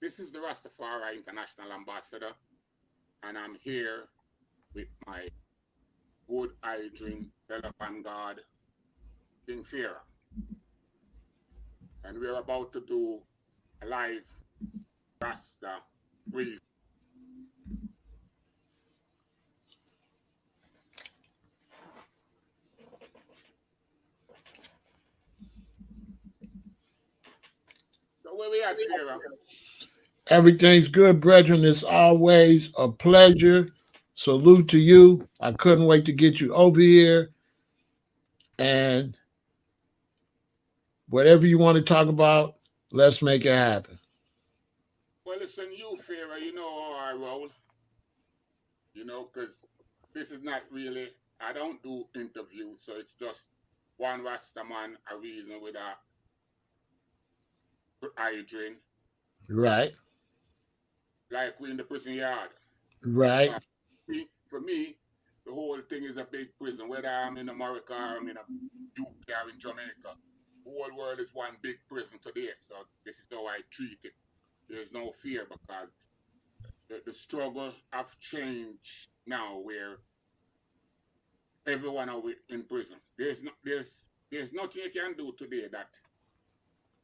This is the Rastafari International Ambassador, and I'm here with my good hygiene fellow vanguard, King Pharaoh. And we're about to do a live Rasta breeze. So where we at, Pharaoh? Everything's good, brethren. It's always a pleasure. Salute to you. I couldn't wait to get you over here. And whatever you want to talk about, let's make it happen. Well, listen, you, Pharaoh, you know how I roll. Because this is not really, I don't do interviews, so it's just one Rasta man, a reason with a hygiene, Right, like we in the prison yard. right. Uh, for me, the whole thing is a big prison, whether I'm in America or I'm in a UK or in Jamaica. The whole world is one big prison today, so this is how I treat it. There's no fear because the struggle have changed now where everyone are in prison. There's nothing you can do today that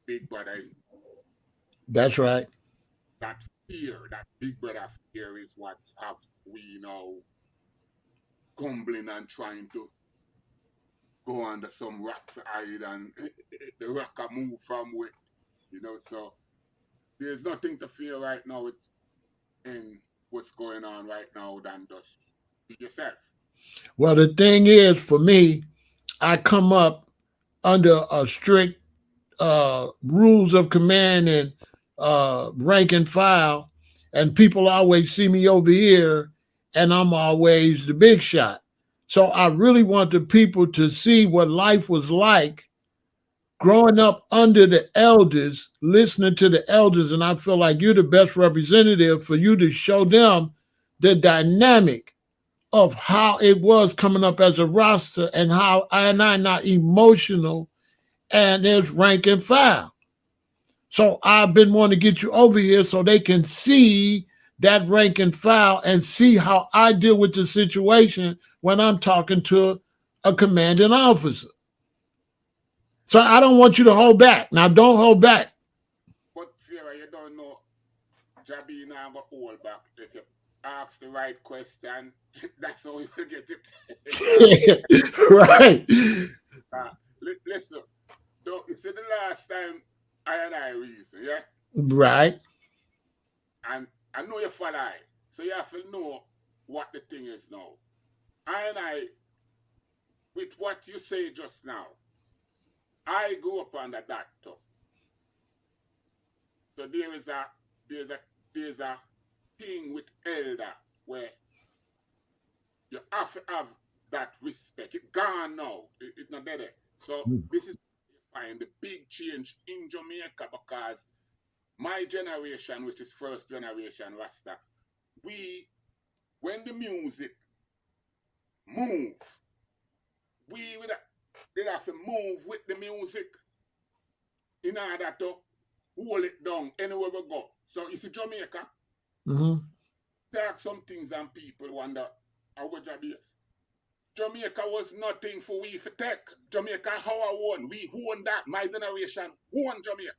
big brother is. That's right. That fear, that big brother fear is what have we now grumbling and trying to go under some rock for hide and the rock a move from with. So there's nothing to fear right now in what's going on right now than just be yourself. Well, the thing is, for me, I come up under a strict rules of command and rank and file, and people always see me over here, and I'm always the big shot. So I really want the people to see what life was like growing up under the elders, listening to the elders, and I feel like you're the best representative for you to show them the dynamic of how it was coming up as a roster and how I'm not emotional and there's rank and file. So I've been wanting to get you over here so they can see that rank and file and see how I deal with the situation when I'm talking to a commanding officer. So I don't want you to hold back. Now, don't hold back. But Pharaoh, you don't know, Jabi now go hold back. If you ask the right question, that's how you will get it. Right. Listen, though, you see the last time I reason, yeah? Right. And I know you follow I, so you have to know what the thing is now. I, with what you say just now, I grew up under that too. So there's a thing with elder where you have to have that respect. It gone now. It's not there. So this is find the big change in Jamaica because my generation, which is first generation Rasta, when the music move, did have to move with the music in order to hold it down anywhere we go. So you see Jamaica, talk some things and people wonder how would you be. Jamaica was nothing for we to take. Jamaica our own. We own that. My generation own Jamaica.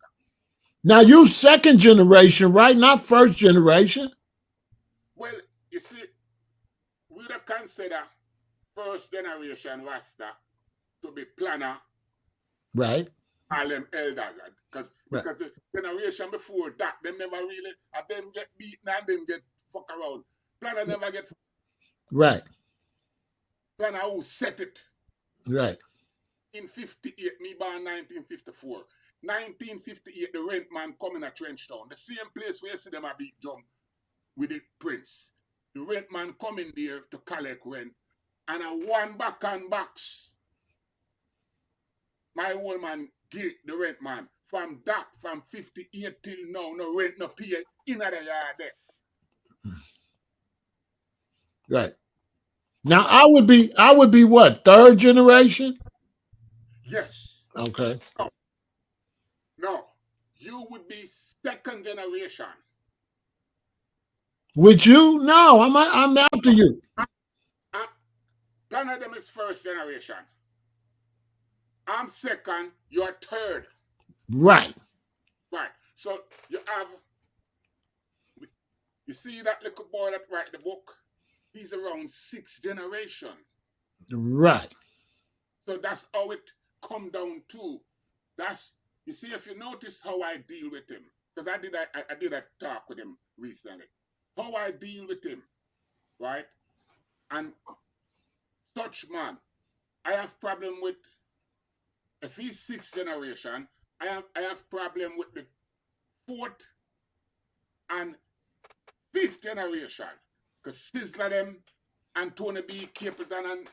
Now you second generation, right? Not first generation. Well, you see, we don't consider first generation Rasta to be planner, right? All them elders, because the generation before that, them never really, them get beaten and them get fuck around. Planner never get right. Planner who set it. Right. In 58, me born 1954. 1958, the rent man come in a trench town. The same place where you see them a beat drum with the prince. The rent man come in there to collect rent. And a one back and box. My old man get the rent man. From 58 till now, no rent, no pay in the yard there. Right. Now I would be what, third generation? Yes. Okay. No. You would be second generation. With you? No, I'm after you. I'm, none of them is first generation. I'm second, you're third. Right. Right. So you have, you see that little boy that write the book? He's around sixth generation. Right. So that's how it come down to. That's, you see, if you notice how I deal with him, because I did a talk with him recently. How I deal with him, right? And such man, I have problem with, if he's sixth generation, I have problem with the fourth and fifth generation. Because Sizzler them and Tony B. Capleton and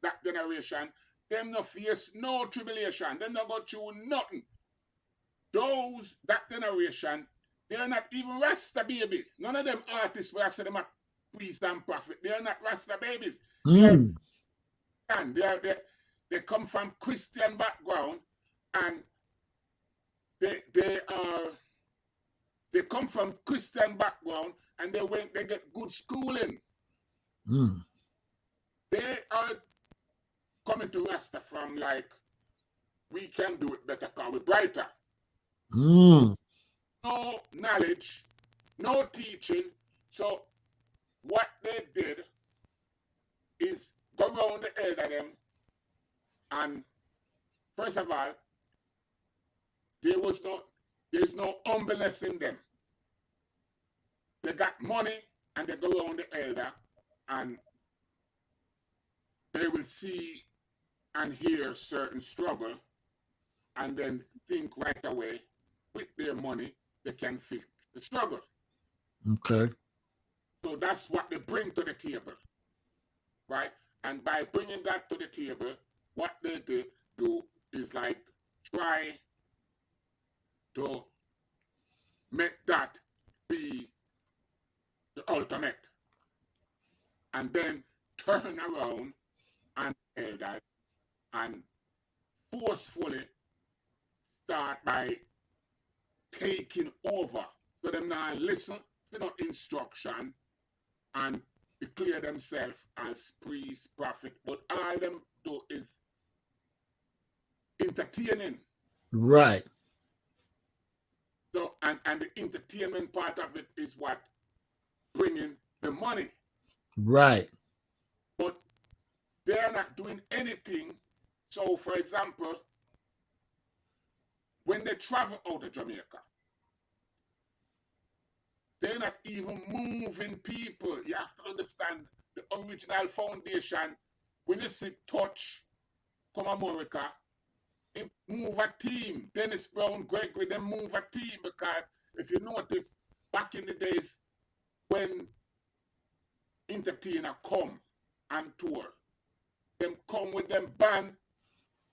that generation, them no face no tribulation. Them no go through nothing. Those, that generation, they're not even Rasta baby. None of them artists where I say them are priest and prophet. They're not Rasta babies. They're, Mm. they come from Christian background, and they come from Christian background, and they get good schooling. Mm. They are coming to Rasta from like, we can do it better because we're brighter. Mm. No knowledge, no teaching. So what they did is go around the elder them, and first of all, there's no humbleness in them. They got money and they go around the elder, and they will see and hear certain struggle, and then think right away with their money they can fix the struggle. Okay. So that's what they bring to the table, right? And by bringing that to the table, what they do is like try to make that be the ultimate, and then turn around and tell that and forcefully start by taking over. So them now listen to no instruction and declare themselves as priest, prophet, but all them do is entertaining. Right. So and the entertainment part of it is what bringing the money. Right. But they're not doing anything. So for example, when they travel out of Jamaica, they're not even moving people. You have to understand the original foundation. When you see Touch come America, it move a team. Dennis Brown, Gregory, they move a team, because if you notice, back in the days when entertainer come and tour, them come with them band,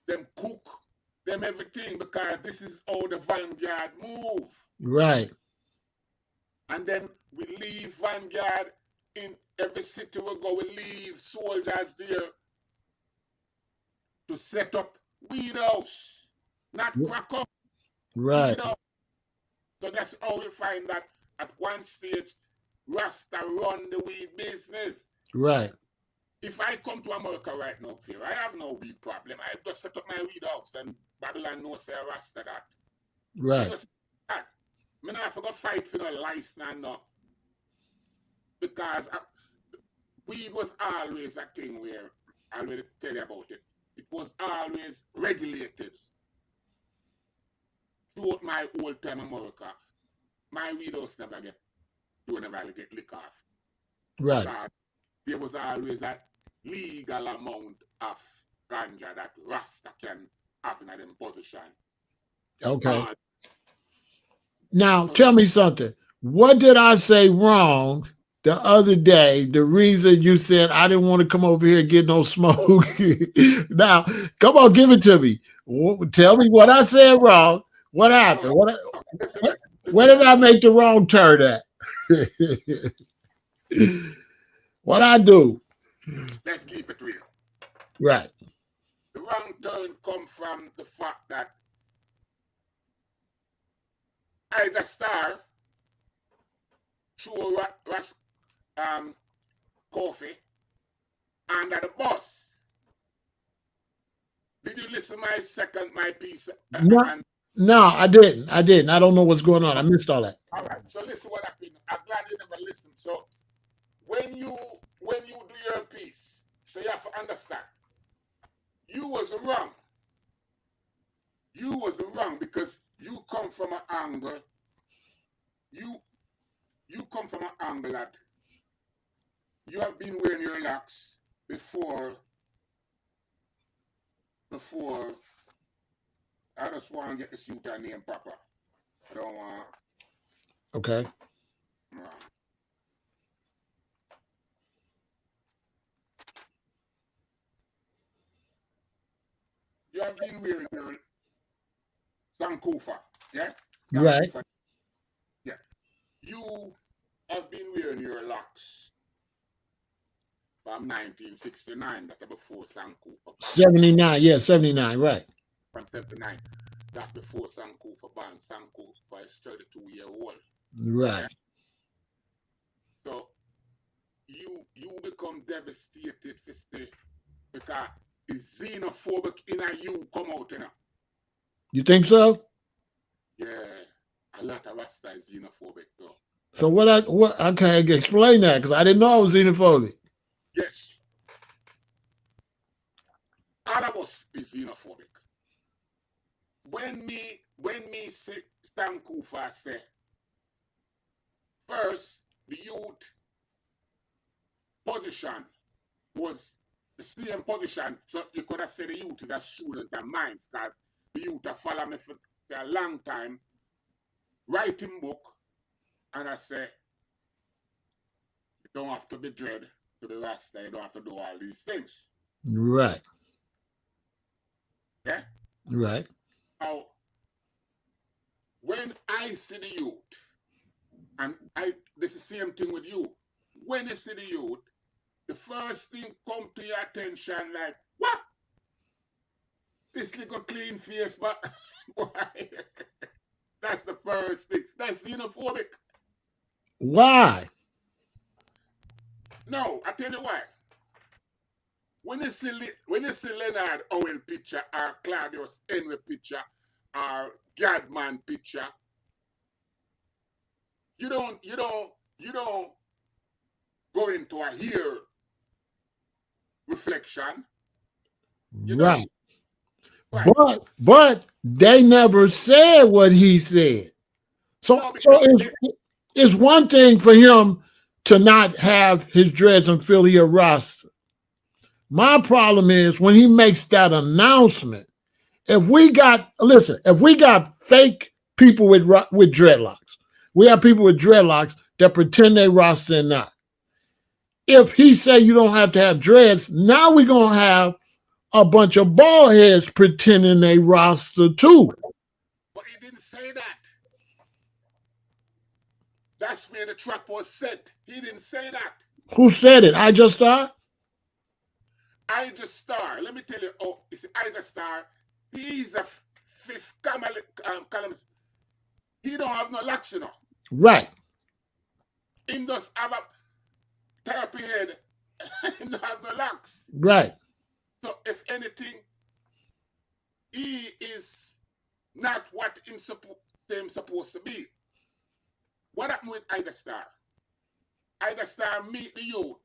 them cook, them everything, because this is how the Vanguard move. Right. And then we leave Vanguard in every city we go, we leave soldiers there to set up weed house, not crack up. Right. Weed house. So that's how we find that at one stage, Rasta run the weed business. Right. If I come to America right now, Phil, I have no weed problem. I just set up my weed house, and Babylon knows say Rasta that. Right. Just that. I mean, I forgot fight for no license and no. Because weed was always a thing where, I already tell you about it, it was always regulated. Throughout my whole time in America, my weed house never get lick off. Right. Because there was always a legal amount of ganja that Rasta can have in them position. Okay. Now tell me something. What did I say wrong the other day? The reason you said I didn't want to come over here and get no smoke. Now, come on, give it to me. Tell me what I said wrong. What happened? Where did I make the wrong turn at? What I do? Let's keep it real. Right. The wrong turn come from the fact that I, the star, through coffee under the bus. Did you listen my piece? No, no, I didn't. I didn't. I don't know what's going on. I missed all that. All right. So listen what happened. I'm glad you never listened. So when you do your piece, so you have to understand, you was wrong. You was wrong because you come from an angle. You come from an angle that you have been wearing your locks before. I just want to get the suit and name proper. I don't want. Okay. You have been wearing your Sankofa, yeah? Right. Sankofa, yeah. You have been wearing your locks from 1969, that's before Sankofa. 79, yeah, 79, right. From 79, that's before Sankofa banned. Sankofa is 32-year-old. Right. Yeah? So you become devastated because it's xenophobic in you come out, you know. You think so? Yeah, a lot of Rasta is xenophobic though. So what okay, explain that because I didn't know I was xenophobic. Yes. All of us is xenophobic. When me say Stankufa say first the youth position was the same position, so you could have said the youth is a student of mine because the youth have followed me for a long time, writing book, and I say you don't have to be dread to be Rasta, you don't have to do all these things. Right. Yeah? Right. Now, when I see the youth, and this is the same thing with you, when you see the youth, the first thing come to your attention like, what? This little clean face, but why? That's the first thing. That's xenophobic. Why? No, I tell you why. When you see Leonard Owen picture or Claudius Henry picture or Gadman picture, you don't go into a here reflection. You Right. Right. But they never said what he said. So No, it's one thing for him to not have his dreads and feel he a Rasta. My problem is when he makes that announcement. If we got fake people with dreadlocks, we have people with dreadlocks that pretend they Rasta and not. If he say you don't have to have dreads, now we're gonna have a bunch of bald heads pretending they Rasta too. But he didn't say that. That's where the trap was set. He didn't say that. Who said it? I Just Star? I Just Star. Let me tell you. Oh, you see, I Just Star. He's a fifth columnist. He don't have no locks, you know. Right. He just have a therapy head. He don't have no locks. Right. So if anything, he is not what him supposed to be. What happened with Ida Star? Ida Star meet the youth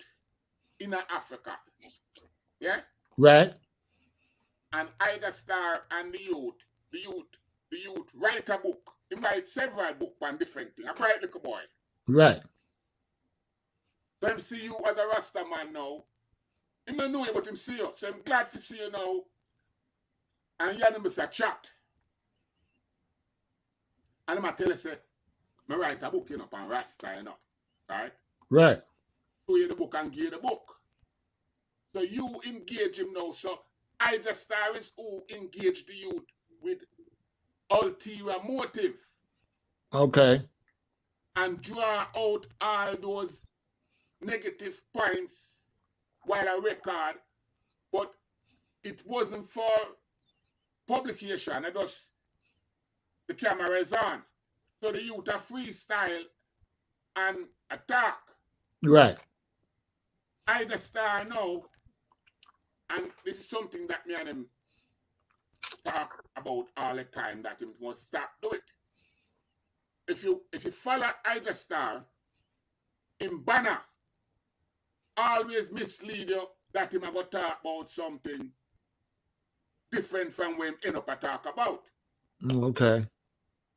in Africa. Yeah? Right. And Ida Star and the youth write a book. He write several books on different things. A bright little boy. Right. So him see you as a Rasta man now. He don't know you, but him see you. So I'm glad to see you now. And you and him is a chat. And I'm tell you, say, I write a book, you know, on Rasta, you know. Right? Right. Show you the book and give you the book. So you engage him now. So I Just Star is who engage the youth with ulterior motive. Okay. And draw out all those negative points while I record, but it wasn't for publication. It was the camera is on. So the youth are freestyle and attack. Right. I the star now, and this is something that me and him talk about all the time, that him must stop do it. If you follow either star, in banner always mislead you that him a go talk about something different from when him end up a talk about. Okay.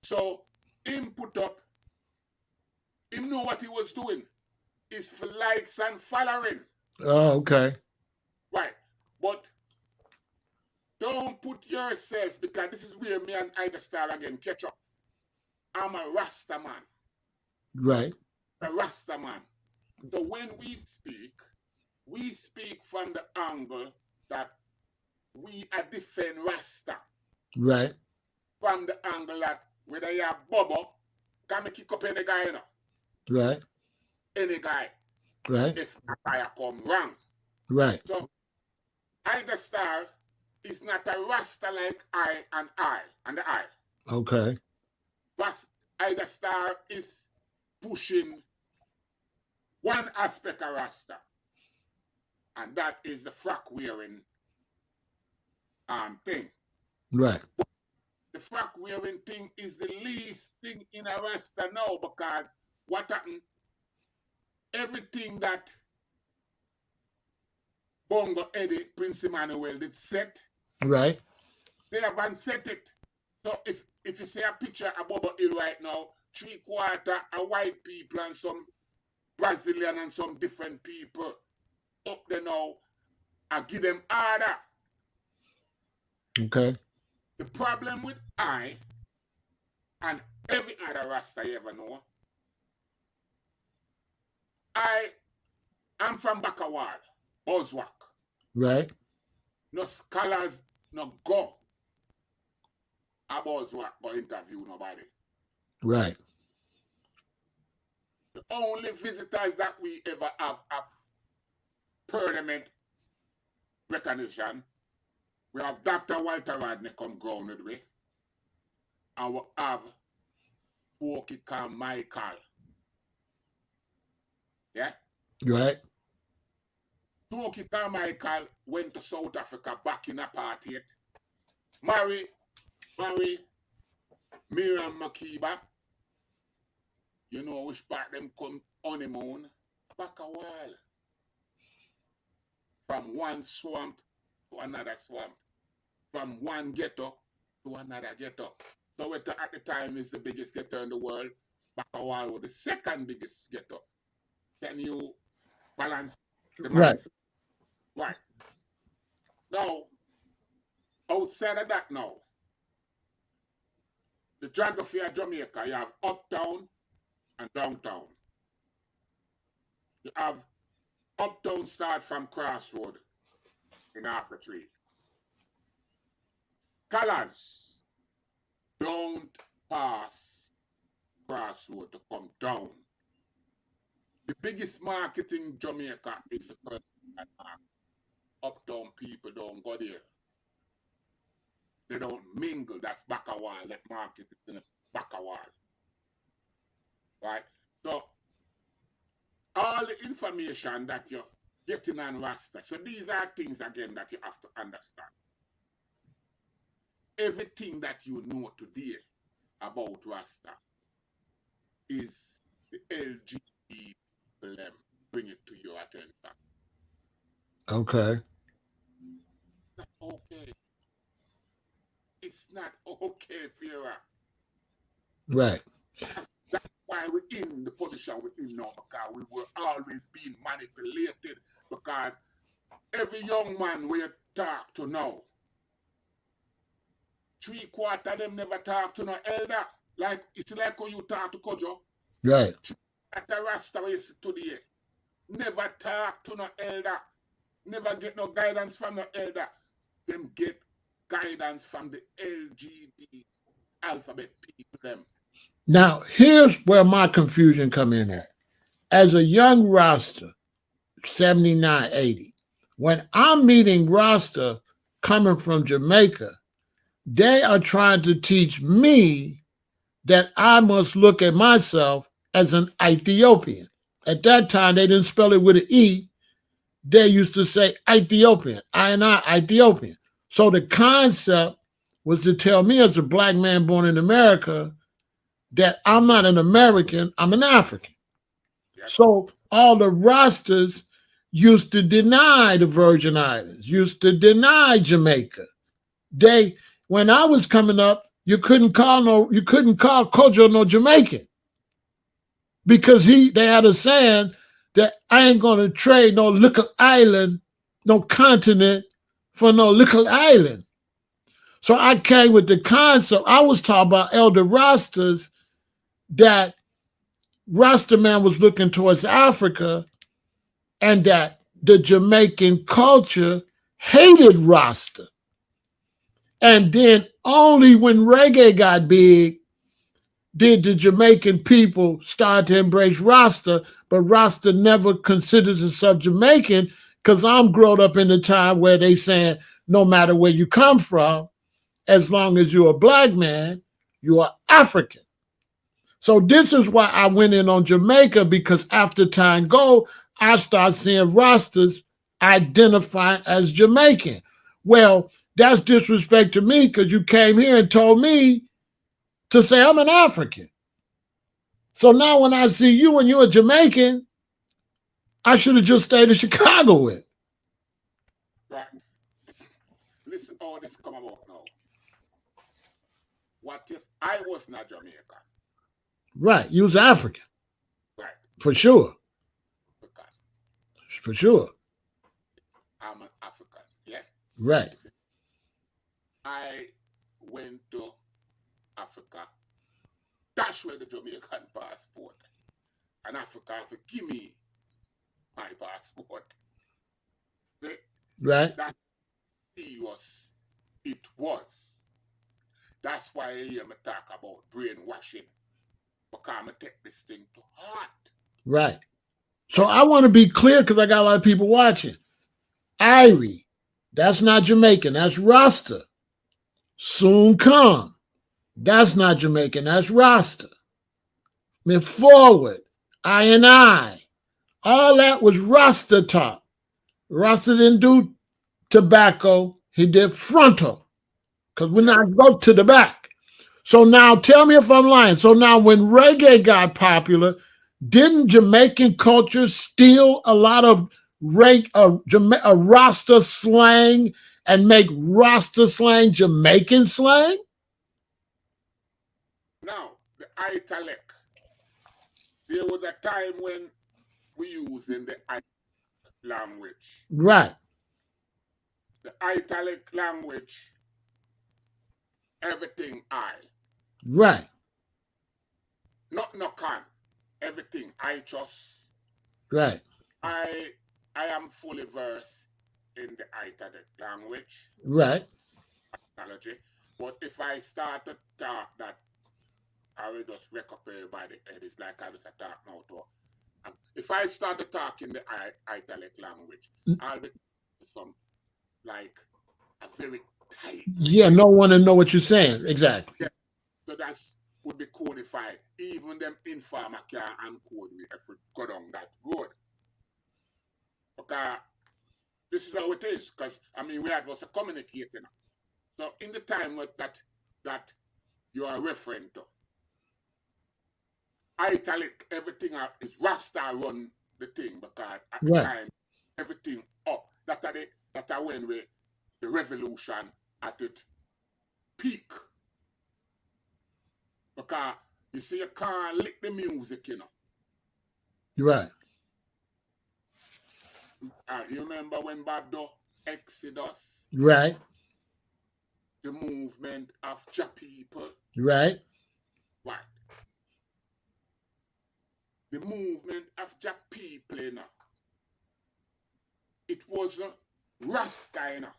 So him put up, him know what he was doing. Is for likes and following. Oh, okay. Right. But don't put yourself, because this is where me and Ida Star again catch up. I'm a Rasta man. Right. A Rasta man. So when we speak from the angle that we are defend Rasta. Right. From the angle that whether you're Bobo, can me kick up any guy, you know? Right. Any guy. Right. If a guy come wrong. Right. So Ida Star is not a Rasta like I and the I. Okay. Ida Star is pushing one aspect of Rasta, and that is the frock wearing thing. Right. The frock wearing thing is the least thing in a Rasta now, because what happened? Everything that Bongo Eddie, Prince Emmanuel did set, Right. they haven't set it. So if you see a picture of Bobo Hill right now, 3/4 are white people and some Brazilian and some different people up there now, I give them order. Okay. The problem with I and every other Rasta you ever know, I'm from Bakawal, Boswak. Right. No scholars no go a Boswak go interview nobody. Right. The only visitors that we ever have permanent recognition, we have Dr. Walter Rodney come grounded with, and we have Walkie Michael. Yeah? Right. Walkie Michael went to South Africa back in apartheid. Marry Miriam Makeba. You know which part them come honeymoon? Back a while. From one swamp to another swamp. From one ghetto to another ghetto. So at the time is the biggest ghetto in the world. Bakawal was the second biggest ghetto. Can you balance the Right. mindset? Right. Now, outside of that now, the geography of Jamaica, you have uptown and downtown. You have uptown start from Crossroad in Afro Tree. Scholars don't pass Crossroad to come down. The biggest market in Jamaica is the person that uptown people don't go there. They don't mingle. That's Bakawal. That market is in Bakawal. Right? So, all the information that you're getting on Rasta, so these are things again that you have to understand. Everything that you know today about Rasta is the LGBT problem. Bring it to your attention. Okay. Not okay. It's not okay, Pharaoh. Right. That's why we're in the position we're in now, because we were always being manipulated. Because every young man we talk to now, 3/4 of them never talk to no elder. Like it's like when you talk to Kojo. Right. At the Rasta we see today, never talk to no elder, never get no guidance from no elder. Them get guidance from the LGBT alphabet people them. Now, here's where my confusion come in at. As a young Rasta, 79, 80, when I'm meeting Rasta coming from Jamaica, they are trying to teach me that I must look at myself as an Ethiopian. At that time, they didn't spell it with an E. They used to say Ethiopian, I, Ethiopian. So the concept was to tell me as a black man born in America that I'm not an American, I'm an African. Yep. So all the Rastas used to deny the Virgin Islands, used to deny Jamaica. They, when I was coming up, you couldn't call Kojo no Jamaican because they had a saying that I ain't gonna trade no little island, no continent for no little island. So I came with the concept. I was talking about elder Rastas that Rasta man was looking towards Africa and that the Jamaican culture hated Rasta. And then only when reggae got big did the Jamaican people start to embrace Rasta, but Rasta never considered himself Jamaican because I'm grown up in the time where they saying no matter where you come from, as long as you're a black man, you are African. So this is why I went in on Jamaica, because after time go, I start seeing Rastas identifying as Jamaican. Well, that's disrespect to me because you came here and told me to say I'm an African. So now when I see you and you're a Jamaican, I should have just stayed in Chicago with. Right. Listen, all this come about now. What if I was not Jamaican? Right. You was African. Right. For sure. Because For sure. I'm an African. Yeah. Right. I went to Africa. That's where the Jamaican passport. And Africa have to give me my passport. Right. That's serious. It was. That's why I hear me talk about brainwashing. Because I'm going to take this thing to heart. Right. So I want to be clear because I got a lot of people watching. Irie, that's not Jamaican, that's Rasta. Soon come, that's not Jamaican, that's Rasta. Move forward, I and I. All that was Rasta talk. Rasta didn't do tobacco, he did frontal. Because we're not go to the back. So now tell me if I'm lying. So now when reggae got popular, didn't Jamaican culture steal a lot of Rasta slang and make Rasta slang Jamaican slang? Now, the italic. There was a time when we used in the italic language. Right. The italic language, everything I. Right. Not no can. Everything I just. Right. I am fully versed in the italic language. Right. Analogy. But if I start to talk that, I will just wreck up everybody head. It's like I just talk now to. If I start to talk in the italic language, I'll be some like a very tight. Yeah, no one to know what you're saying. Exactly. Yeah. So that's would be codified. Even them informer can uncode me if we go down that road. Because this is how it is. Because I mean we had was communicating. So in the time that you are referring to, italic everything is Rasta run the thing because at the time everything up. That's when the revolution at its peak. Because you see you can't lick the music, you know. Right. You remember when Bado Exodus? Right. The movement of Ja people. Right. Right. The movement of Ja people, you know. It wasn't Rasta, you know.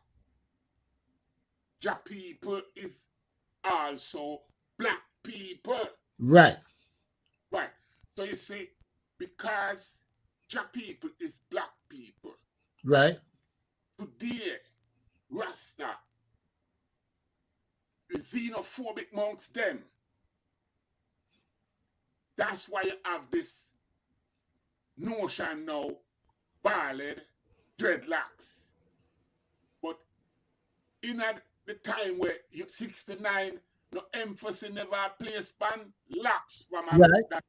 Ja people is also black people. Right. Right. So you see, because Ja people is black people. Right. Today, Rasta, the xenophobic monks, them. That's why you have this notion now, bald, dreadlocks. But in the time where you 69, no emphasis never placed on locks from Right. that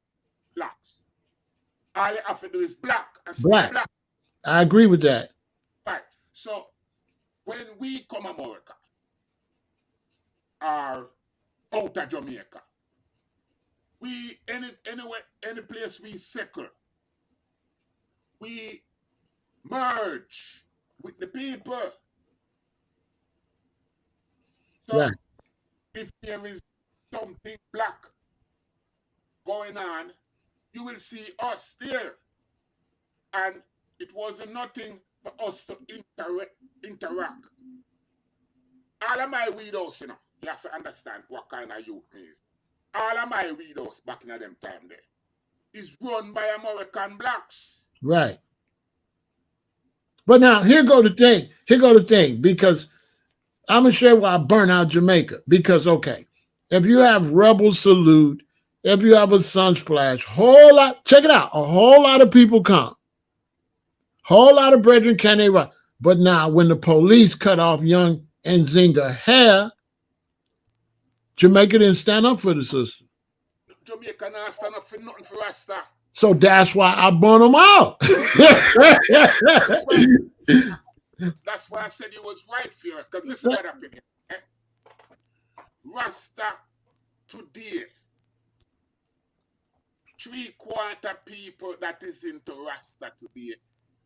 locks. All you have to do is black and stay Black. black. I agree with that. Right. So when we come America or out of Jamaica, we anywhere, any place we settle, we merge with the people. So Right. if there is something black going on, you will see us there. And it wasn't nothing for us to interact. All of my widows, you know, you have to understand what kind of youth is. All of my widows back in them time there is run by American blacks. Right. But now here go the thing. Here go the thing. Because I'm gonna share why I burn out Jamaica. Because okay, if you have Rebel Salute, if you have a Sunsplash, whole lot, check it out, a whole lot of people come. Whole lot of brethren can they run. But now when the police cut off young Nzinga hair, Jamaica didn't stand up for the system. Jamaica not stand up for nothing for Rasta. So that's why I burn them out. That's why I said you was right, Pharaoh. Because listen what happened. Eh? Rasta today, 3/4 people that is into Rasta today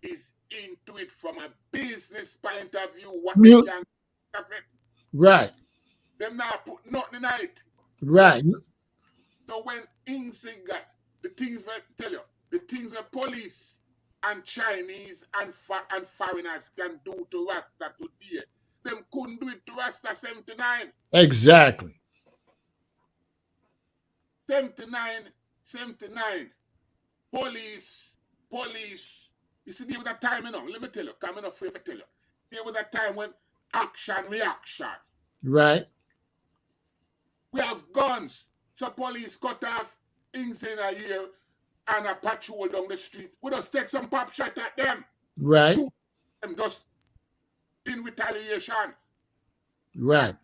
is into it from a business point of view. What they can have it. Right. Them not put nothing in it. Right. So when Nzinga, the things where tell you, the things where police and Chinese and foreigners can do to Rasta today, them couldn't do it to Rasta 79. Exactly. 79. Police. You see, there was a time, you know, let me tell you, coming up for you to tell you. There was a time when action, reaction. Right. We have guns. So police cut off things in a year and a patrol down the street. We just take some pop shot at them. Right. Shoot them just in retaliation. Right.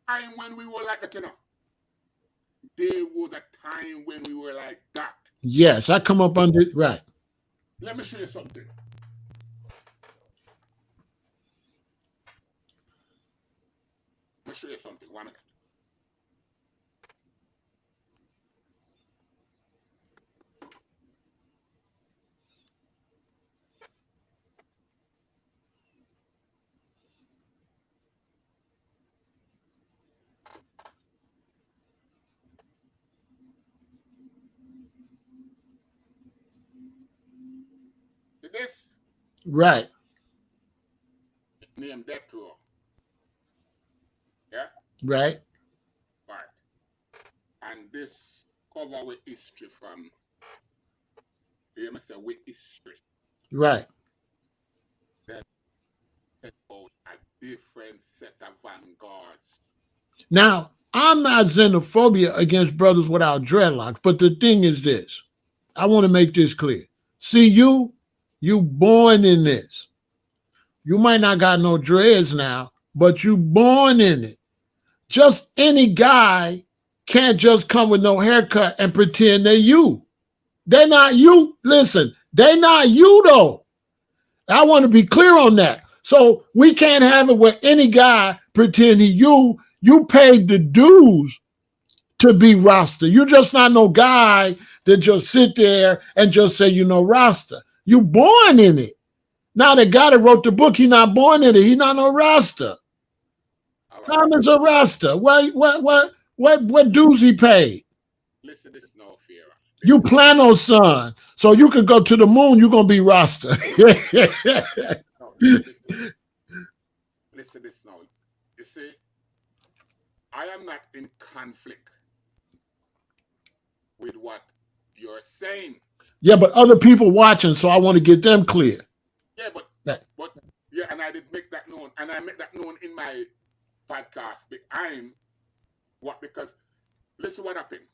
Time when we were like that, you know. There was a time when we were like that. Yes, I come up under right. Let me show you something. Let me show you something. 1 minute. See this? Right. Name Death Row. Yeah? Right. Right. And this cover with history from, you must say with history. Right. Then about a different set of vanguards. Now, I'm not xenophobia against brothers without dreadlocks, but the thing is this. I want to make this clear. See, you born in this. You might not got no dreads now, but you born in it. Just any guy can't just come with no haircut and pretend they're you. They're not you. Listen, they're not you though. I want to be clear on that. So we can't have it where any guy pretend he you. You paid the dues to be Rasta. You just not no guy that just sit there and just say you know Rasta. You born in it. Now the guy that wrote the book, he not born in it. He not no Rasta. Thomas a Rasta. What dues he paid? Listen, this no fear. You Plano son. So you could go to the moon, you're gonna be Rasta. No, listen this now. You see, I am not in conflict with what you're saying. Yeah, but other people watching, so I want to get them clear. Yeah, but yeah, and I did make that known, and I make that known in my podcast. I'm what because listen what happened.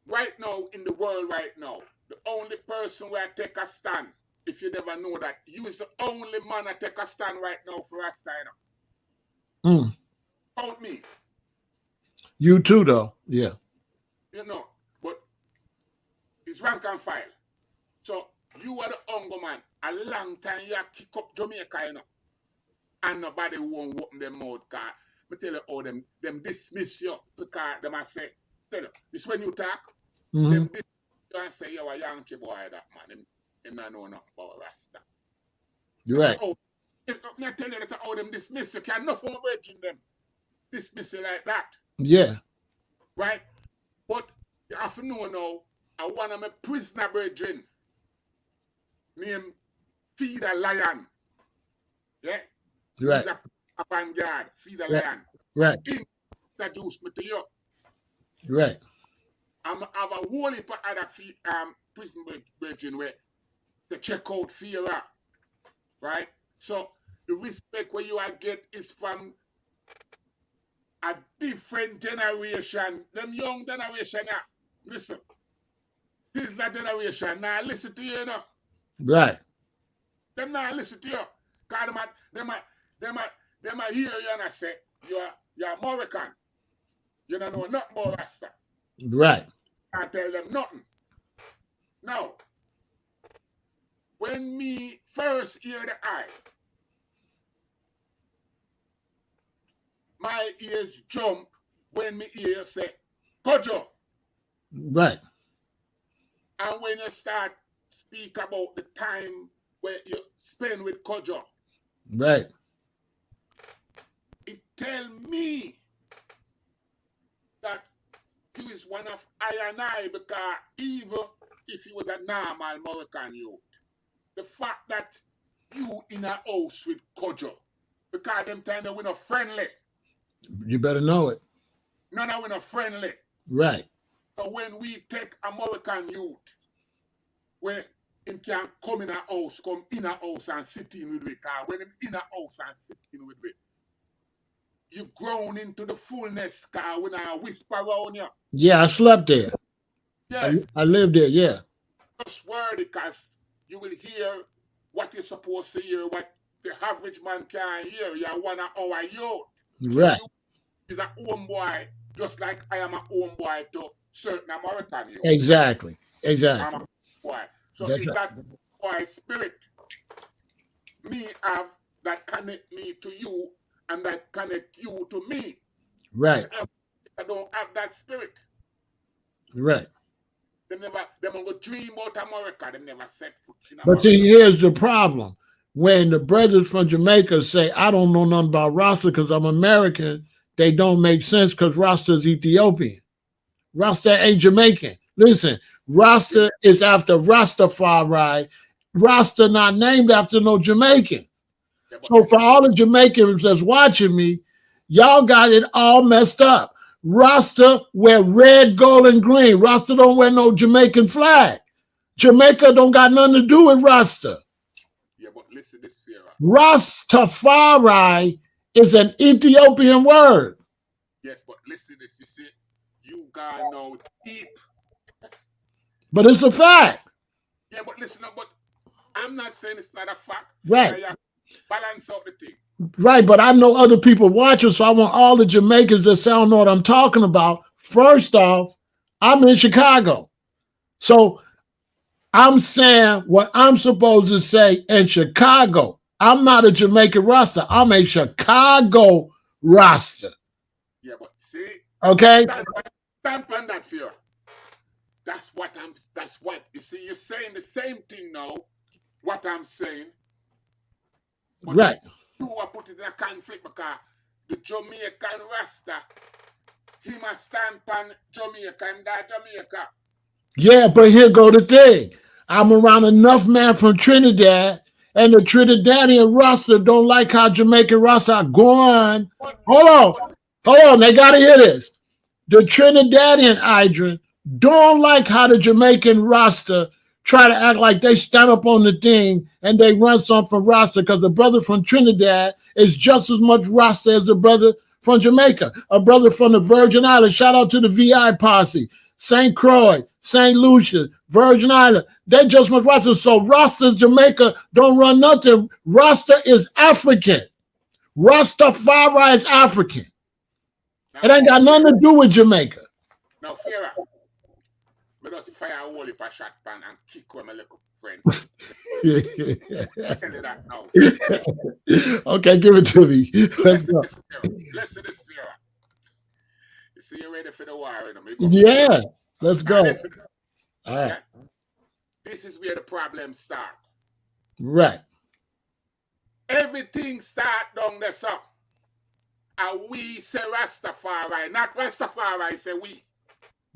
right now in the world right now, the only person where I take a stand, if you never know that, you is the only man I take a stand right now for Rasta. Count me. You too, though. Yeah. You know, but it's rank and file. So you are the hunger man. A long time you kick up Jamaica, you know. And nobody won't open their mouth, because I tell you how them dismiss you, because them I say, tell you, this when you talk, them dismiss you and say, you're a Yankee boy, that man. Them not know nothing about Rasta. You're right. I tell you that how them dismiss you, because nothing virgin them dismiss you like that. Yeah. Right? But you have to know now, I one of my prisoner brethren named Feed a Lion. Yeah? Right. He's a vanguard, Feed a Right. Lion. Right. He introduced me to you. Right. I have a whole heap of other prison brethren where they check out Pharaoh. Right? So the respect where you get is from a different generation. Them young generation now. Listen. This is that generation. Now listen to you now. Right. Them now listen to you. Because they might hear you and I say, you're American. You don't know nothing about Rasta. Right. I tell them nothing. Now, when me first hear the eye, my ears jump when me hear say, Kojo. Right. And when you start speak about the time where you spend with Kojo, right, it tell me that he is one of I and I, because even if he was a normal Moroccan youth, the fact that you in a house with Kojo, because them time that we're not friendly. You better know it. None of we're not friendly. Right. So when we take a Moroccan youth, where him can come in a house, come in a house and sit in with it, because when him in a house and sit in with it, you grown into the fullness, because when I whisper around you. Yeah, I slept there. Yes. I lived there, yeah. Just worthy, because you will hear what you're supposed to hear, what the average man can't hear. You're one of our youth. Right. So you is a homeboy, just like I am a homeboy to certain American youth. Exactly. I'm a boy. So That's it's right. that boy spirit me have that connect me to you and that connect you to me. Right. I don't have that spirit. Right. They go dream about America. They never set foot in But America. see, here's the problem. When the brothers from Jamaica say, I don't know nothing about Rasta because I'm American, they don't make sense because Rasta is Ethiopian. Rasta ain't Jamaican. Listen, Rasta is after Rastafari. Rasta not named after no Jamaican. Yeah, So for all the Jamaicans that's watching me, y'all got it all messed up. Rasta wear red, gold, and green. Rasta don't wear no Jamaican flag. Jamaica don't got nothing to do with Rasta. Yeah, but listen this, Pharaoh. Rastafari is an Ethiopian word. Yes, but listen this. You see, you got no deep. But it's a fact. Yeah, but listen, but I'm not saying it's not a fact. Right. Balance out the thing. Right, but I know other people watching, so I want all the Jamaicans that sound know what I'm talking about. First off, I'm in Chicago. So I'm saying what I'm supposed to say in Chicago. I'm not a Jamaican Rasta. I'm a Chicago Rasta. Yeah, but see, okay, stand on that, fear. That's what you see. You're saying the same thing now. What I'm saying, but right? You are put in a conflict because the Jamaican Rasta, he must stand on Jamaica and that Jamaica. Yeah, but here go the thing. I'm around enough man from Trinidad, and the Trinidadian Rasta don't like how Jamaican Rasta are going. Hold on. They got to hear this. The Trinidadian Idrin don't like how the Jamaican Rasta try to act like they stand up on the thing and they run something from Rasta, because the brother from Trinidad is just as much Rasta as the brother from Jamaica, a brother from the Virgin Islands. Shout out to the VI posse. St. Croix, St. Lucia, Virgin Island. They just went Rasta. So Rasta, Jamaica don't run nothing. Rasta is African. Rastafari is African. It ain't got nothing to do with Jamaica. Now, Pharaoh, I just fire a whole heap of shot pan and kick with my little friends. Tell you that now. Okay, give it to me. Let's go. Listen to this, Pharaoh. You see, you ready for the war? Yeah, let's go. All right. Yeah? This is where the problems start. Right. Everything start down there, so. And we say Rastafari, not Rastafari say we.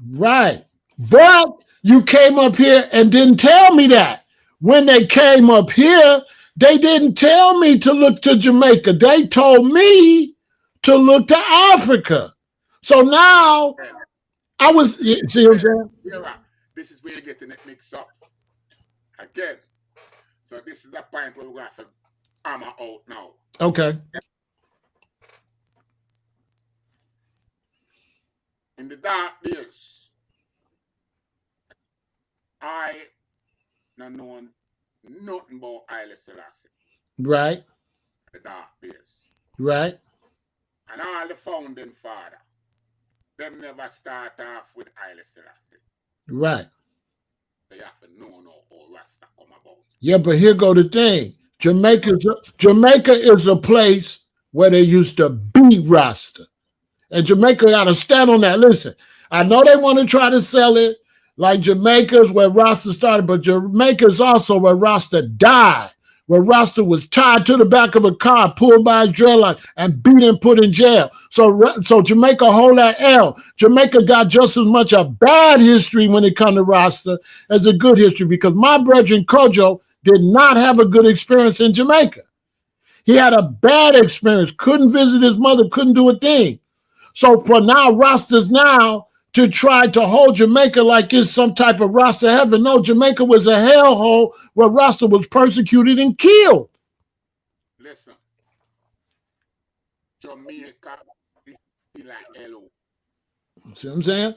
Right. But you came up here and didn't tell me that. When they came up here, they didn't tell me to look to Jamaica. They told me to look to Africa. So now I was, see what I'm saying? Yeah, this is where you're getting it mixed up. Again. So this is the point where we're going to have to hammer out now. Okay. In the dark days, I not known nothing about Haile Selassie. Right. The dark days. Right. And all the founding father, them never start off with Haile Selassie. Right. They have to know how Rasta come about. Yeah, but here go the thing. Jamaica is a place where they used to beat Rasta. And Jamaica got to stand on that. Listen, I know they want to try to sell it like Jamaica's where Rasta started, but Jamaica is also where Rasta died, where Rasta was tied to the back of a car, pulled by his dreadlock, and beat and put in jail. So Jamaica hold that L. Jamaica got just as much a bad history when it comes to Rasta as a good history, because my brother Kojo did not have a good experience in Jamaica. He had a bad experience, couldn't visit his mother, couldn't do a thing. So for now, Rastas now to try to hold Jamaica like it's some type of Rasta heaven. No, Jamaica was a hellhole where Rasta was persecuted and killed. Listen, Jamaica is still a hellhole. See what I'm saying?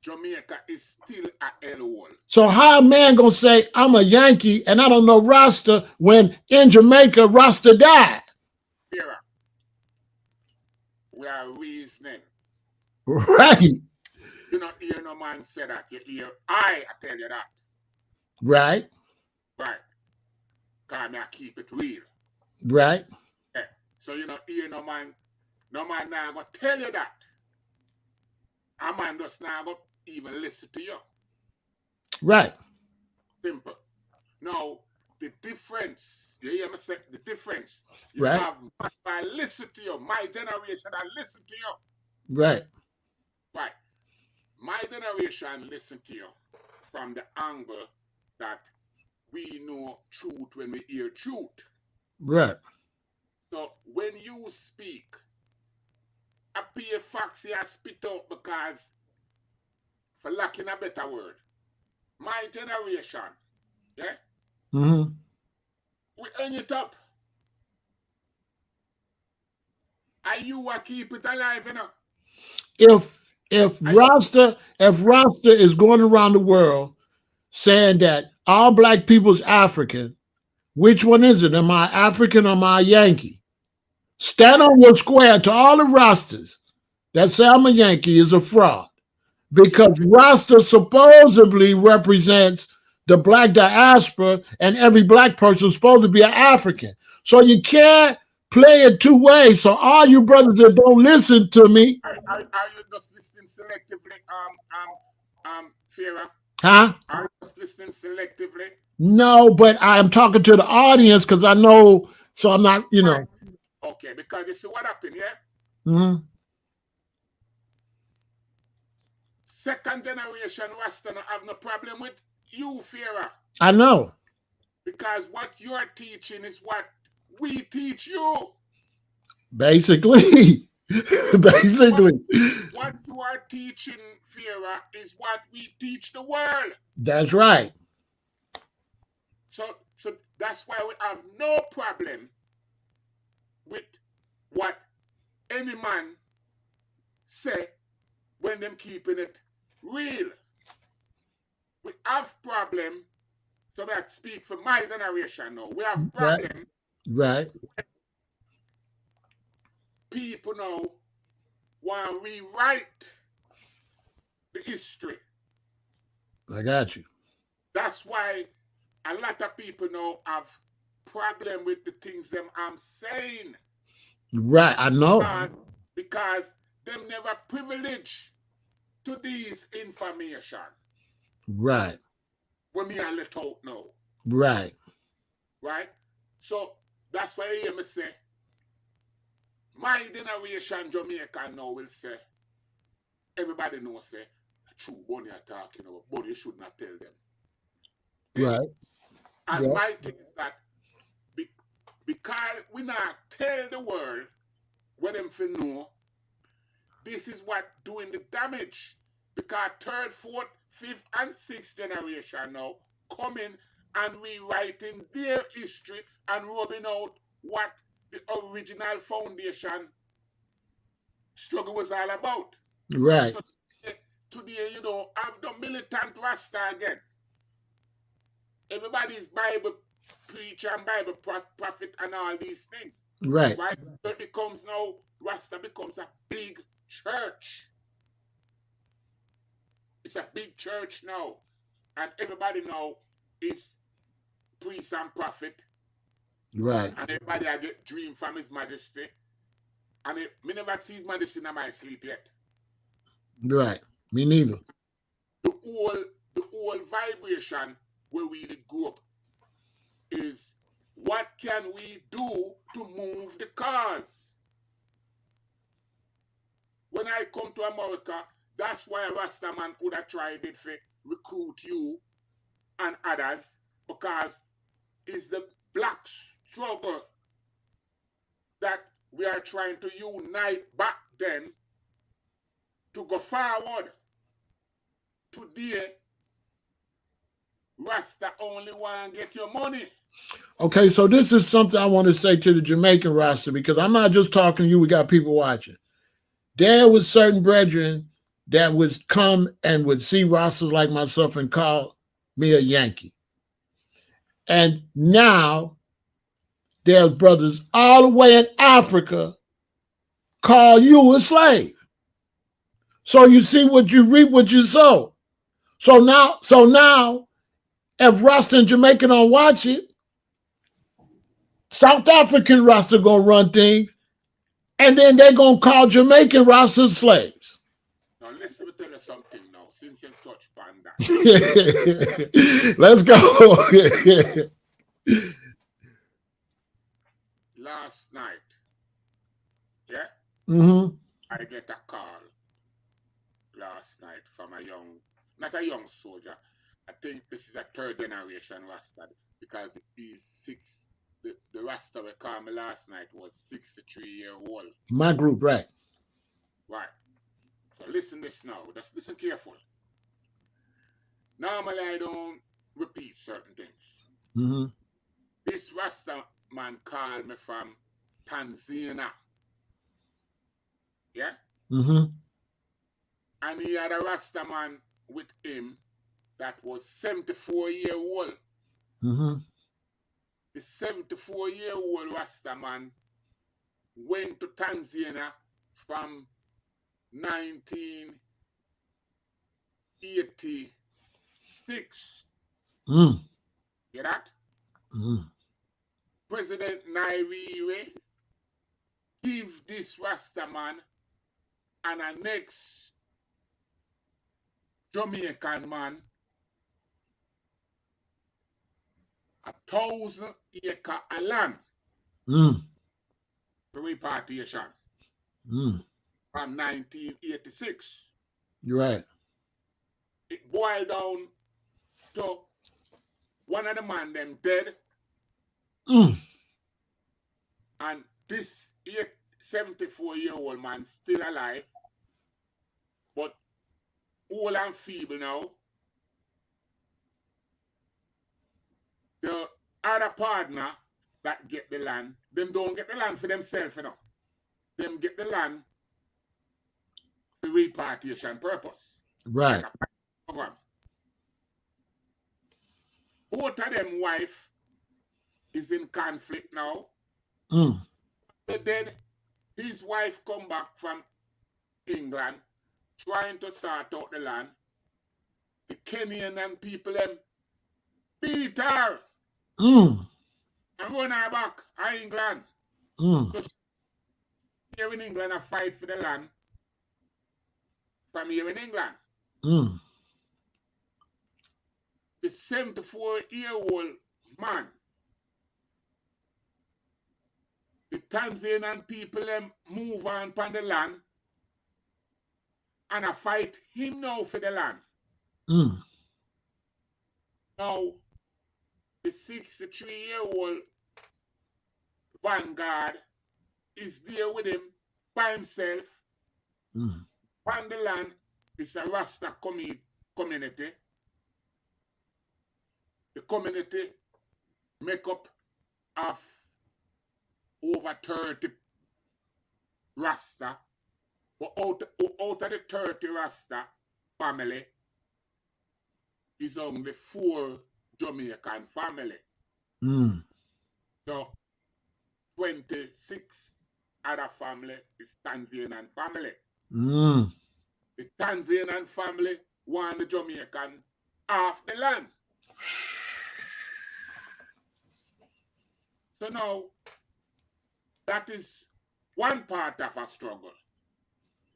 Jamaica is still a hellhole. So how a man gonna say I'm a Yankee and I don't know Rasta when in Jamaica Rasta died? Here, we are reasoning. Right. You not hear no man say that. You hear I tell you that. Right. Right. Because I keep it real. Right. Yeah. So you not hear no man now gonna tell you that. A man just now gonna even listen to you. Right. Simple. Now, the difference, you hear me say the difference. You right. have I listen to you, my generation, I listen to you. Right. Right. My generation listen to you from the angle that we know truth when we hear truth. Right. So when you speak, I pay foxy I spit out because, for lacking a better word, my generation, yeah? Mm-hmm. We hang it up. And you will keep it alive, you know? If Rasta is going around the world saying that all black people's African, which one is it? Am I African or am I Yankee? Stand on your square to all the Rastas that say I'm a Yankee is a fraud. Because Rasta supposedly represents the black diaspora and every black person is supposed to be an African. So you can't play it two ways. So all you brothers that don't listen to me. Are you just listening selectively, Pharaoh? Huh? Are you just listening selectively? No, but I'm talking to the audience because I know, so I'm not, you know. Okay, because you see what happened, yeah? Mm-hmm. Second generation Rasta don't have no problem with you, Pharaoh. I know. Because what you're teaching is what we teach you. Basically. Basically. What you are teaching, Pharaoh, is what we teach the world. That's right. So that's why we have no problem with what any man say when them keeping it real. We have problem, so that speak for my generation now. We have Right. problem, Right. people now want to rewrite the history. I got you. That's why a lot of people now have problem with the things them I'm saying. Right. I know. Because them never privileged to these information. Right. When me I let out now. Right. Right? So that's why I hear me say, my generation Jamaican now will say, everybody knows say, true Bonnie are talking about, but you should not tell them. Right. And Yeah. my thing is that because we not tell the world what them feel know, this is what doing the damage. Because third, fourth, fifth, and sixth generation now coming and rewriting their history and rubbing out what the original foundation struggle was all about. Right. So today, you know, have the militant Rasta again. Everybody's Bible preacher and Bible prophet and all these things. Right. Right? So it becomes now, Rasta becomes a big church. It's a big church now. And everybody now is priest and prophet. Right. And everybody I get dream from His Majesty. And me never see His Majesty in my sleep yet. Right. Me neither. The whole vibration where we grew up is what can we do to move the cause? When I come to America, that's why Rastaman would have tried it for recruit you and others, because it's the black struggle that we are trying to unite back then to go forward. Today, Rasta only want to get your money. Okay, so this is something I want to say to the Jamaican Rasta, because I'm not just talking to you, we got people watching. There was certain brethren that would come and would see Rastas like myself and call me a Yankee. And now there's brothers all the way in Africa call you a slave. So you see what you reap, what you sow. So now, if Rasta and Jamaica don't watch it, South African Rasta gonna run things, and then they're gonna call Jamaican Rasta slaves. Now listen, me tell you something now, since you touch upon that. Let's go. Last night, yeah, I get a call last night from not a young soldier. I think this is a third generation Rasta, because he's six. The Rasta we called me last night was 63-year-old. My group, right? Right. So listen this now. Just listen careful. Normally I don't repeat certain things. This Rasta man called me from Tanzania. Yeah? And he had a Rasta man with him that was 74-year-old. The 74-year-old Rasta man went to Tanzania from 1986. Get that? President Nyerere give this Rasta man and a next Jamaican man 1,000 acre of land for repatriation from 1986. You're right. It boiled down to one of the man them dead, and this 74-year-old man still alive, but old and feeble now. The other partner that get the land, them don't get the land for themselves, you know. Them get the land for repatriation purpose. Right. like a program. Both of them wife is in conflict now. Mm. But then his wife come back from England trying to sort out the land. The Kenyan and people them beat her Mm. and run her back to England. Mm. So here in England, I fight for the land from here in England. Mm. The 74-year-old man, the Tanzanian people them move on upon the land and I fight him now for the land. Mm. Now, the 63-year-old Vanguard is there with him by himself. Mm. On the land is a Rasta community. The community make up of over 30 Rasta. But out of the 30 Rasta family is only 4 Jamaican family. Mm. So 26 other family is Tanzanian family. Mm. The Tanzanian family want the Jamaican off the land. So now, that is one part of a struggle.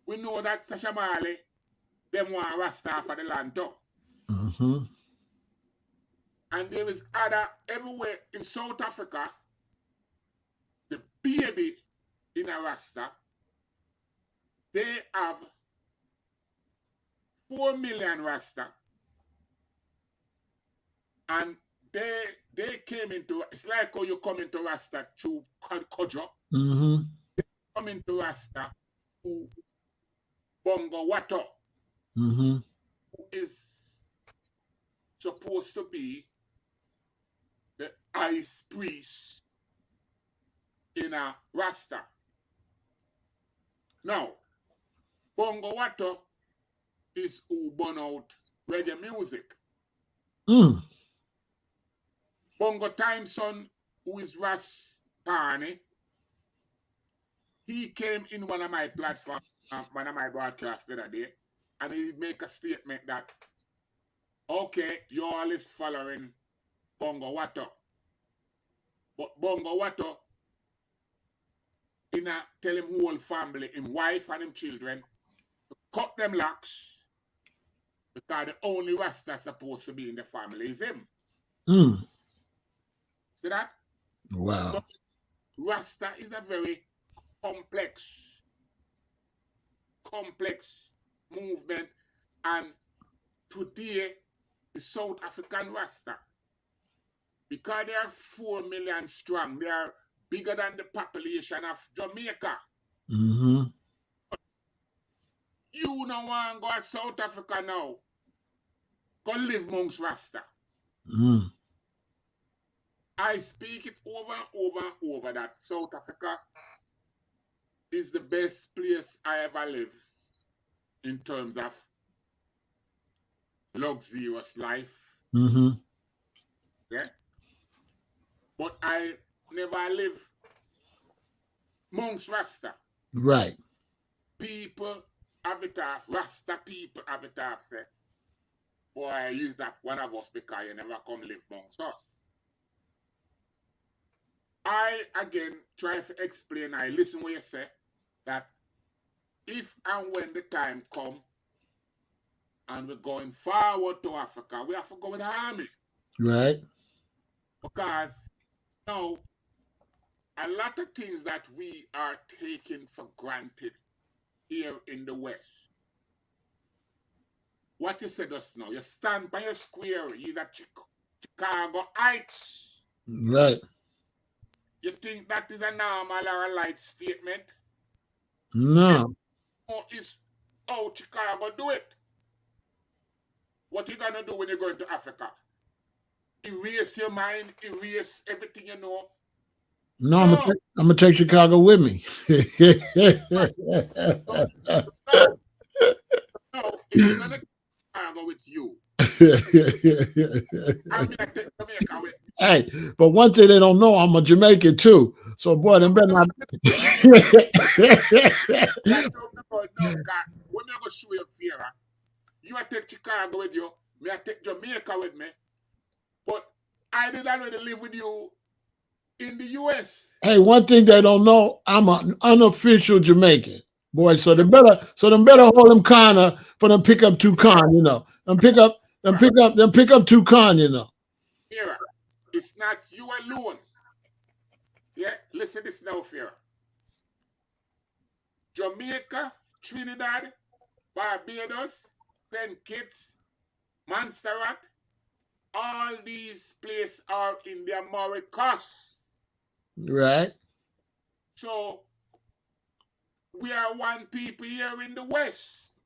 We know that Sasha Marley, them want Rasta for the land too. Mm-hmm. And there is other, everywhere in South Africa, the baby in a Rasta, they have 4 million Rasta. And they came into, it's like how you come into Rasta through Kojo, Mm-hmm. come into Rasta through Bongo Watto, Mm-hmm. who is supposed to be the ice priest in a Rasta. Now, Bongo Watto is who burn out reggae music. Mm. Bongo Timeson, who is Rastafari, he came in one of my platforms, one of my broadcasts the other day, and he make a statement that, okay, you all is following Bongo Watto. But Bongo Watto, tell him whole family, him wife and him children, to cut them locks, because the only Rasta supposed to be in the family is him. Mm. See that? Wow. So Rasta is a very complex movement, and today the South African Rasta, because they are 4 million strong, they are bigger than the population of Jamaica. Mm-hmm. You don't want to go to South Africa now, go live amongst Rasta. Mm. I speak it over and over and over that South Africa is the best place I ever live in terms of luxurious life. Mm-hmm. Yeah. But I never live amongst Rasta. Right. People have it off, Rasta people have it off, say, boy, I use that one of us because you never come live amongst us. I, again, try to explain, I listen what you say, that if and when the time come and we're going forward to Africa, we have to go with the army. Right. Because now, a lot of things that we are taking for granted here in the West. What you said just now, you stand by a square, either Chicago Heights. Right. You think that is a normal or a light statement? No. Or is how Chicago do it? What you gonna do when you go into Africa? Erase your mind, erase everything you know. No, No, I'm gonna take Chicago with me. no, no. If you're gonna go with you. I'm gonna take Jamaica with me. Hey, but one thing they don't know, I'm a Jamaican too. So boy, them better not. That don't know, no, cause when me go show you fear, you a take Chicago with you, me I take Jamaica with me. But I did already live with you in the US. Hey, one thing they don't know, I'm an unofficial Jamaican. Boy, so Yeah, them better hold them corner for them pick up two con, you know. Them pick up two con, you know. Fear. It's not you alone. Yeah, listen this now, fear. Jamaica, Trinidad, Barbados, St. Kitts, Montserrat, all these places are in the Americas. Right? So we are one people here in the West.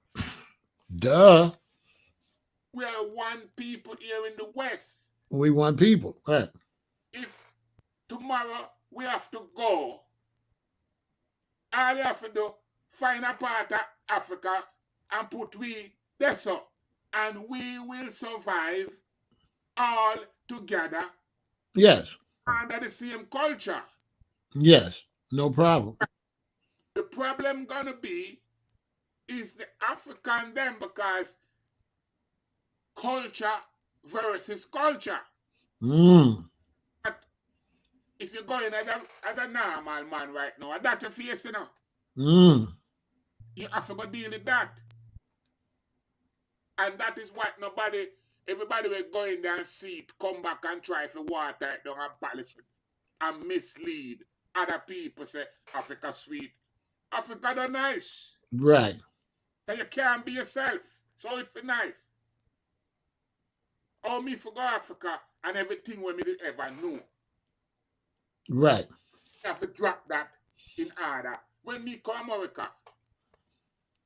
Duh. We are one people here in the West. We want people. Right. If tomorrow we have to go, all you have to do, find a part of Africa and put we there so, and we will survive all together Yes. under the same culture. Yes. No problem. The problem gonna be is the African them because culture versus culture. Mm. But if you're going as a normal man right now, that you face, you know, Mm. you have to go deal with that. And that is what everybody will go in there and see it, come back and try to water it down and polish it and mislead other people say Africa sweet. Africa don't nice. Right. So you can't be yourself. So it's nice. Oh, me for go Africa and everything we did ever know. Right. You have to drop that in order. When me come America,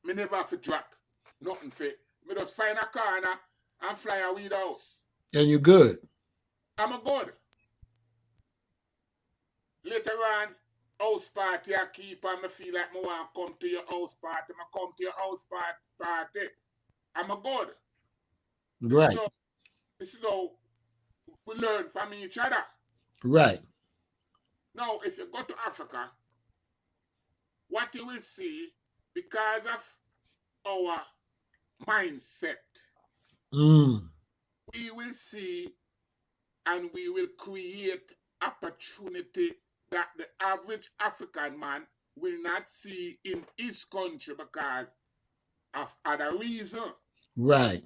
me never have to drop nothing for it. Me just find a corner and fly away the house. And you're good. I'm a good. Later on, house party I keep and me feel like me want to come to your house party. I come to your house party. I'm a good. Right. This is how we learn from each other. Right. Now, if you go to Africa, what you will see, because of our mindset, Mm. we will see and we will create opportunity that the average African man will not see in his country because of other reasons. Right.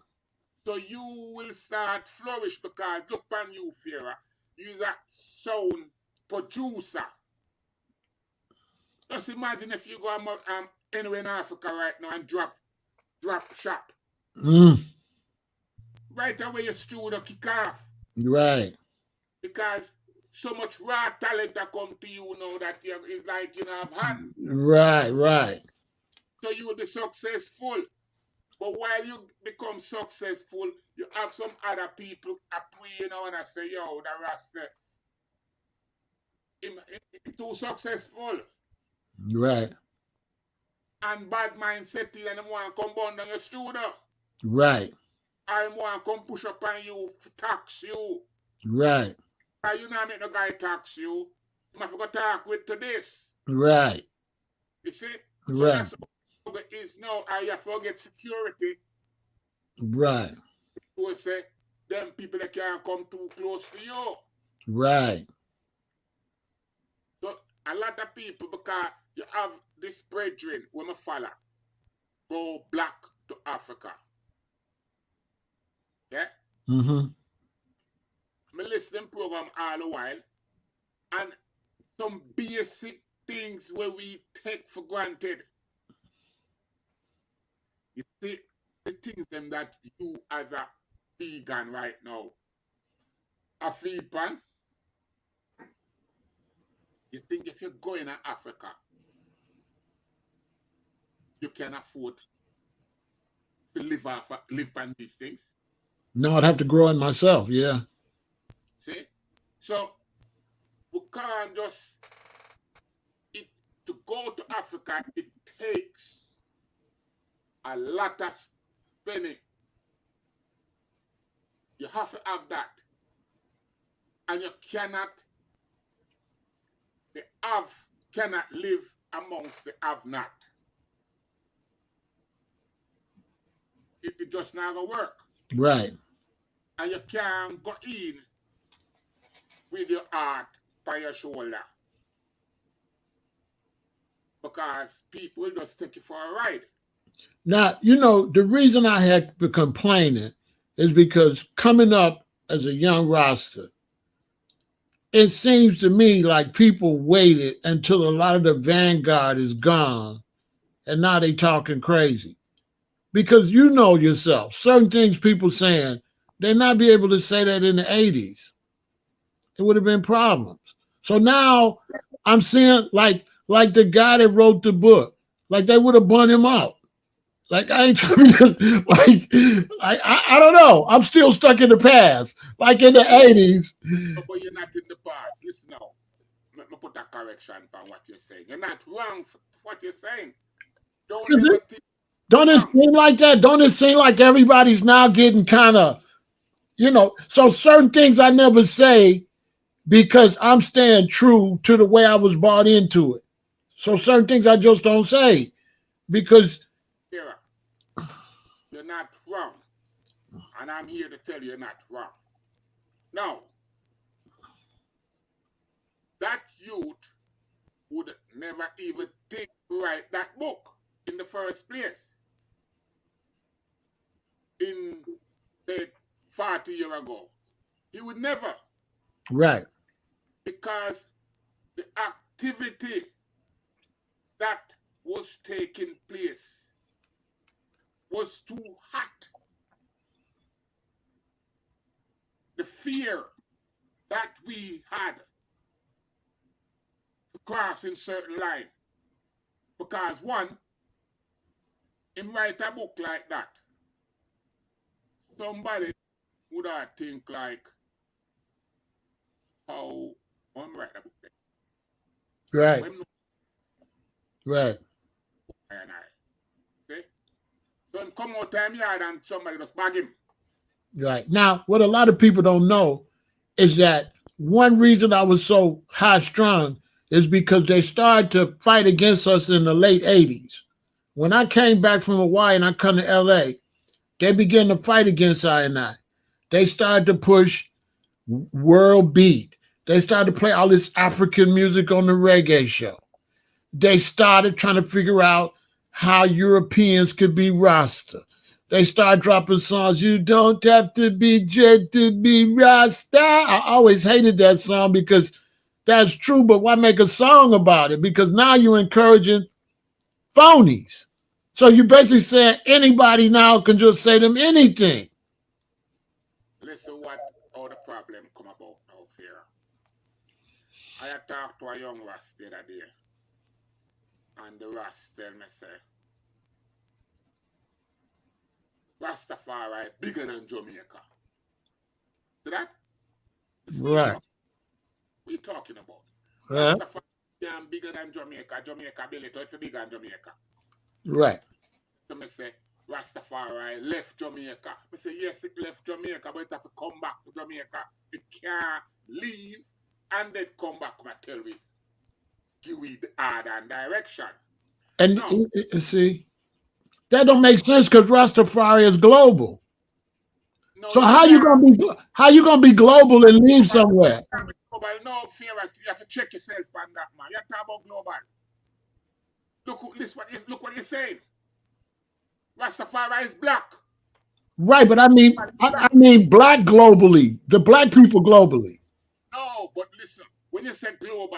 So you will start flourish because look on you, Pharaoh. You're that sound producer. Just imagine if you go anywhere in Africa right now and drop shop. Mm. Right away your studio kick off. Right. Because so much raw talent that come to you now that it's like you know have hand. Right. Right. So you will be successful. But while you become successful, you have some other people you know, and I say, yo, the Rasta, him too successful. Right. And bad mindset and them want to come burn down your studio. Right. Or them want to come push up on you, tax you. Right. Or you not make no guy tax you. You have to go talk with to this. Right. You see? So Right. that's what is now, or you forget security. Right. Who say, them people that can't come too close to you. Right. So a lot of people, because you have this brethren when I follow, go black to Africa. Yeah? Mm-hmm. I listen program all the while, and some basic things where we take for granted. You see, the things them that you as a vegan right now, a feed pan, you think if you're going to Africa, you can afford to live on these things. No, I'd have to grow it myself. Yeah. See? So we can't just to go to Africa, it takes a lot of spending. You have to have that. And you cannot, the have cannot live amongst the have not. It just not gonna work. Right. And you can't go in with your heart by your shoulder. Because people will just take you for a ride. Now, you know, the reason I had been complaining is because coming up as a young Rasta, it seems to me like people waited until a lot of the vanguard is gone and now they talking crazy. Because you know yourself, certain things people saying, they not be able to say that in the 80s. It would have been problems. So now I'm seeing like the guy that wrote the book, like they would have burned him out. Like I ain't trying to, I don't know. I'm still stuck in the past, like in the 80s. But you're not in the past. Listen now. Let me put a correction on what you're saying. You're not wrong for what you're saying. Don't ever think. Don't it seem like that? Don't it seem like everybody's now getting kind of, you know, so certain things I never say because I'm staying true to the way I was bought into it. So certain things I just don't say because you're not wrong. And I'm here to tell you you're not wrong. Now, that youth would never even think to write that book in the first place. In, say, 40 years ago. He would never. Right. Because the activity that was taking place was too hot. The fear that we had to cross in certain line. Because one, him write a book like that, somebody would have think like, how I'm write a book there. Right. When Right. and I see? So him come out time yard and somebody just bag him. Right. Now, what a lot of people don't know is that one reason I was so high strung is because they started to fight against us in the late 80s. When I came back from Hawaii and I come to LA, they began to fight against I and I. They started to push world beat. They started to play all this African music on the reggae show. They started trying to figure out how Europeans could be Rasta. They started dropping songs, you don't have to be Jet to be Rasta. I always hated that song because that's true, but why make a song about it? Because now you're encouraging phonies. So you're basically saying anybody now can just say them anything. Listen what all the problem come about now, Pharaoh. I had talked to a young Rast the other day, and the Rast tell me say, Rastafari bigger than Jamaica. See that? Right. What are you talking about? Right. Rastafari bigger than Jamaica. Jamaica built it, it's bigger than Jamaica. Right. So I say, Rastafari left Jamaica. I say, yes, it left Jamaica, but it has to come back to Jamaica. It can't leave and then come back, I tell you. Give it the order and direction. And no. See, that don't make sense because Rastafari is global. No, so how you gonna be global and leave somewhere? Global, no fear. You have to check yourself on that, man. You're talking about global. Look what you're saying. Rastafari is black. Right, but I mean black globally. The black people globally. No, but listen, when you say global,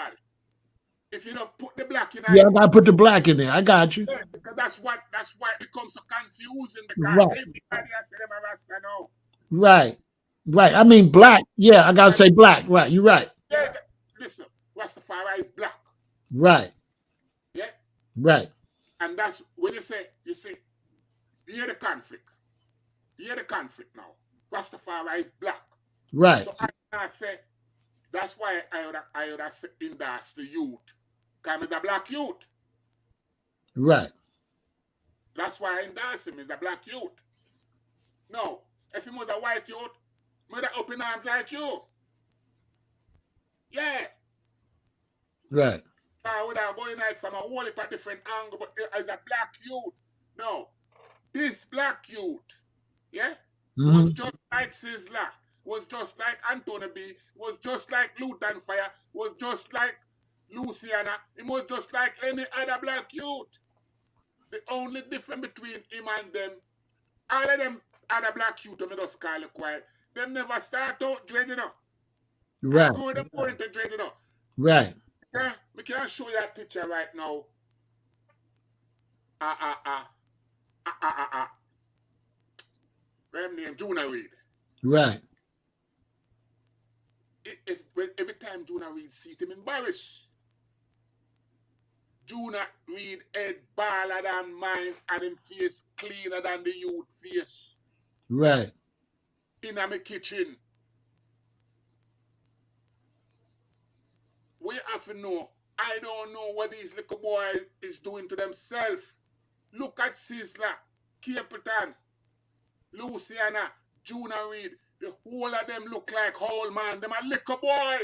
if you don't put the black in, yeah, I gotta put the black in there. I got you. Yeah, because that's why it becomes so confusing because everybody has to them a Rasta now. Right, right. I mean black. Yeah, I gotta say black. Right, you're right. Yeah, listen, Rastafari is black. Right. Yeah. Right. And that's when you see, you hear the conflict. You hear the conflict now. Rastafari is black. Right. So I say that's why I would have endorse the youth. Because he's a black youth. Right. That's why I endorse him. He's a black youth. No, if he was a white youth, Mother up in arms like you. Yeah. Right. Without going out from a whole heap of different angle, but as a black youth. No. This black youth, yeah, was Mm-hmm. just like Sizzla, was just like Anthony B, was just like Luton Fire, was just like Luciana, it was just like any other black youth. The only difference between him and them, all of them other black youth, I just call it quiet, them never start out dreading up. I Right. grew them more into dreading up. Right. Yeah, we can show you a picture right now. Ah, ah, ah. Ah, ah, ah, ah. Them name Juna Reed. Right. Every time Juna Reed see him embarrassed. Juna Reed head baller than mine and him face cleaner than the youth face. Right. In my kitchen. We have to know. I don't know what these little boys is doing to themselves. Look at Sizzla, Capleton, Luciana, Juna Reed. The whole of them look like whole man. Them a little boy.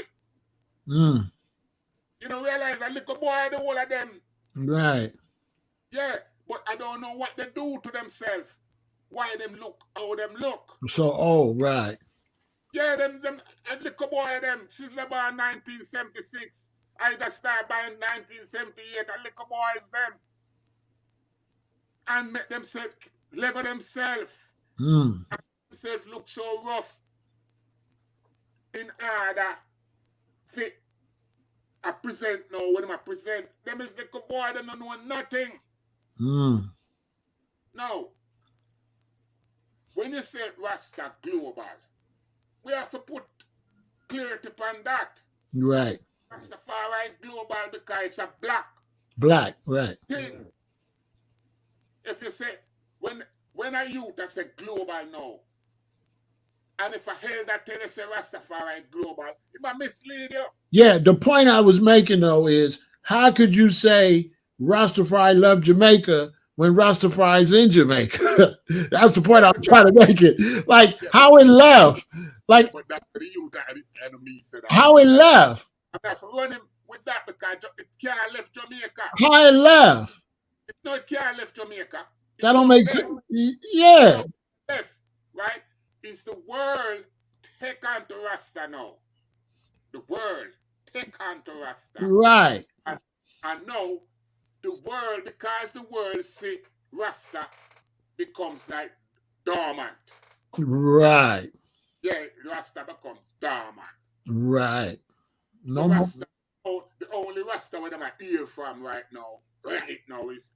Mm. You don't realize that little boy, the whole of them. Right. Yeah, but I don't know what they do to themselves. Why them look how them look. So, oh, right. Yeah, them little boy, them, Sizzla born 1976. I just started by 1978, and little boys, them. And make themselves, Lego themselves. Mm. Themselves look so rough. In order, fit. I present now, when I present, them is little boy, them don't know nothing. Mm. Now, when you say Rasta global, we have to put clarity upon that. Right. Rastafari global because it's a Black. Right. thing. If you say, when a youth I say global now, and if I held that tell you say Rastafari global, it might mislead you. Yeah. The point I was making though is how could you say Rastafari love Jamaica when Rastafari's in Jamaica? That's the point I was trying to make it. Like how it left. Like But that's the youth that the enemy said. how it left. I have to run him with that because it can't left Jamaica. How it left. No, it can't left Jamaica. That don't make sense. Yeah. Left, right? Is the world take on to Rasta now? The world take on to Rasta. Right. And now the world, because the world see Rasta becomes like dormant. Right. Yeah, Rasta becomes dormant. Right. No the more. Rasta, the only Rasta where I hear from right now is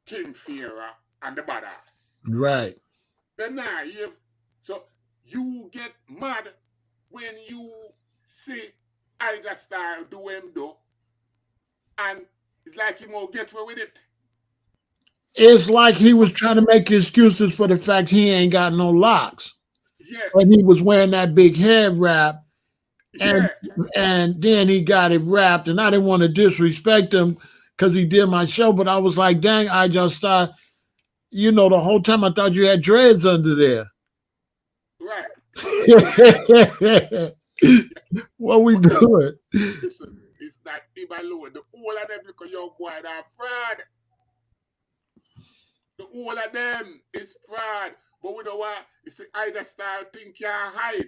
King Pharaoh and the badass. Right. Then now so you get mad when you see I just start do him do, and it's like he won't get away with it. It's like he was trying to make excuses for the fact he ain't got no locks. Yeah. But he was wearing that big head wrap, and Yeah. and then he got it wrapped. And I didn't want to disrespect him because he did my show, but I was like, dang, I just thought, you know, the whole time I thought you had dreads under there. Right. What we doing? Listen, it's like Ibalo, the whole of them because young boy are fraud. The whole of them is fraud. But we don't want, it's either style thing can't hide.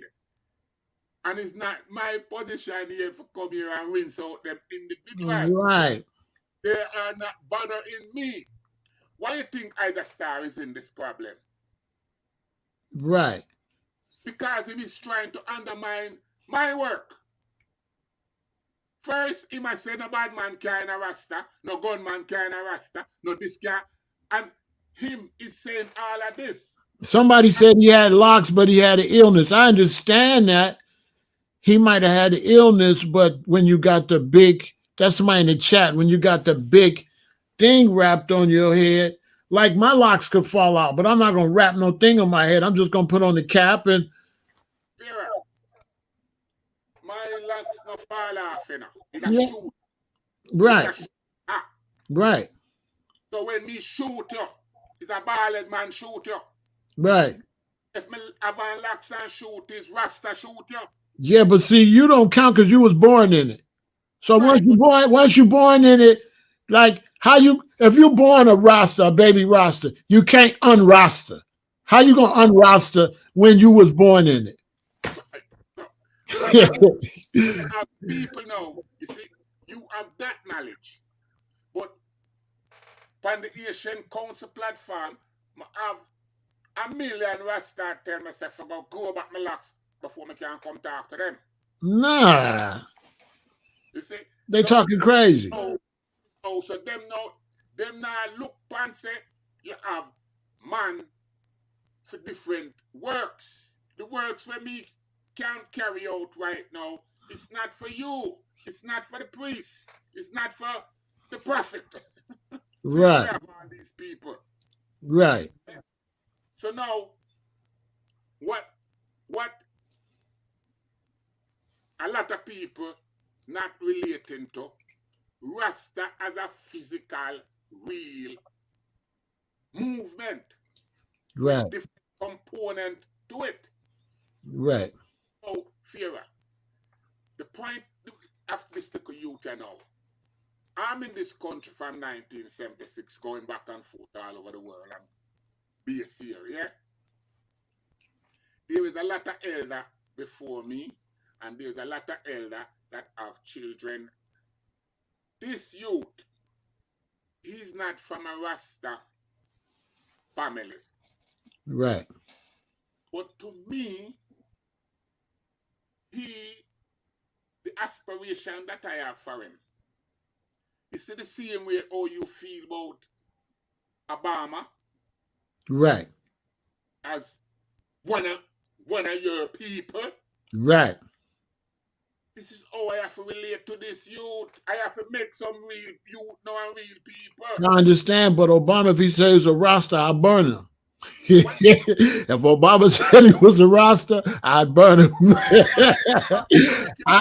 And it's not my position here for come here and rinse out them individuals. Right. They are not bothering me. Why you think Ida Star is in this problem? Right. Because he is trying to undermine my work. First, he must say no bad man carrying a Rasta, no gunman carrying a Rasta, no this guy. And him is saying all of this. Somebody said he had locks, but he had an illness. I understand that. He might have had an illness, but when you got the big, that's somebody in the chat, when you got the big thing wrapped on your head, like my locks could fall out, but I'm not going to wrap no thing on my head. I'm just going to put on the cap and... Vera, my locks no fall off, you know. In a Yeah. shoot. Right. Right. So when me shoot you, it's a bald man shoot you. Right. If me have on locks and shoot, is Rasta shoot you? Yeah, but see, you don't count because you was born in it. So Right. once you born in it, like how you if you're born a Rasta, a baby Rasta, you can't unrasta. How you gonna unrasta when you was born in Right. So now it? you have people now, you see, you have that knowledge. But on the Asian Council platform, I have a million Rasta tell myself about go back my locks before I can come talk to them. Nah, You see? they So talking crazy. oh, so them now look and say you have man for different works. The works where me can't carry out right now, it's not for you. It's not for the priest. It's not for the prophet. Since we Right, have all these people. right, So now what a lot of people not relating to Rasta as a physical, real movement with right, different component to it. right, So, Pharaoh, the point of this little youth now, I'm in this country from 1976, going back and forth all over the world and base here, yeah? There is a lot of elder before me, and there's a lot of elder that have children. This youth, he's not from a Rasta family. right, But to me, he, the aspiration that I have for him, is the same way how you feel about Obama right, as one of your people. right. This is how I have to relate to this youth. I have to make some real youth now and real people. I understand, but Obama, if he says a Rasta, I'll burn him. What? If Obama said he was a Rasta, I'd burn him.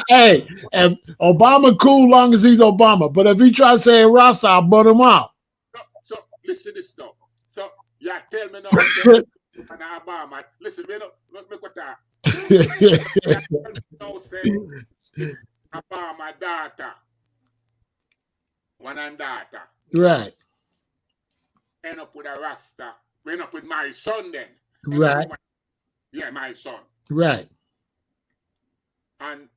Hey, if Obama cool long as he's Obama, but if he try to say a Rasta, I'll burn him out. So listen this now. So you tell me now, say, and Obama, listen, me no, make what that. You tell me now, say, if Obama daughter, one and daughter, Right, end up with a Rasta, end up with my son then. right, My son. right, And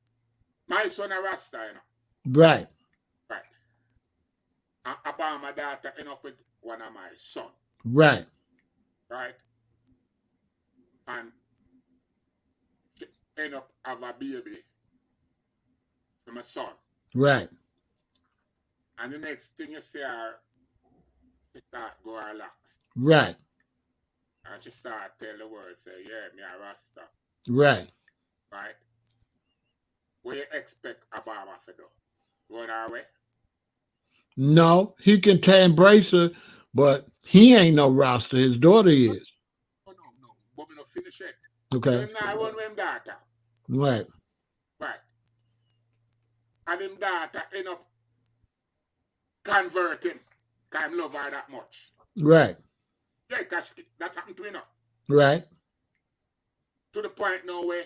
my son a Rasta, you know. right, Right. And Obama daughter end up with one of my son. right, Right? And she end up have a baby for my son. right, And the next thing you see her, she start go her locks. right, And she start tell the world, say, yeah, me a Rasta. right. Right? What you expect Obama to do? Run her away? No, he can embrace her, but he ain't no Rasta. His daughter is. No. But me not finish it. Okay. So him now run with him daughter. Right. Right. And him daughter end up converting. Because him love her that much. Right. Yeah, because that happened to him now. Right. To the point now where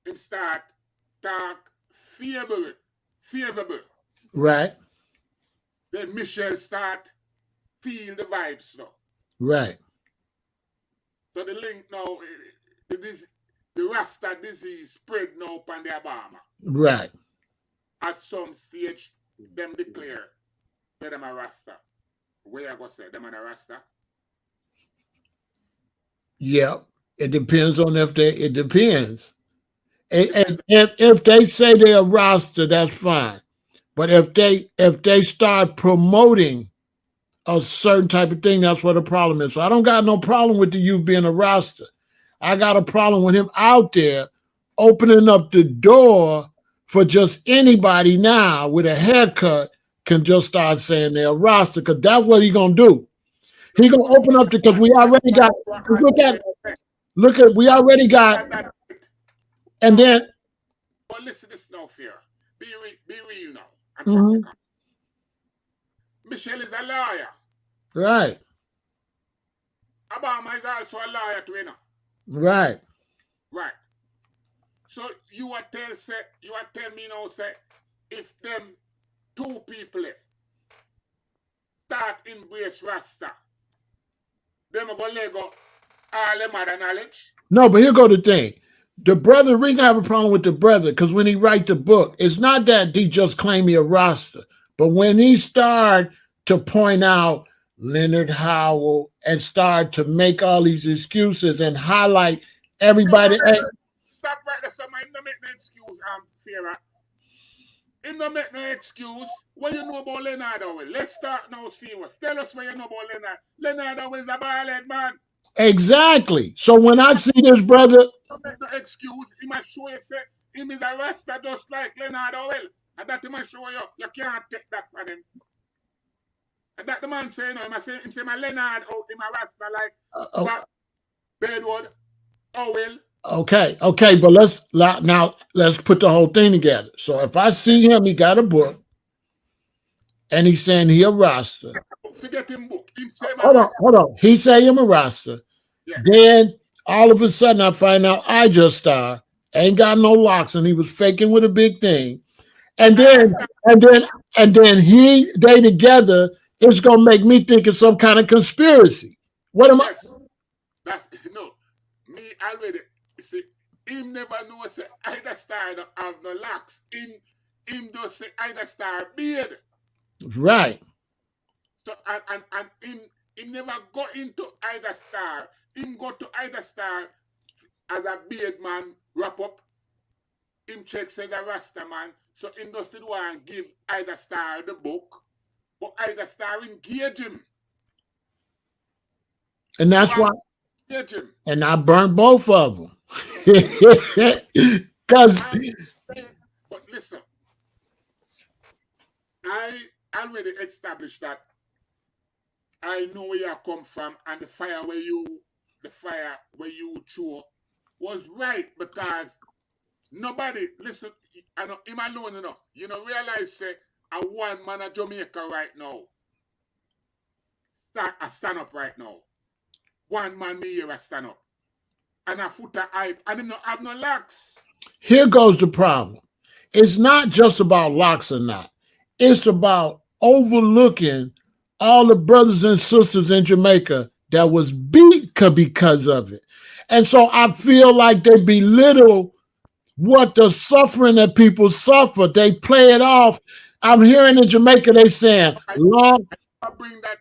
him start talk favorable. Right. Then Michelle start feel the vibes now. Right. So the link now, the Rasta disease spread now upon the Obama. Right. At some stage, them declare, say them a Rasta. Where I go say, them a Rasta? Yeah. It depends on it depends. If they say they're a Rasta, that's fine. But if they start promoting a certain type of thing, that's what the problem is. So I don't got no problem with the youth being a Rasta. I got a problem with him out there opening up the door for just anybody now with a haircut can just start saying they're a Rasta, because that's what he gonna do. He gonna open up because we already got. We already got, and then. But listen, this now, fear. Be real now and Mhm. practical. Michelle is a lawyer. Right. Obama is also a lawyer too, you know. Right. Right. So you are tell me now say if them two people start embrace Rasta, them are gonna let go all them other knowledge. No, but here go the thing. The brother, the reason I have a problem with the brother, because when he write the book, it's not that he just claim he a Rasta, but when he start to point out Leonard Howell and start to make all these excuses and highlight No, no, everybody. stop right there. So man, no make no excuse, Pharaoh. Him no make no excuse. What you know about Leonard Howell? Let's start now serious. Tell us what you know about Leonard. Leonard Howell is a bald man. Exactly. So when I see this brother, No make no excuse. He must show you say him is a Rasta just like Leonard Howell. And that he must show you. You can't take that from him. And that the man say, you know, him say my Leonard out, him a Rasta like uh, Bedwood, Howell. okay, but let's put the whole thing together. So if I see him, he got a book, and he's saying he a Rasta. Forget him book. Him say my Hold on, Rasta. hold on. He say him a Rasta. Yeah. Then all of a sudden I find out I just star ain't got no locks and he was faking with a big thing. And then and then and then they together, it's gonna make me think it's some kind of conspiracy. What am I? Yes. That's no. Me already see him never know say either star don't have no locks. Him just say either star beard. Right. So and him never go into either star. Him go to either star as a beard man wrap up. Him check say the Rasta man. So him just did want give either star the book. But either star engage him. And that's why. Engage him. And I burnt both of them. Cause But listen, I already established that I know where you come from and the fire where you throw was right because nobody listen, I know him alone enough. You know, realize say a one man of Jamaica right now. Stand up right now. One man me here a stand up. And a foot of hype and him not have no locks. here goes the problem. It's not just about locks or not. It's about overlooking all the brothers and sisters in Jamaica that was beat because of it. And so I feel like they belittle what the suffering that people suffer. They play it off. I'm hearing in Jamaica they saying long. I bring that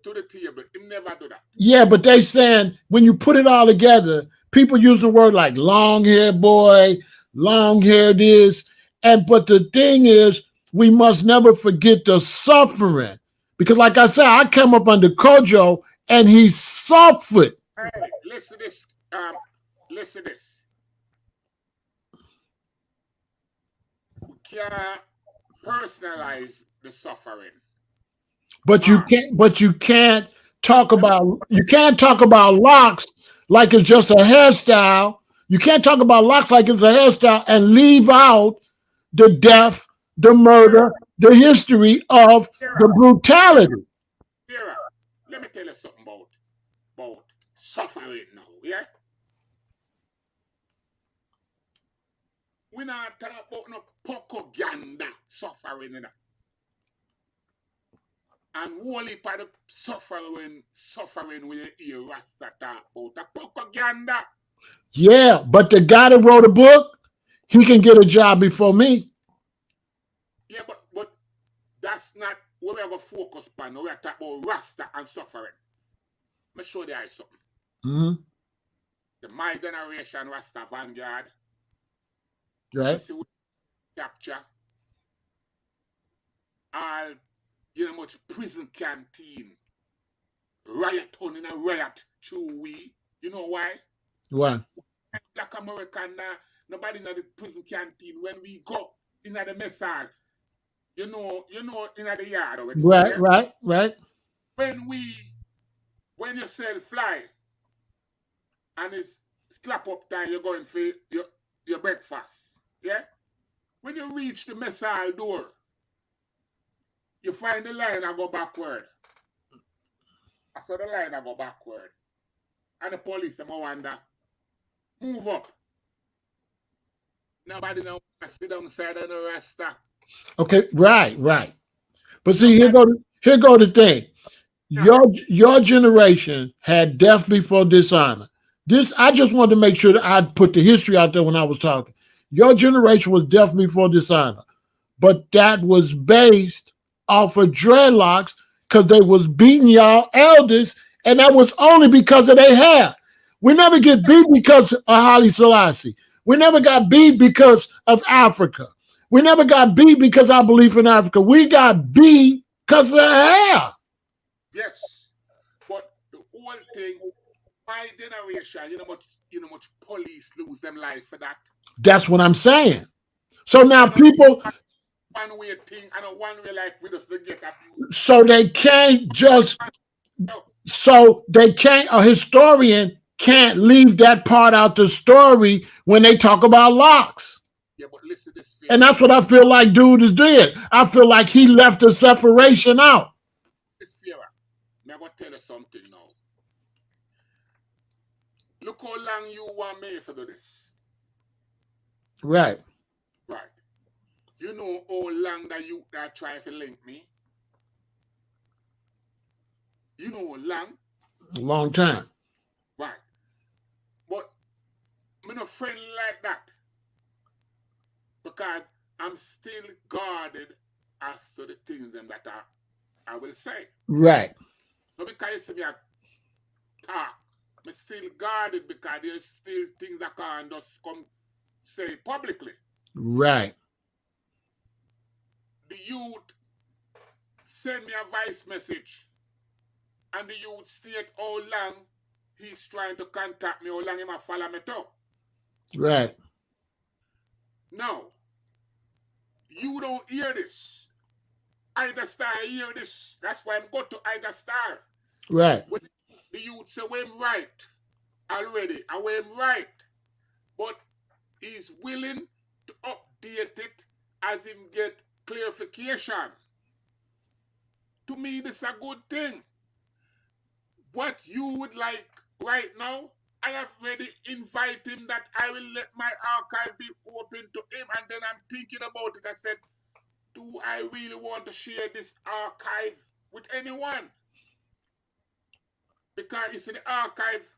to the table. Him never do that. Yeah, but they saying when you put it all together, people use the word like long hair boy, long hair this. And but the thing is, we must never forget the suffering. Because like I said, I came up under Kojo and he suffered. Hey, listen this. Listen this. We can't personalize the suffering. But you can't talk about locks like it's just a hairstyle. You can't talk about locks like it's a hairstyle and leave out the death, the murder, the history of the brutality. Vera, let me tell you something about suffering now, yeah? We not talk about no propaganda suffering, you know. And only part of suffering when you hear Rasta talk about the propaganda. Yeah, but the guy that wrote a book, he can get a job before me. Yeah, but that's not what we're going to focus on. We're talking about Rasta and suffering. Let me show you something. Mm-hmm. The My Generation Rasta Vanguard. Right. You see what capture all, you know, much prison canteen, riot on in a riot through we. You know why? Why? Black American, nobody in the prison canteen when we go in the mess hall. You know, in the yard. Right. When you sell fly and it's clap up time, you're going for your breakfast. Yeah? When you reach the mess hall door, you find the line and go backward. I saw the line and go backward. And the police, them wonder, Move up. Nobody now sit down side of the Rasta. Okay, right, right. But see, Nobody. here go the thing. Your generation had death before dishonor. This I just wanted to make sure that I put the history out there when I was talking. Your generation was death before dishonor, but that was based off of dreadlocks because they was beating y'all elders, and that was only because of their hair. We never get beat because of Haile Selassie. We never got beat because of Africa. We never got beat because I believe in Africa. We got beat because of the hair. Yes. But the whole thing, my generation, much police lose them life for that. That's what I'm saying. So now I know people, one way thing, I know one way like we just get abused. so they can't just, No, a historian can't leave that part out the story when they talk about locks. yeah, but listen this fear. And that's what I feel like dude is doing. I feel like he left the separation out. This fear. I'm going to tell you something now. Look how long you want me for this. Right. Right. You know how long that you that try to link me? You know how long? Long time. Right. But I'm not a friend like that. Because I'm still guarded as to the things them that I will say. Right. Not because you see me talk. I'm still guarded because there's still things that can't just come say publicly. Right. The youth send me a voice message and the youth state how long he's trying to contact me, how long he might follow me too. Right. Now, you don't hear this. Ida Star hear this. That's why I'm going to Ida Star. Right. When the youth say, well, I'm right already, and when I'm right, but he's willing to update it as him get clarification. To me, this is a good thing. What you would like right now, I have already invited him that I will let my archive be open to him, and then I'm thinking about it. I said, do I really want to share this archive with anyone? Because you see the archive,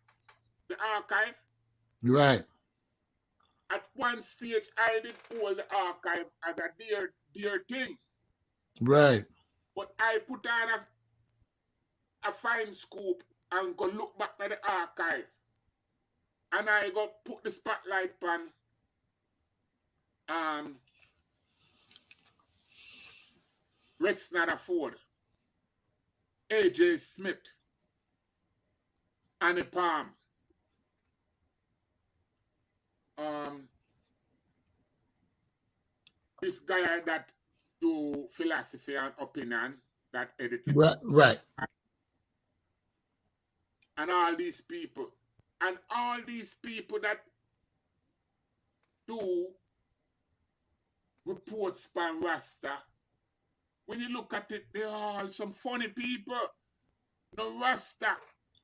Right. at one stage I did hold the archive as a dear thing. Right. But I put on a fine scoop and go look back at the archive. And I go put the spotlight on Rex Ford, AJ Smith, Annie Palm, this guy that do philosophy and opinion that edited Right. it, Right. and all these people that do reports by Rasta. When you look at it, they're all some funny people. No Rasta,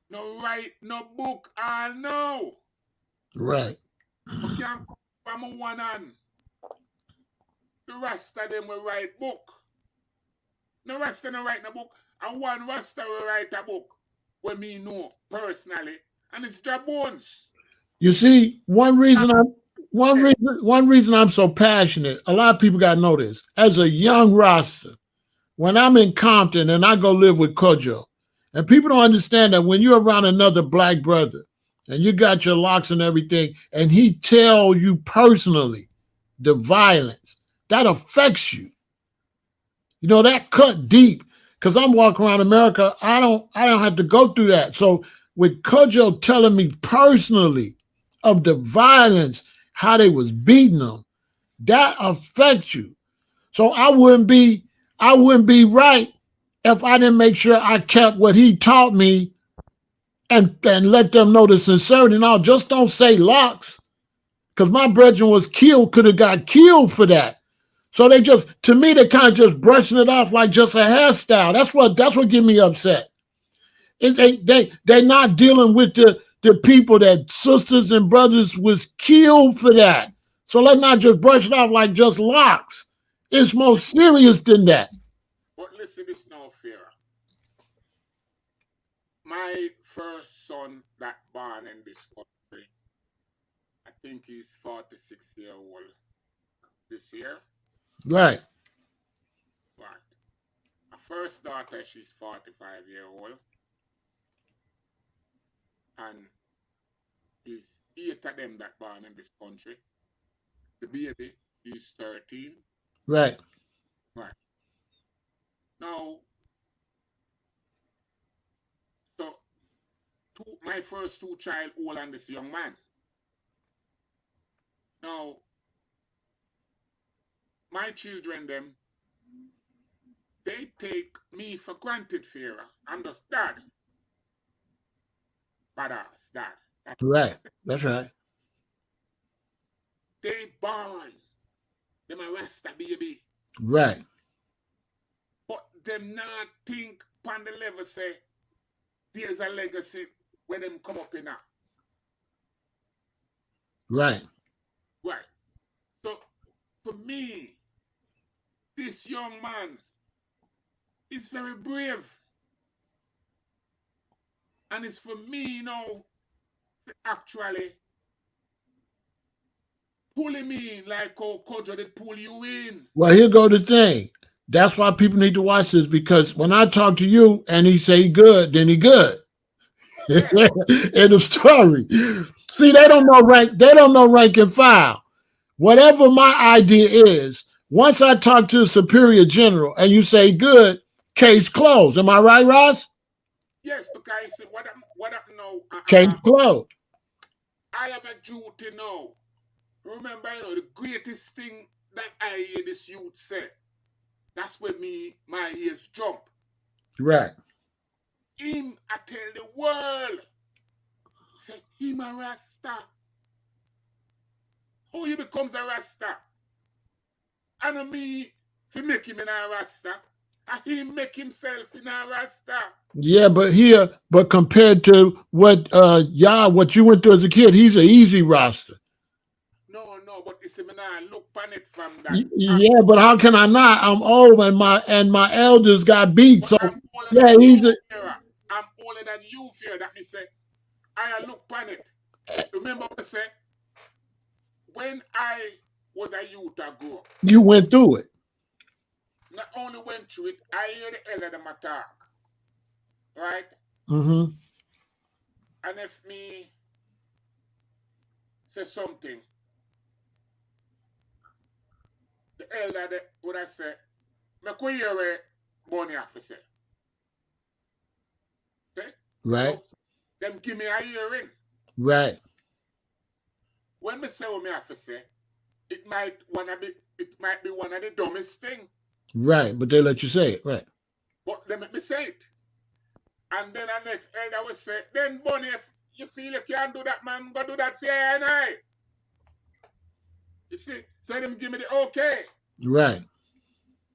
no write, no book, no. Right. You can't come from one hand. The Rasta them will write book. No Rasta no write no book. And one Rasta will write a book. When me know personally. And it's their bones. You see, one reason I'm so passionate, a lot of people gotta know this. As a young Rasta, when I'm in Compton and I go live with Kojo, and people don't understand that when you're around another black brother and you got your locks and everything, and he tell you personally the violence, that affects you. You know, that cut deep. Because I'm walking around America, I don't have to go through that. So with Kojo telling me personally of the violence, how they was beating them, that affects you. So I wouldn't be right if I didn't make sure I kept what he taught me and let them know the sincerity. Now, just don't say locks, because my brethren was killed, could have got killed for that. So they just, to me, they kind of just brushing it off like just a hairstyle. That's what get me upset. They're not dealing with the the people that sisters and brothers was killed for that. So let's not just brush it off like just locks. It's more serious than that. But listen, this now, Pharaoh. My first son that born in this country, I think he's 46 years old this year. Right, Right. My first daughter, she's 45 years old. And is 8 of them that born in this country. The baby is 13. right, Right. Now, so my first two child old and this young man. Now, my children, them, they take me for granted, Pharaoh. Understand? Badass, dad. right. That's right. They born. Them a Rasta baby. Right, But them not think upon the level say there's a legacy where them come up in now. right, Right. So for me, this young man is very brave. And it's for me, to actually pull him in like how Kojo did pull you in. Well, here go the thing. That's why people need to watch this, because when I talk to you and he say good, then he good. Yeah. In the story. See, they don't know rank, they don't know rank and file. Whatever my idea is, once I talk to a superior general and you say good, case closed. Am I right, Ross? Yes, because see, what I'm now, Case closed. I have a duty now. Remember, the greatest thing that I hear this youth say, that's when my ears jump. Right. Him, I tell the world, say, him a Rasta. How he becomes a Rasta? And me, to make him in a Rasta, and he make himself in a Rasta. Yeah, but compared to what what you went through as a kid, he's an easy roster. No, but you see, me now look on it from that. Yeah, but how can I not? I'm old and my elders got beat. But So I'm older yeah, than he's you, a Pharaoh. I'm older than you, Pharaoh. That me say, I look on it. Remember what I said? When I was a youth, I grew up. you went through it. Not only went through it, I hear the elder them talk. Right? Mm-hmm. And if me say something, the elder would I say, make we hear what Bonnie have to say. See? Right. So, them give me a hearing. Right. When me say what me have to say, it might be one of the dumbest thing. Right. But they let you say it. Right. But they make me say it. And then the next elder will say, then Bonnie, if you feel you can't do that, man, go do that for you and I. You see? So them give me the okay. Right.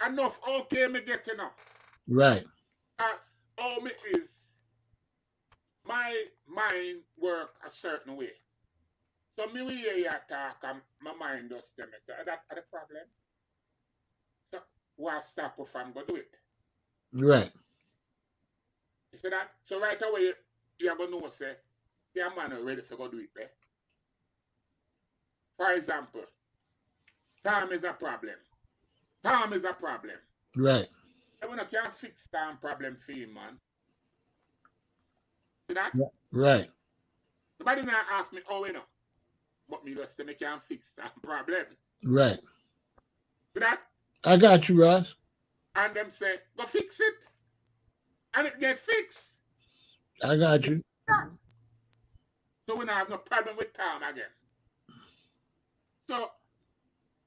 Enough okay me get enough. Right. All me is my mind work a certain way. So me we hear you talk and my mind just tell me, say, that's the problem. So why stop if I'm going to do it? Right. You see that? So right away, you're going to know, say, yeah, man, ready to go do it there. For example, time is a problem. Time is a problem. Right. And when I can't fix time problem for you, man. See that? Right. Nobody now ask me, oh, you know. But me just say me can't fix that problem. Right. See that? I got you, Ross. And them say, go fix it. And it get fixed. I got you. So we don't have no problem with time again. So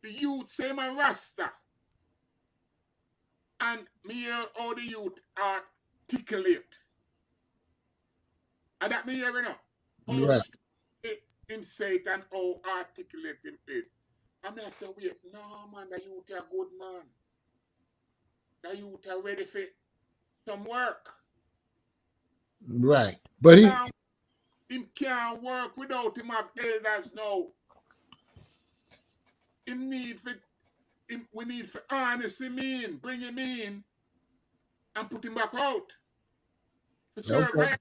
the youth say my Rasta. And me hear how the youth articulate. And that me hear, you know, how Right. him say it and how articulate him is. And I say, wait, no man, the youth are good man. The youth are ready for some work. Right. But Now, Him can't work without him have elders now. Him need for we need for harness him in, bring him in, and put him back out to serve. Okay.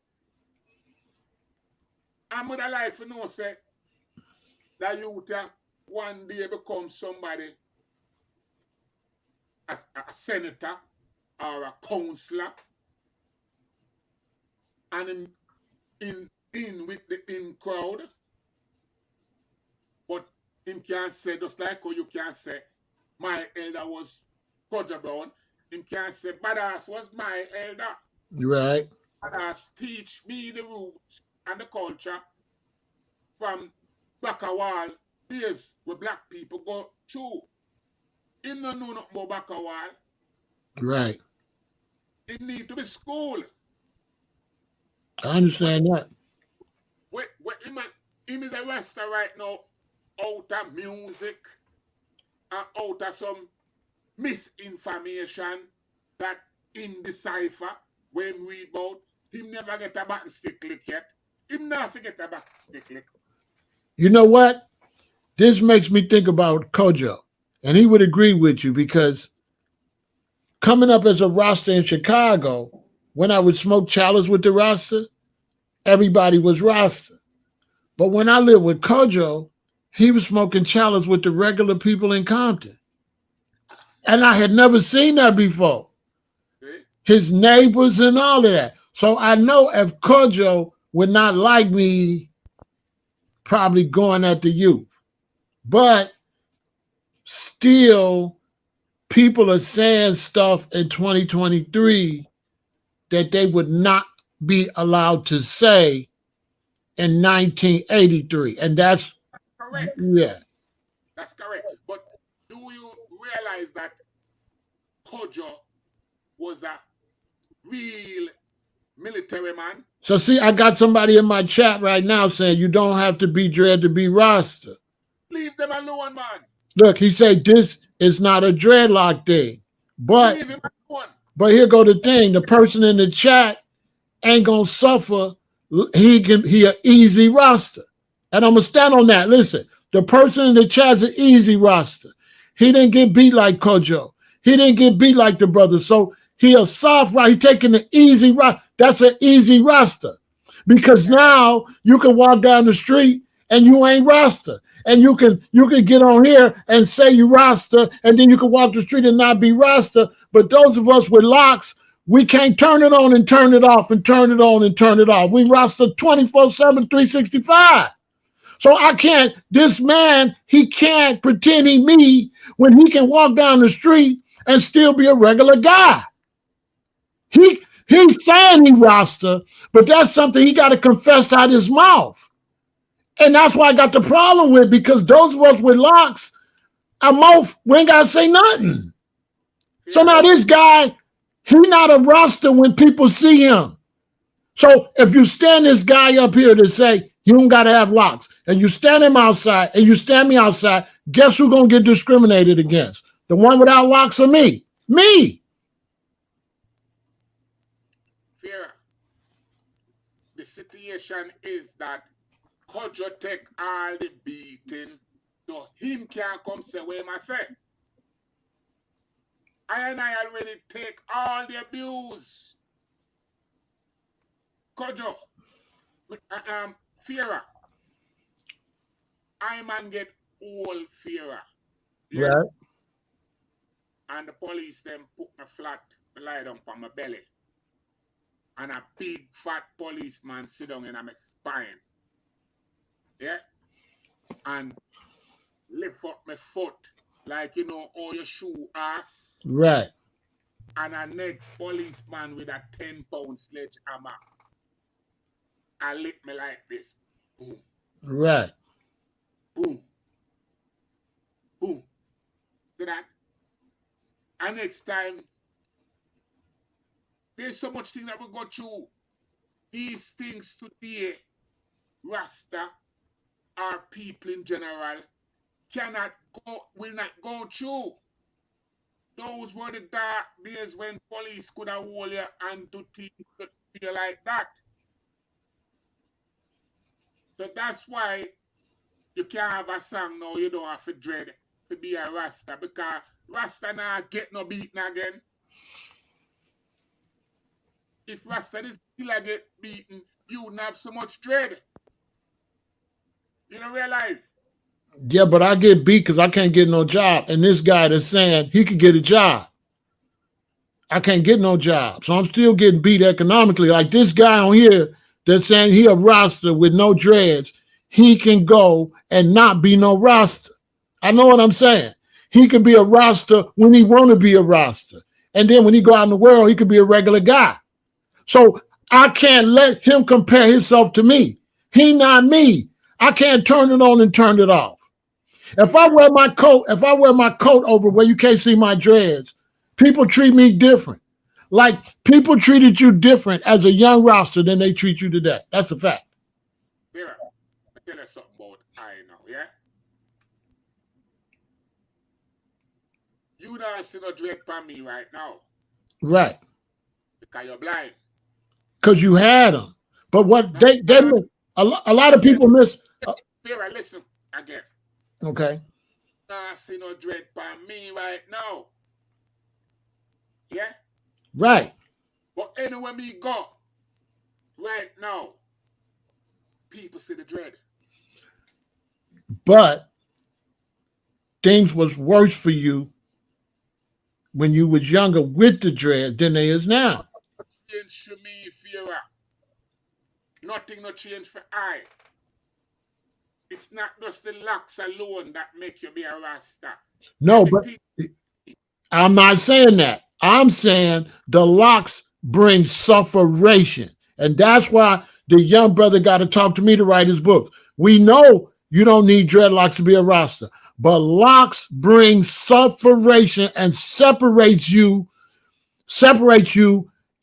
I would like to know, say, that you one day become somebody, a senator or a councillor, and in with the in crowd, but him can't say, just like how you can't say, my elder was Kodja Brown, him can't say, Badass was my elder. Right. Badass teach me the roots and the culture from Bakawal days where black people go through. Him no know nothing about Bakawal. Right. Him need to be schooled. I understand that. Him is a Rasta right now out of music and out of some misinformation that in the cipher when we about him never get a button stick lick yet. Him not forget a button stick lick. You know what? This makes me think about Kojo, and he would agree with you because coming up as a Rasta in Chicago, when I would smoke chalice with the Rasta, everybody was Rasta. But when I lived with Kojo, he was smoking chalice with the regular people in Compton. And I had never seen that before. His neighbors and all of that. So I know if Kojo would not like me probably going at the youth. But still, people are saying stuff in 2023 that they would not be allowed to say in 1983. And that's correct. Yeah. That's correct. But do you realize that Kojo was a real military man? So see, I got somebody in my chat right now saying you don't have to be dread to be Rasta. Leave them alone, man. Look, he said this is not a dreadlock thing. But Leave him alone. But here go the thing. The person in the chat ain't gonna suffer. He a easy Rasta. And I'm gonna stand on that. Listen, the person in the chat's an easy Rasta. He didn't get beat like Kojo. He didn't get beat like the brother. So he a soft Rasta. He taking the easy Rasta. That's an easy Rasta. Because now you can walk down the street and you ain't Rasta. And you can get on here and say you Rasta, and then you can walk the street and not be Rasta. But those of us with locks, we can't turn it on and turn it off and turn it on and turn it off. We Rasta 24/7, 365. So I can't, this man, he can't pretend he me when he can walk down the street and still be a regular guy. He's saying he Rasta, but that's something he got to confess out his mouth. And that's why I got the problem with, because those of us with locks, our mouth, we ain't got to say nothing. Yeah. So now this guy, he not a Rasta when people see him. So if you stand this guy up here to say, you don't got to have locks, and you stand him outside, and you stand me outside, guess who's going to get discriminated against? The one without locks or me? Me. Fear. The situation is that Kojo take all the beating, so him can't come say what I say. I already take all the abuse. Kojo, Fear. I man get all Fear. Yeah. Right. And the police then put me flat, lie down on my belly. And a big fat policeman sit down in my spine. Yeah? And lift up my foot like, you know, all your shoe ass. Right. And a next policeman with a 10-pound sledgehammer. I lick me like this. Boom. Right. Boom. Boom. See that? And next time, there's so much thing that we go through. These things today, Rasta, our people in general, will not go through. Those were the dark days when police could have hold you and do things to you like that. So that's why you can't have a song now, you don't have to dread to be a Rasta because Rasta now get no beaten again. If Rasta is still get beaten, you wouldn't have so much dread. You don't realize? Yeah, but I get beat because I can't get no job. And this guy that's saying he could get a job. I can't get no job. So I'm still getting beat economically. Like this guy on here that's saying he a Rasta with no dreads, he can go and not be no Rasta. I know what I'm saying. He could be a Rasta when he want to be a Rasta. And then when he go out in the world, he could be a regular guy. So I can't let him compare himself to me. He not me. I can't turn it on and turn it off. If I wear my coat over where you can't see my dreads, people treat me different. Like people treated you different as a young Rasta than they treat you today. That's a fact. Mira, I tell you something about I now, yeah? You don't see no dread for me right now. Right. Because you're blind. Because you had them. But what they a lot of people miss. Mira, listen again. Okay. Nah, see no dread for me right now. Yeah? Right. But anywhere me go, right now, people see the dread. But things was worse for you when you was younger with the dread than they is now. Change for me, Pharaoh. Nothing no change for I. It's not just the locks alone that make you be a Rasta. No, but I'm not saying that. I'm saying the locks bring sufferation. And that's why the young brother got to talk to me to write his book. We know you don't need dreadlocks to be a Rasta, but locks bring sufferation and separates you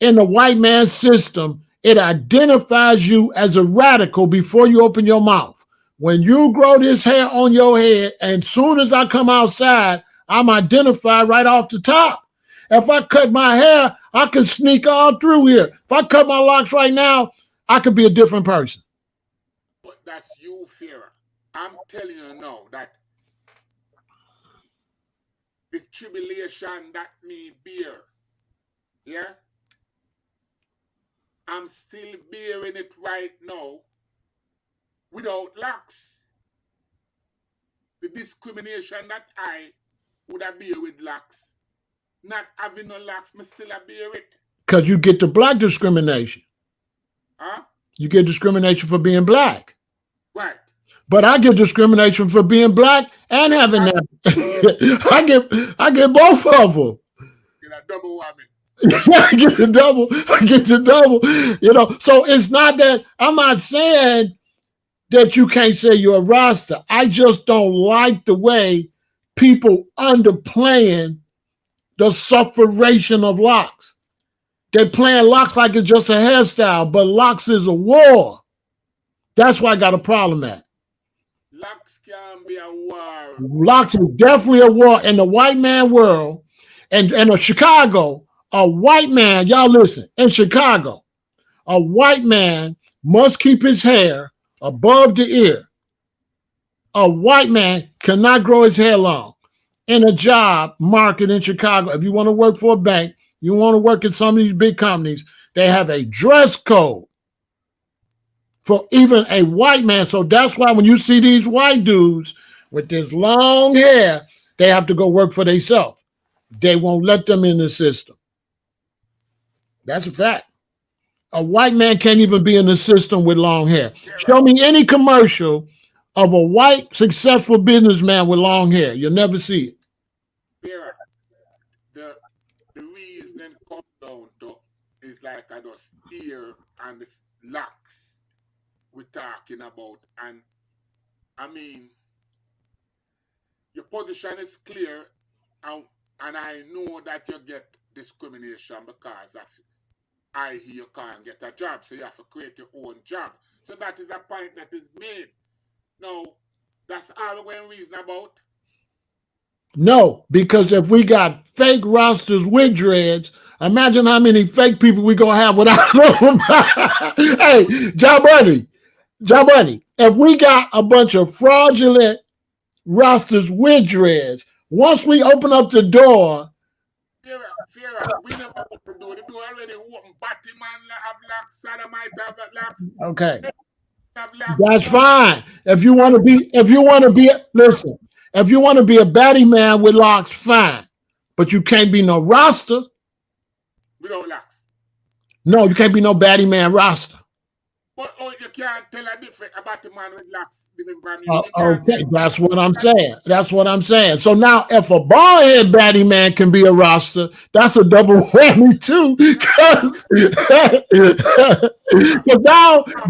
in the white man's system. It identifies you as a radical before you open your mouth. When you grow this hair on your head, and soon as I come outside, I'm identified right off the top. If I cut my hair, I can sneak all through here. If I cut my locks right now, I could be a different person. But that's you, Pharaoh. I'm telling you now that the tribulation that me bear, yeah, I'm still bearing it right now without locks. The discrimination that I would have bear with locks, not having no locks, me still a bear it. Because you get the black discrimination. Huh? You get discrimination for being black. Right. But I get discrimination for being black and having that. I get both of them. Get a double whammy. I get the double. You know, so it's not that I'm not saying that you can't say you're a Rasta. I just don't like the way people underplaying the sufferation of locks. They're playing locks like it's just a hairstyle, but locks is a war. That's why I got a problem at. Locks can be a war. Locks is definitely a war in the white man world. And in Chicago, a white man, y'all listen, in Chicago, a white man must keep his hair above the ear. A white man cannot grow his hair long. In a job market in Chicago, if you want to work for a bank, you want to work in some of these big companies, they have a dress code for even a white man. So that's why when you see these white dudes with this long hair, they have to go work for themselves. They won't let them in the system. That's a fact. A white man can't even be in the system with long hair. Show me any commercial of a white successful businessman with long hair. You'll never see it. Vera, the reason comes down to is like I just ear and the locks we're talking about. And I mean, your position is clear, and I know that you get discrimination because of I hear you can't get a job, so you have to create your own job. So that is a point that is made. Now, that's all we're reason about. No, because if we got fake rosters with dreads, imagine how many fake people we gonna have without them. Hey, Joe Buddy, if we got a bunch of fraudulent Rastas with dreads, once we open up the door, Fear, we never open the door. The door already open. Batman have locks, Sodomite have locks, okay, have locks, that's fine. If you want to be, listen, if you want to be a baddie man with locks, fine. But you can't be no Rasta. without locks. No, you can't be no baddie man Rasta. But you can't tell a difference about the man with locks living from you. Okay, that's what I'm saying. That's what I'm saying. So now, if a bald head baddie man can be a Rasta, that's a double whammy too. Because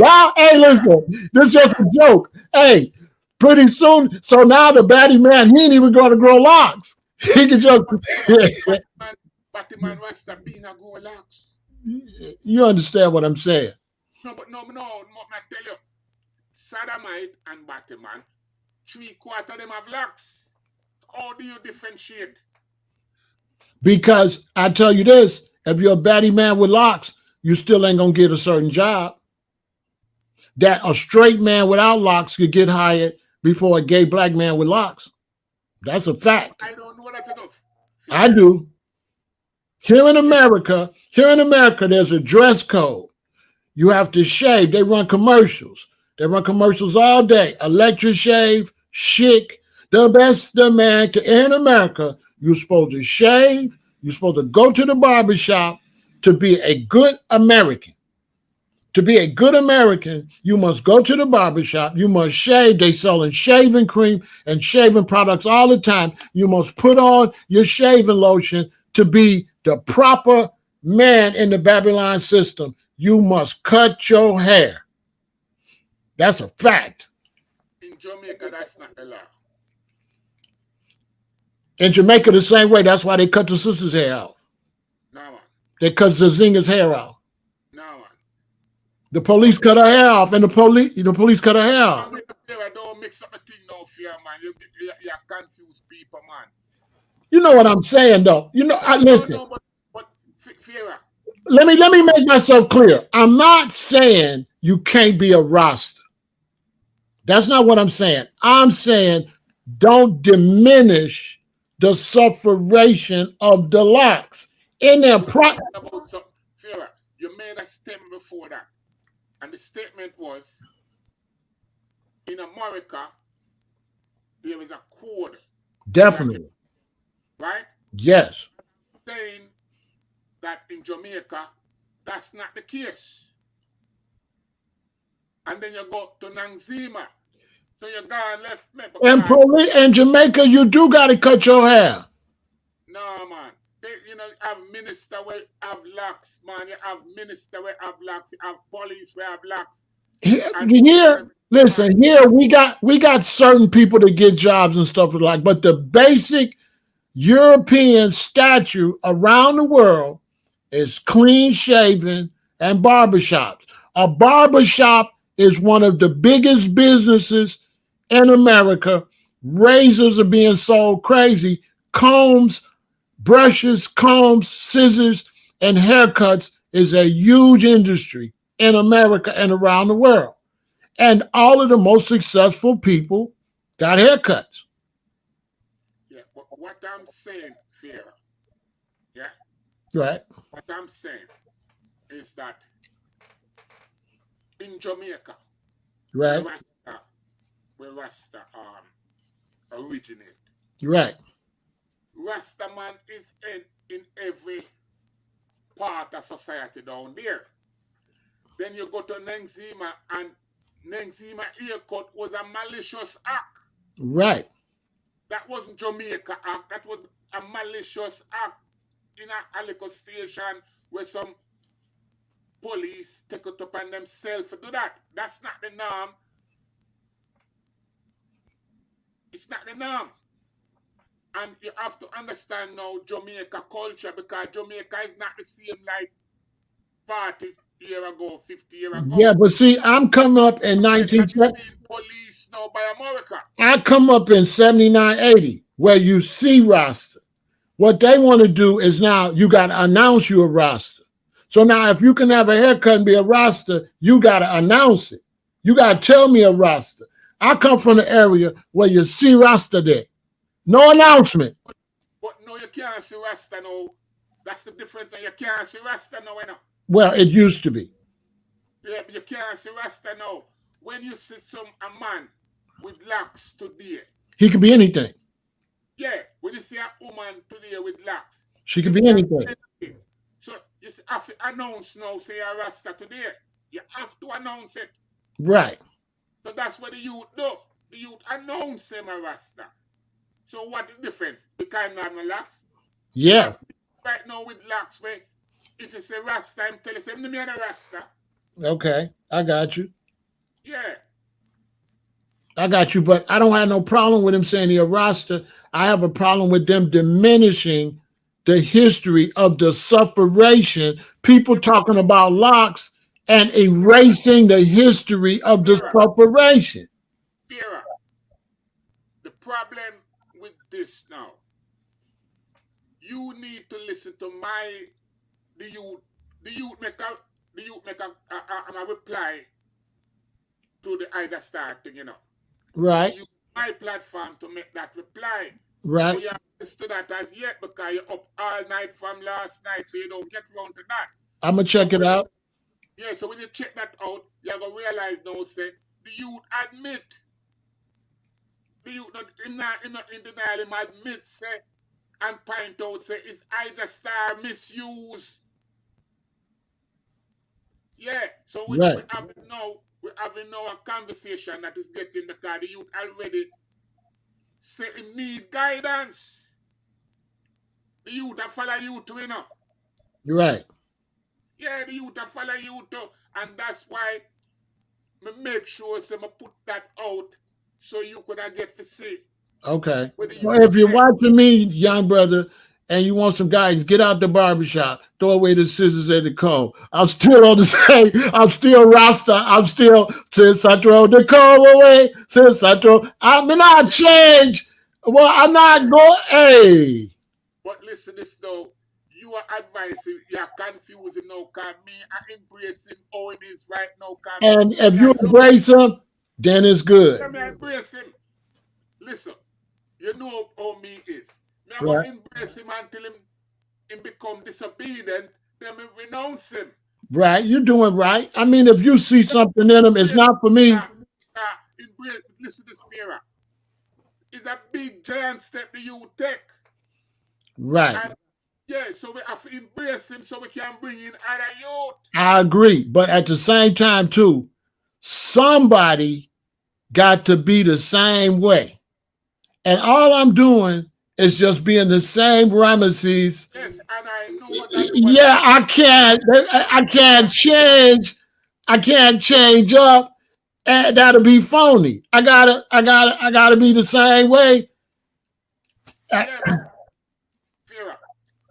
now, hey, listen, this is just a joke. Hey, pretty soon, so now the baddie man, he ain't even going to grow locks. He can just. Batman Rasta being a grow locks. You understand what I'm saying? No, but no, I tell you, Sodomite and Batman, 3/4 of them have locks. How do you differentiate? Because I tell you this, if you're a baddie man with locks, you still ain't gonna get a certain job. That a straight man without locks could get hired before a gay black man with locks. That's a fact. I don't know that enough. I do. Here in America, there's a dress code. You have to shave. They run commercials. They run commercials all day. Electric shave, chic, the best the man can. In America, you're supposed to shave. You're supposed to go to the barbershop to be a good American. To be a good American, you must go to the barbershop. You must shave. They selling shaving cream and shaving products all the time. You must put on your shaving lotion to be the proper man in the Babylon system. You must cut your hair. That's a fact. In Jamaica, that's not the law. In Jamaica, the same way. That's why they cut the sister's hair out. No, man. They cut Zazinga's hair out. No, man. The police cut her hair off, and the police cut her hair off. Don't mix up the thing now, fear, man. You confuse people, man. You know what I'm saying, though. You know, listen. No, but fear. Let me make myself clear. I'm not saying you can't be a Rasta. That's not what I'm saying. I'm saying don't diminish the sufferation of the locks. In their Fear, you made a statement before that. And the statement was, in America, there is a code. Definitely. Right? Yes. Saying that in Jamaica, that's not the case. And then you go to Nangzima. So you go and left me. In Jamaica, you do got to cut your hair. No, man. You have minister where have locks, man. You have minister where have locks. You have police where have locks. Here we got certain people to get jobs and stuff like, but the basic European statute around the world is clean shaven and barbershops. A barbershop is one of the biggest businesses in America. Razors are being sold crazy. Combs, brushes, combs, scissors, and haircuts is a huge industry in America and around the world. And all of the most successful people got haircuts. Yeah, but what I'm saying, Fear, yeah? Right. What I'm saying is that in Jamaica, right, where Rasta originate. Right. Rasta man is in every part of society down there. Then you go to Nangzima, and Nangzima haircut was a malicious act. Right. That wasn't Jamaica act. That was a malicious act in a liquor station where some police take it upon themselves to do that. That's not the norm. It's not the norm. And you have to understand now Jamaica culture, because Jamaica is not the same like 40 years ago, 50 years ago. Yeah, but see, I'm coming up in 1970. Police now by America. I come up in 79, 80, where you see Rasta. What they want to do is now you got to announce you're a Rasta. So now if you can have a haircut and be a Rasta, you got to announce it. You got to tell me a Rasta. I come from the area where you see Rasta there. No announcement. But no, you can't see Rasta now. That's the difference. You can't see Rasta now, you know. Well, it used to be. Yeah, but you can't see Rasta now. When you see a man with locks today, He could be anything. yeah, when you see a woman today with locks, She could you be can't anything. see anything. So you have to announce now, say a Rasta today. You have to announce it. Right. So that's what the youth do. The youth announce them a Rasta. So what the difference? We can't have no locks. We Yeah. have right now with locks where if you say Rasta, I'm telling you, me and a Rasta. Okay. I got you. Yeah. I got you. But I don't have no problem with him saying he a Rasta. I have a problem with them diminishing the history of the sufferation. People Yeah, but talking about locks and erasing the history of the Vera, sufferation. Vera, the problem with this now, you need to listen to the youth, the youth make a, a reply to the either star thing, you know. I Right. use my platform to make that reply. Right. But you haven't listened to that as yet because you're up all night from last night, so you don't get around to that. I'm gonna So check it out. yeah, so when you check that out, you're gonna realize now, say, the youth admit, the youth not in denial, him admit, say, and point out, say, it's either star misuse. Yeah, so Right. we're having now a conversation that is getting because the youth already say him need guidance. The youth that follow you too, you know. Right. Yeah, the youth that follow you too. And that's why me make sure say me put that out so you could get to see Okay. what the Well, youth if you're say. watching me, young brother, and you want some guidance, get out the barbershop, throw away the scissors and the comb. I'm still on the same. I'm still Rasta. I'm still, since I throw the comb away, since I throw, I mean, I Yeah, change. Well, I'm not yeah. going, hey. But listen this though. You are advising, you're confusing now, cause me I embrace him how it is right now, cause And if me you I love him. embrace him, then it's good. Yeah, me I embrace him. Listen, you know how me is. Me I Right. gonna embrace him until him become disobedient, then me renounce him. Right. You're doing right. I mean, if you see something in him, it's Embrace, not for me. listen to this, Pharaoh. It's a big giant step that you take. Right. And yeah, so we have to embrace him so we can bring in other youth. I agree. But at the same time, too, somebody got to be the same way. And all I'm doing is just being the same Ramesses. Yes, and I know that was Yeah, I can't change. I can't change up. And that'll be phony. I gotta be the same way. I- yeah, but Pharaoh,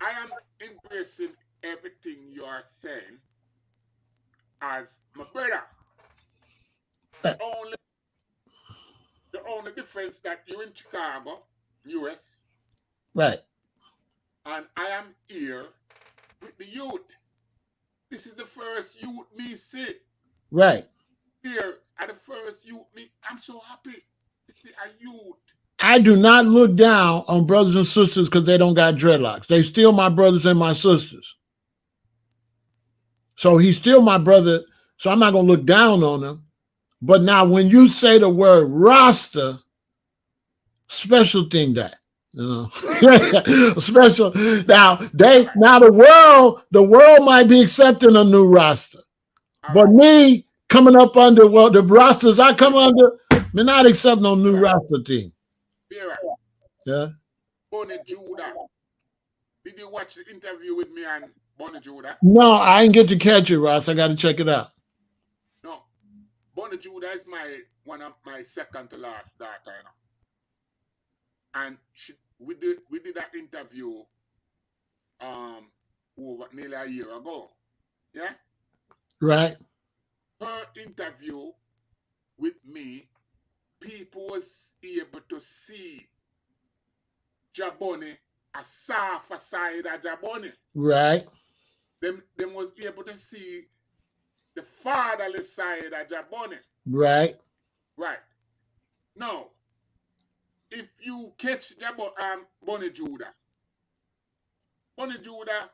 I am embracing everything you are saying as my brother. The only the only difference that you're in Chicago, US, right, and I am here with the youth. This is the first youth me see. right. Here at the first youth me. I'm so happy to see a youth. I do not look down on brothers and sisters because they don't got dreadlocks. They still my brothers and my sisters. So he's still my brother. So I'm not gonna look down on him. But now when you say the word Rasta, special thing that. You know, special. Now the world might be accepting a new Rasta, All but right. me coming up under the Rastas I come under, me not accepting no new Vera, Rasta thing. Vera, Yeah. Bonnie Judah. Did you watch the interview with me and Bonnie Judah? No, I didn't get to catch it, Ross. I got to check it out. No. Bonnie Judah is one of my second to last daughter, you know. And we did that interview over nearly a year ago. Yeah? Right. Her interview with me, people was able to see Jaboni, a softer side of Jaboni. Right. Them was able to see the fatherly side of Jaboni. Right. Right. Now, if you catch Bonnie Judah, Bonnie Judah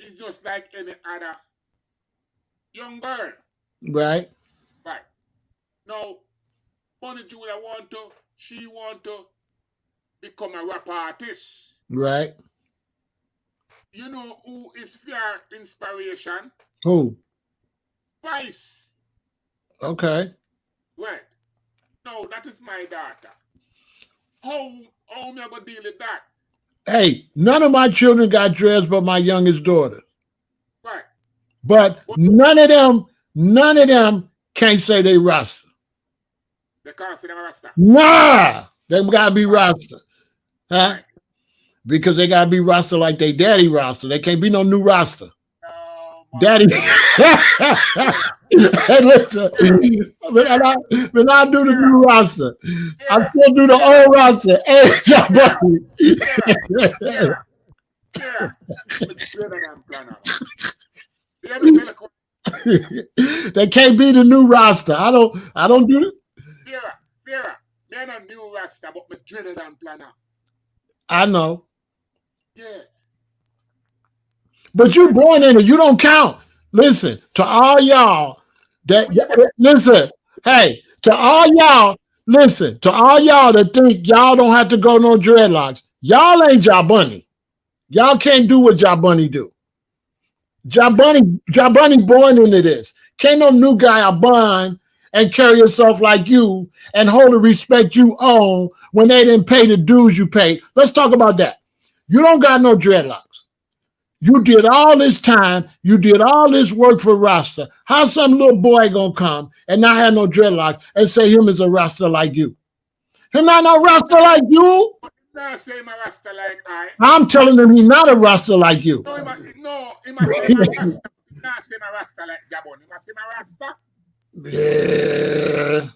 is just like any other young girl. Right. Right. Now, Bonnie Judah she want to become a rap artist. Right. You know who is fair inspiration? Who? Spice. Okay. Right. No, that is my daughter. How am I gonna deal with that? Hey, none of my children got dreads but my youngest daughter. Right. But none of them can't say they Rasta. They can't say them a Rasta. Nah, they gotta be Rasta. Huh? Right. Because they gotta be Rasta like they daddy Rasta. They can't be no new Rasta. Oh Daddy. Hey, listen, when I do the new Rasta, I still do the old Rasta. Hey, they can't be the new Rasta. I don't do it. Vera, they're not new Rasta, but me dreaded and planner. I know. Yeah. But you born in it. You don't count. Listen, to all y'all listen, hey, to all y'all that think y'all don't have to go no dreadlocks. Y'all ain't Jabunny. Y'all can't do what Jabunny do. Jabunny born into this. Can't no new guy abun and carry yourself like you and hold the respect you own when they didn't pay the dues you paid. Let's talk about that. You don't got no dreadlocks. You did all this time. You did all this work for Rasta. How some little boy gonna come and not have no dreadlocks and say him is a Rasta like you? Him not no Rasta like you? Not say my Rasta like I. I'm telling him he's not a Rasta like you. No, he must say my Rasta. Not say my Rasta like Jabon. He must say my Rasta. Yeah.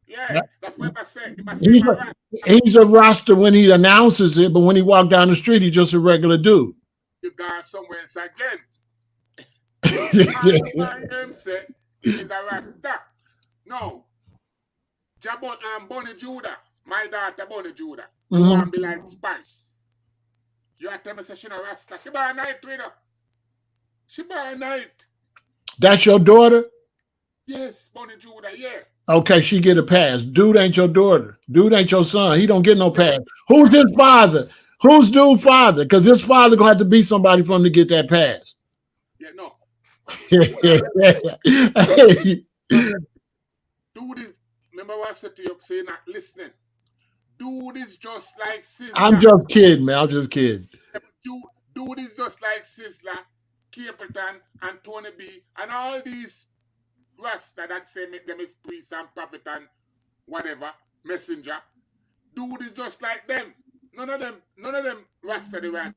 Yeah, that's what I say. He must say my Rasta. He's a Rasta when he announces it, but when he walk down the street, he's just a regular dude. You gone somewhere else again. I him say he's a Rasta. No. Jabon and Bonnie Judah, my daughter Bonnie Judah, you want to be like Spice. You have to tell me say she no Rasta. She by night with her. She by night. That's your daughter? Yes, Bonnie Judah, yeah. Okay, she get a pass. Dude ain't your daughter. Dude ain't your son. He don't get no pass. Who's his father? Who's dude's father? Because his father gonna have to be somebody for him to get that pass. Yeah, no. Hey. Dude is, remember what I said to you, say not listening. Dude is just like Sizzla. I'm just kidding, man. I'm just kidding. Dude is just like Sizzla, Capleton, and Tony B, and all these Rasta that say make them is priest and prophet and whatever, messenger. Dude is just like them. None of them Rasta the Rasta.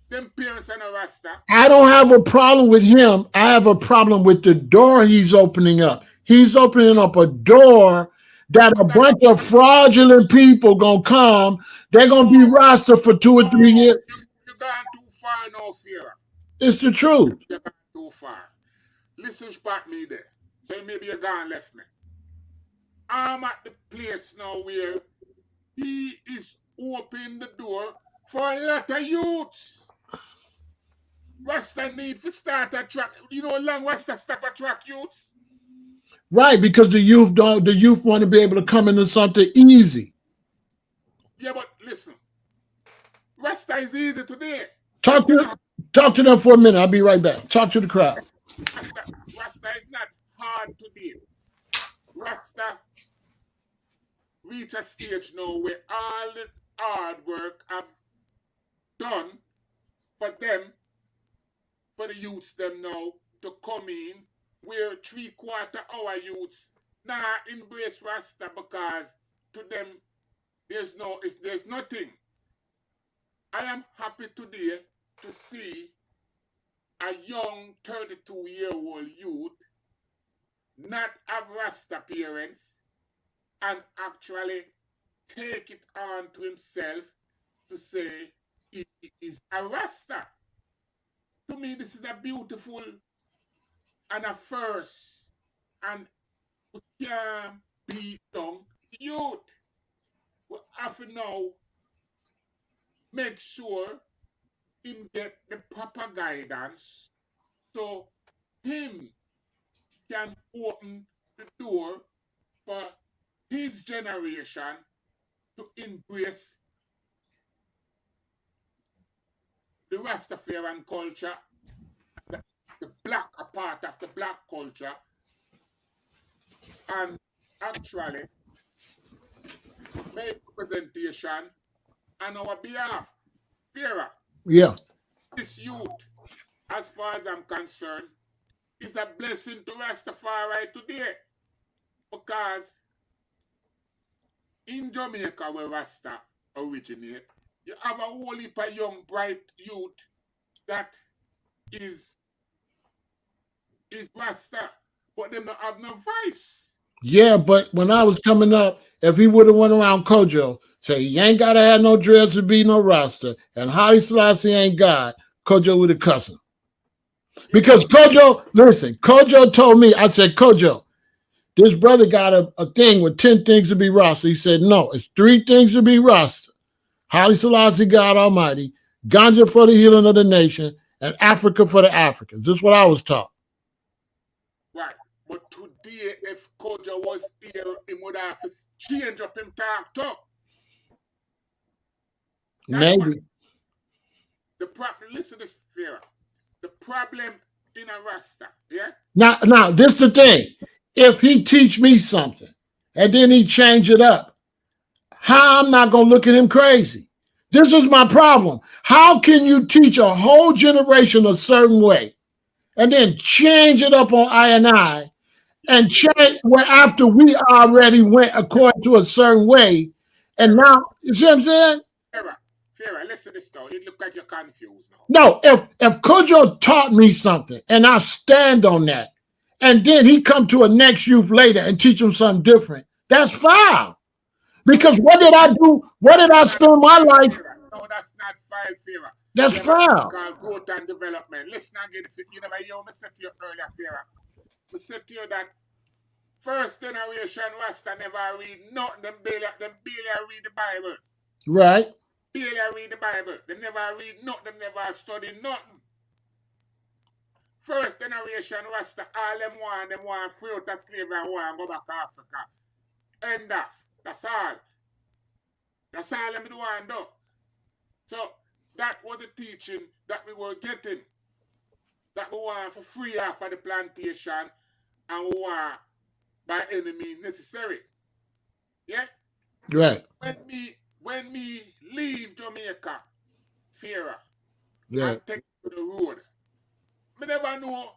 Them parents are no Rasta. I don't have a problem with him. I have a problem with the door he's opening up. He's opening up a door that a bunch of fraudulent people gonna come. They're gonna be Rasta for 2 or 3 years. You're going too far now, Pharaoh. It's the truth. You're going too far. Listen, spot me there. So maybe you're gone left me. I'm at the place now where he is opening the door for a lot of youths. Rasta need to start attract. You know how long Rasta stop attract youths? Right, because the youth want to be able to come into something easy. Yeah, but listen. Rasta is easy today. Talk to them for a minute. I'll be right back. Talk to the crowd. Rasta is not hard today. Rasta reach a stage now where all the hard work have done for them, for the youths them now to come in, where 3/4 our youths now embrace Rasta because to them there's nothing. I am happy today to see a young 32-year-old youth not have Rasta parents and actually take it on to himself to say he is a Rasta. To me, this is a beautiful and a first and We can't beat down the youth. We have to now make sure him get the proper guidance so him can open the door for his generation to embrace the Rastafarian culture, the black, a part of the black culture, and actually make representation on our behalf. Vera, Yeah. this youth, as far as I'm concerned, is a blessing to Rastafari today. Because in Jamaica, where Rasta originate, you have a whole heap of young, bright youth that is Rasta, but them don't have no voice. Yeah, but when I was coming up, if he would have went around Kojo, say you ain't gotta have no dreads to be no Rasta, and Haile Selassie ain't God, Kojo would have cussed him. Because Kojo, listen, Kojo told me, I said, Kojo, this brother got a thing with 10 things to be Rasta. He said, no, it's 3 things to be Rasta. Haile Selassie, God Almighty, Ganja for the healing of the nation, and Africa for the Africans. This is what I was taught. Right. But today, if Kojo was here, he would have to change up him talk too. Maybe. The problem, listen to this, Pharaoh. The problem in a Rasta, yeah? Now, this the thing. If he teach me something and then he change it up, how I'm not going to look at him crazy? This is my problem. How can you teach a whole generation a certain way and then change it up on I and change where after we already went according to a certain way, and now, you see what I'm saying? Pharaoh, listen to this now. You look like you're confused now. No, if Kojo taught me something and I stand on that, and then he come to a next youth later and teach him something different, that's foul. Because what did I do? What did I spend my life? No, that's not foul, Pharaoh. That's foul. Called growth and development. Listen again. You know, I said to you earlier, Pharaoh. I said to you that first generation Rasta never read nothing. Them barely read the Bible. Right. Barely read the Bible. They never read nothing. Them never study nothing. First generation Rasta, all them want free out of slavery and want to go back to Africa. End of. That's all. That's all them want to do. So that was the teaching that we were getting. That we want for free off of the plantation and we want by any means necessary. Yeah? Right. When me leave Jamaica, Pharaoh, Yeah. and take to the road, I never know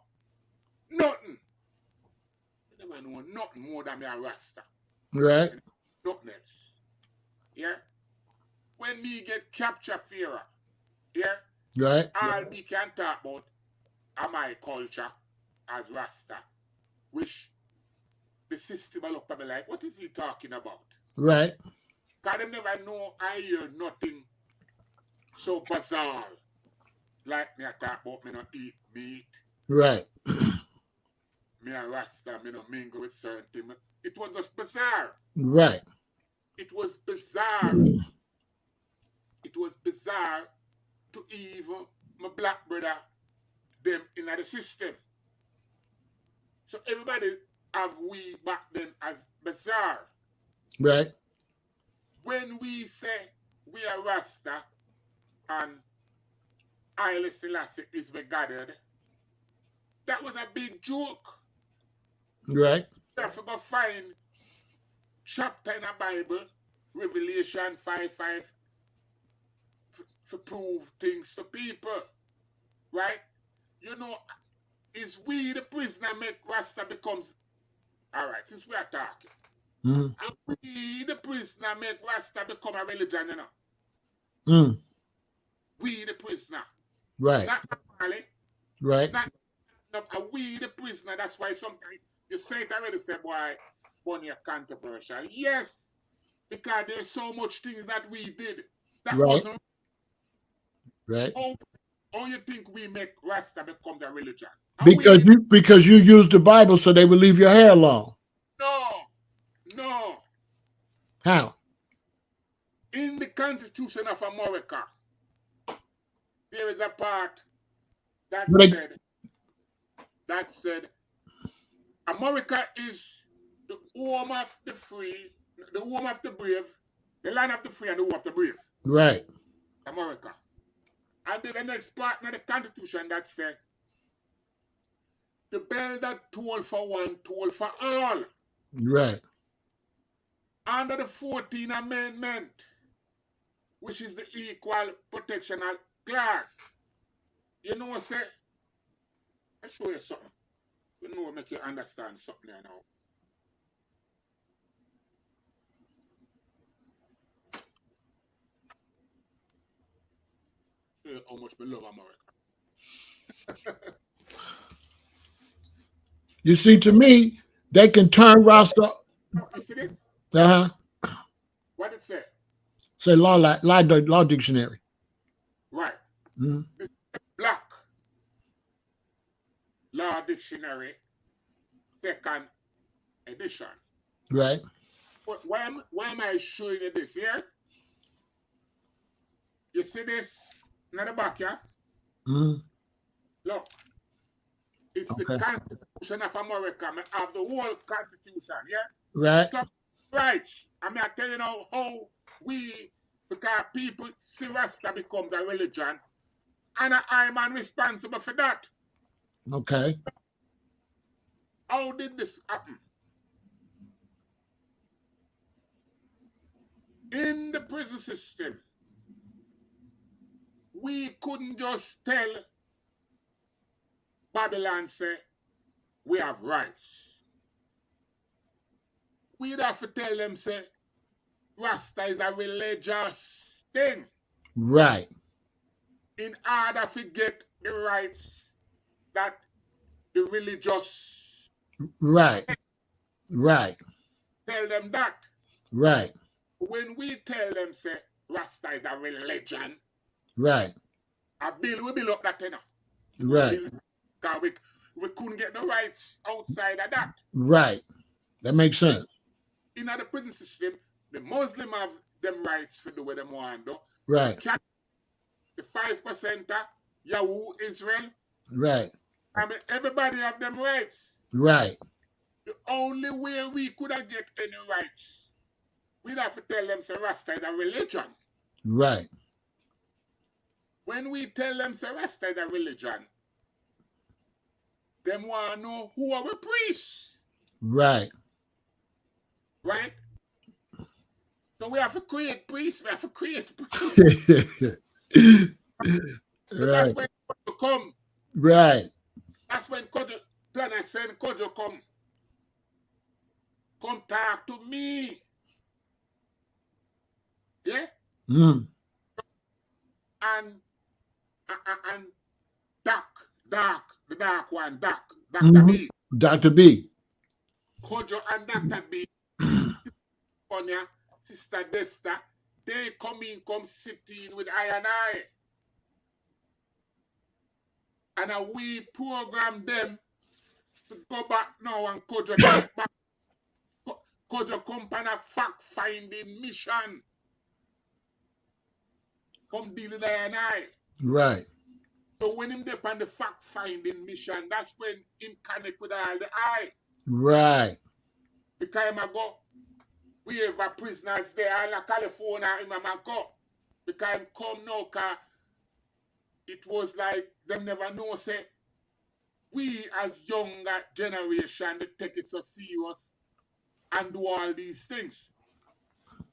nothing. I never know nothing more than me a Rasta. Right. Nothing else. Yeah? When me get captured, Pharaoh, yeah? Right. All me can talk about are my culture as Rasta, which the system will look at me like, what is he talking about? Right. Because they never know I hear nothing so bizarre. Like me I talk about me not eat meat. Right. Me a Rasta, me not mingle with certain things. It was just bizarre. Right. It was bizarre. It was bizarre to even my black brother them in the system. So everybody have we back then as bizarre. Right. When we say we are Rasta and Haile Selassie is regarded, that was a big joke. Right. You have to go find chapter in the Bible, Revelation 5:5, to prove things to people. Right? You know, is we the prisoner make Rasta becomes alright, since we are talking. Mm. And we the prisoner make Rasta become a religion, you know. Mm. We the prisoner. Right. Not Marley. Right. Not we the prisoner. That's why sometimes you say it already, say, boy, you're controversial. Yes, because there's so much things that we did that Right. wasn't. Right. How you think we make Rasta become the religion? Because you use the Bible so they would leave your hair alone. No, How? In the Constitution of America, there is a part that But said America is the home of the free, the home of the brave, the land of the free and the home of the brave. right. America. And then the next part of the Constitution that said the bell that toll for one, toll for all. Right. Under the 14th Amendment, which is the equal protection clause. You know, say, I'll show you something. You know, make you understand something there now. Show you how much we love America. You see, to me, they can turn Rasta. You see this? Uh-huh. What it say? Say law dictionary. Right. Mm-hmm. This is Black Law Dictionary, second edition. Right. Why am I showing you this here? You see this in the back, yeah? Mm-hmm. Look, it's Okay. the Constitution of America. I have the whole Constitution, yeah? Right. So, rights. I mean, I tell you now how we, because people see Rasta becomes a religion, and I'm responsible for that. Okay. How did this happen? In the prison system, we couldn't just tell Babylon, say, we have rights. We'd have to tell them, say, Rasta is a religious thing. Right. In order to get the rights that the religious Right. Right. tell them that. Right. When we tell them, say, Rasta is a religion, Right. we build up that, you know. Right. Because we couldn't get the rights outside of that. Right. That makes sense. In the prison system, the Muslim have them rights to do what they want to do. Right. The 5%, Yahoo, Israel, Right. I mean, everybody have them rights. Right. The only way we could have get any rights, we'd have to tell them, say, Rasta is a religion. Right. When we tell them, say, Rasta is a religion, them want to know who are we priests. Right. Right? So we have to create priests. We have to create priests. That's when Kojo come. Right. That's when Kojo plan and send Kojo come. Come talk to me. Yeah? Mm. And the dark one, Dr. Mm-hmm. B. Dr. B. Kojo and Dr. B. Konya, Sister Desta, they come sit in with I and I. And we program them to go back now and Kojo take back. Kojo come on a fact-finding mission. Come deal with I and I. Right. So when him dip on the fact-finding mission, that's when him connect with all the I. Right. Because him a go, we have prisoners there in California, him a go. Because him come now, because it was like them never know, say, we as younger generation, they take it so serious and do all these things.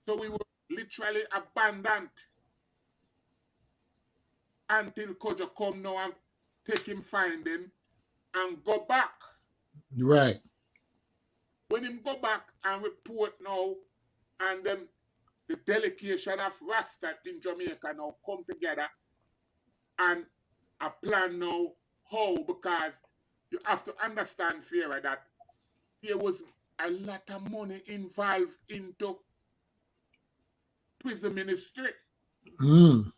So we were literally abandoned until Kojo come now and take him finding and go back. Right. When him go back and report now, and then the delegation of Rasta in Jamaica now come together and a plan now how, because you have to understand, Pharaoh, that there was a lot of money involved into prison ministry. Mm.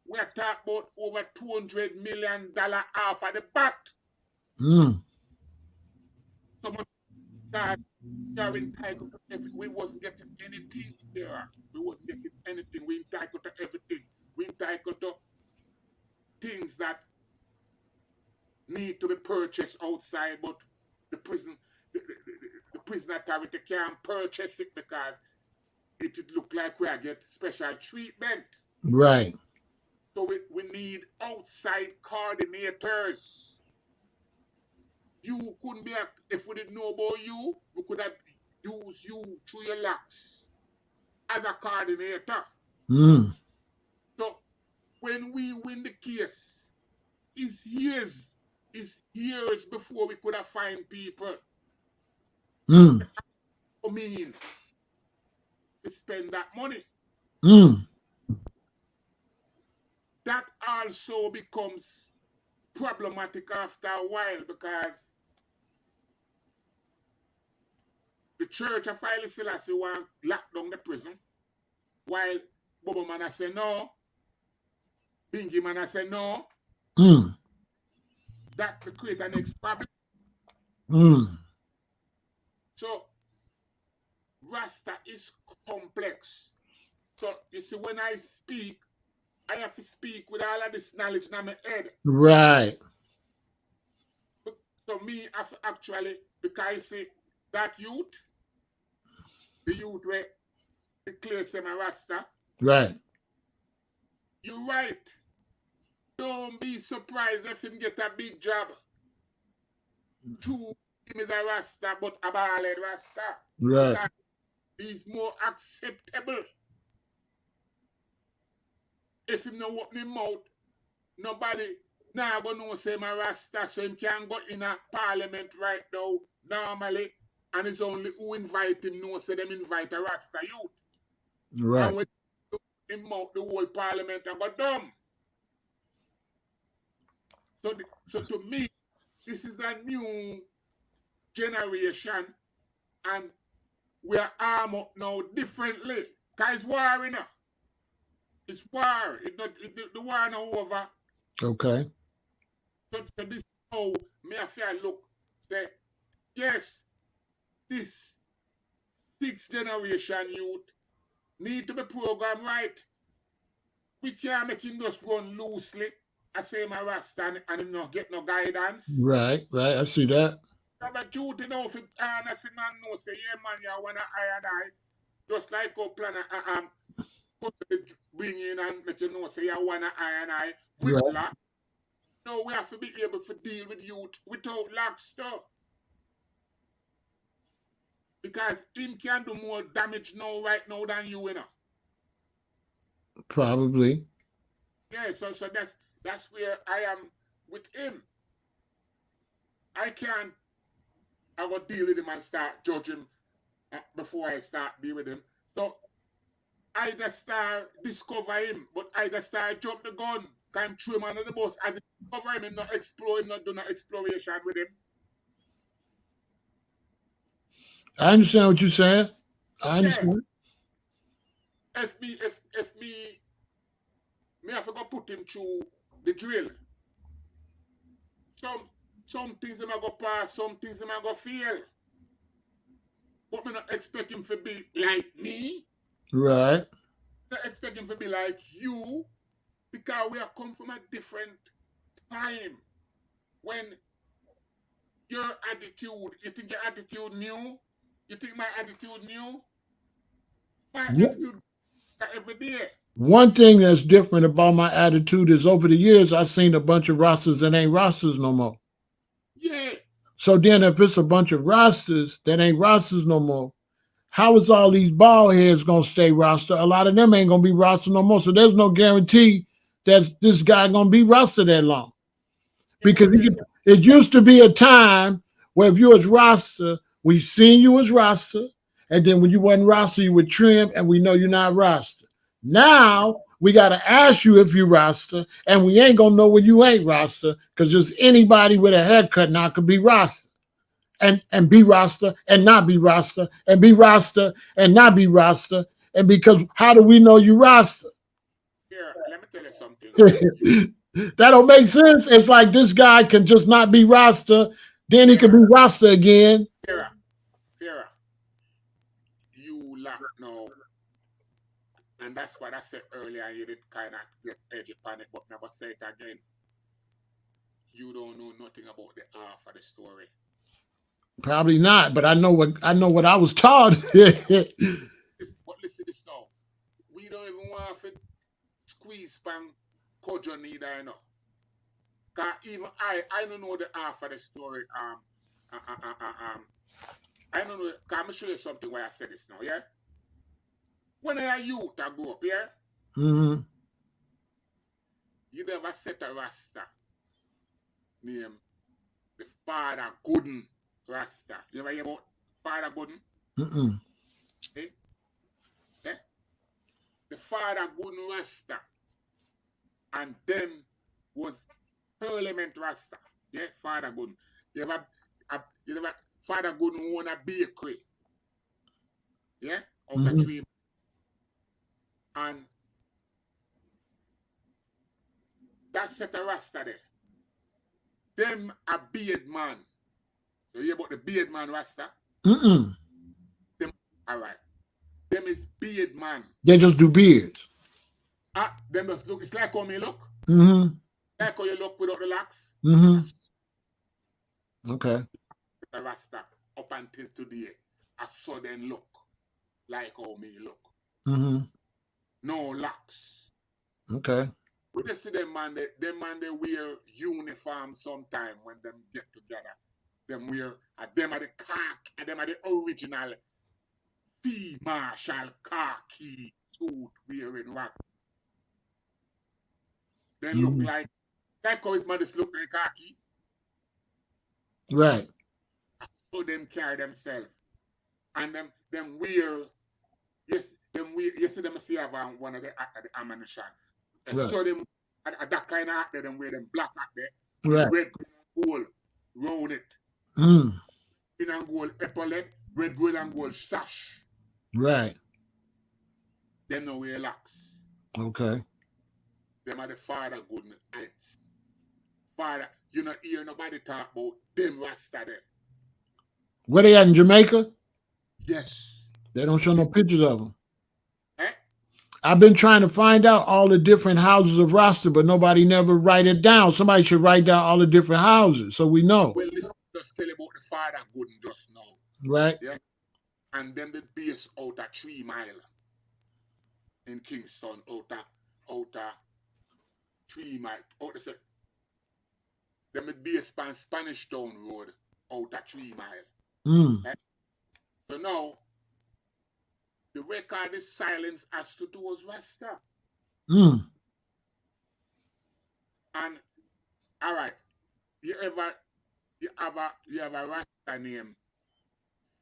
We're talking about over $200 million off of the bat. Mm. Someone start We are entitled to everything. We wasn't getting anything there. We wasn't getting anything. We entitled to everything. We entitled to things that need to be purchased outside, but the prison, the prison authority can't purchase it because it would look like we are get special treatment. Right. So we need outside coordinators. You couldn't be if we didn't know about you, we could have used you through your locks as a coordinator. Mm. So when we win the case, it's years before we could have find people. Mm. I mean, to spend that money. Mm. That also becomes problematic after a while because the Church of Haile Selassie want lock down the prison, while Bobo Man say no, Bingy Man say no. Mm. That will create an next problem. Mm. So Rasta is complex. So you see, when I speak, I have to speak with all of this knowledge in my head. Right. So me have to actually, because I see that youth, the youth where declare semi Rasta, Right. you're right. Don't be surprised if him get a big job. True, him is a Rasta, but a bald Rasta. Right. Because he's more acceptable. If him not open him mouth, nobody now gonna know say my Rasta, so him can go in a parliament right now normally, and it's only who invite him know say them invite a Rasta youth. Right. And when him out the whole parliament and go dumb. So to me, this is a new generation, and we are armed up now differently. Cause it's war, you know. It's war. The war now over. Okay. So this is how me I feel look. Say, yes, this sixth generation youth need to be programmed right. We can't make him just run loosely. I say my Rasta and him not get no guidance. Right. Right. I see that. Have a duty now for honest man know say, yeah man, you wanna I and I. Just like our plan bring in and make you know say you wanna I and I with Right. lock. No, we have to be able to deal with youth without lock stuff. Because him can do more damage now right now than you know. Probably. Yeah, so that's where I am with him. I can't I go deal with him and start judge him before I start deal with him. So I just start discover him, but I just start jump the gun, can throw him under the bus as I discover him not explore him, not do no exploration with him. I understand what you're saying. I Yeah. understand. If me have to go put him through the drill. Some things him I go pass, some things him I go fail. But me not expect him to be like me. Right. Not expect him to be like you, because we have come from a different time. When your attitude, you think your attitude new? You think my attitude new? My Yeah. attitude every day. One thing that's different about my attitude is over the years I've seen a bunch of Rastas that ain't Rastas no more. Yeah. So then if it's a bunch of Rastas that ain't Rastas no more, how is all these bald heads gonna stay Rasta? A lot of them ain't gonna be Rasta no more. So there's no guarantee that this guy gonna be Rasta that long. Because it used to be a time where if you was Rasta, we seen you as Rasta, and then when you wasn't Rasta, you would trim, and we know you're not Rasta. Now we gotta ask you if you Rasta, and we ain't gonna know when you ain't Rasta, because just anybody with a haircut now could be Rasta. And be Rasta and not be Rasta and be Rasta and not be Rasta. And because how do we know you Rasta? Here, let me tell you something. That don't make sense. It's like this guy can just not be Rasta, then he can be Rasta again. Pharaoh, no, and that's what I said earlier. You did kind of get edgy upon it, but never say it again. You don't know nothing about the half of the story. Probably not, but I know what I was taught. But listen this now. We don't even want to squeeze pan Kojo neither, you know. Cause even I don't know the half of the story. Uh, uh, uh, uh, um, I don't know. Cause I'm gonna show you something why I said this now. Yeah. When I youth, I grew up. Yeah. Hmm. You never set a Rasta name the Father Gooden Rasta. You ever hear about Father Gooden? Mm-mm. Eh? Eh? The Father Gooden Rasta and them was Parliament Rasta. Yeah, Father Gooden. You ever, you never, Father Gooden own a bakery. Yeah, out of Hmm. tree. And that set a Rasta there. Them a beard man. You hear about the beard man Rasta? Mm-mm. Them, all right. Them is beard man. They just do beards. Them just look. It's like how me look. Hmm. Like how you look without the locks. Hmm. That's Okay. the Rasta up until today. I saw them look like how me look. Hmm. No locks. Okay. When you see them man they wear uniform sometime when them get together. Them wear them are the khaki, them are the original field marshal khaki suit wearing Rasta. They look Hmm. like how his mothers look like khaki. Right. So them carry themselves. And them wear yes, them wear you see them see have one of the ammunition. Right. So them that kind of hat there, them wear them black hat there with Right. red gold round it. Mm. Green and gold epaulet, red, gold and gold sash. Right. Them no wear locks. Okay. Them are the Father good heights. Father, you not hear nobody talk about them Rasta there. Where they at in Jamaica? Yes. They don't show Yeah. no pictures of them. Eh? I've been trying to find out all the different houses of Rasta, but nobody never write it down. Somebody should write down all the different houses so we know. Well, listen, just tell you about the Father good just now. Right? Yeah. And them the base out of 3 Mile in Kingston, out of 3 Mile. Out the them the base pan Spanish Town Road out of 3 Mile. Mm. Eh? So now the record is silence as to those Rasta. Mm. And all right, you ever you have a Rasta named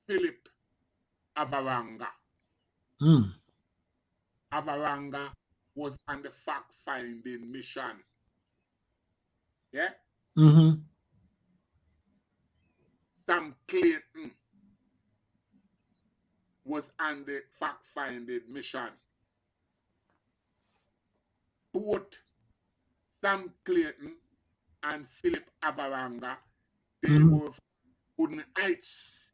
Philip Avaranga. Mm. Avaranga was on the fact finding mission. Yeah? Mm-hmm. Sam Clayton was on the fact finding mission. Both Sam Clayton and Philip Avaranga, they Mm-hmm. were Wooden Heights.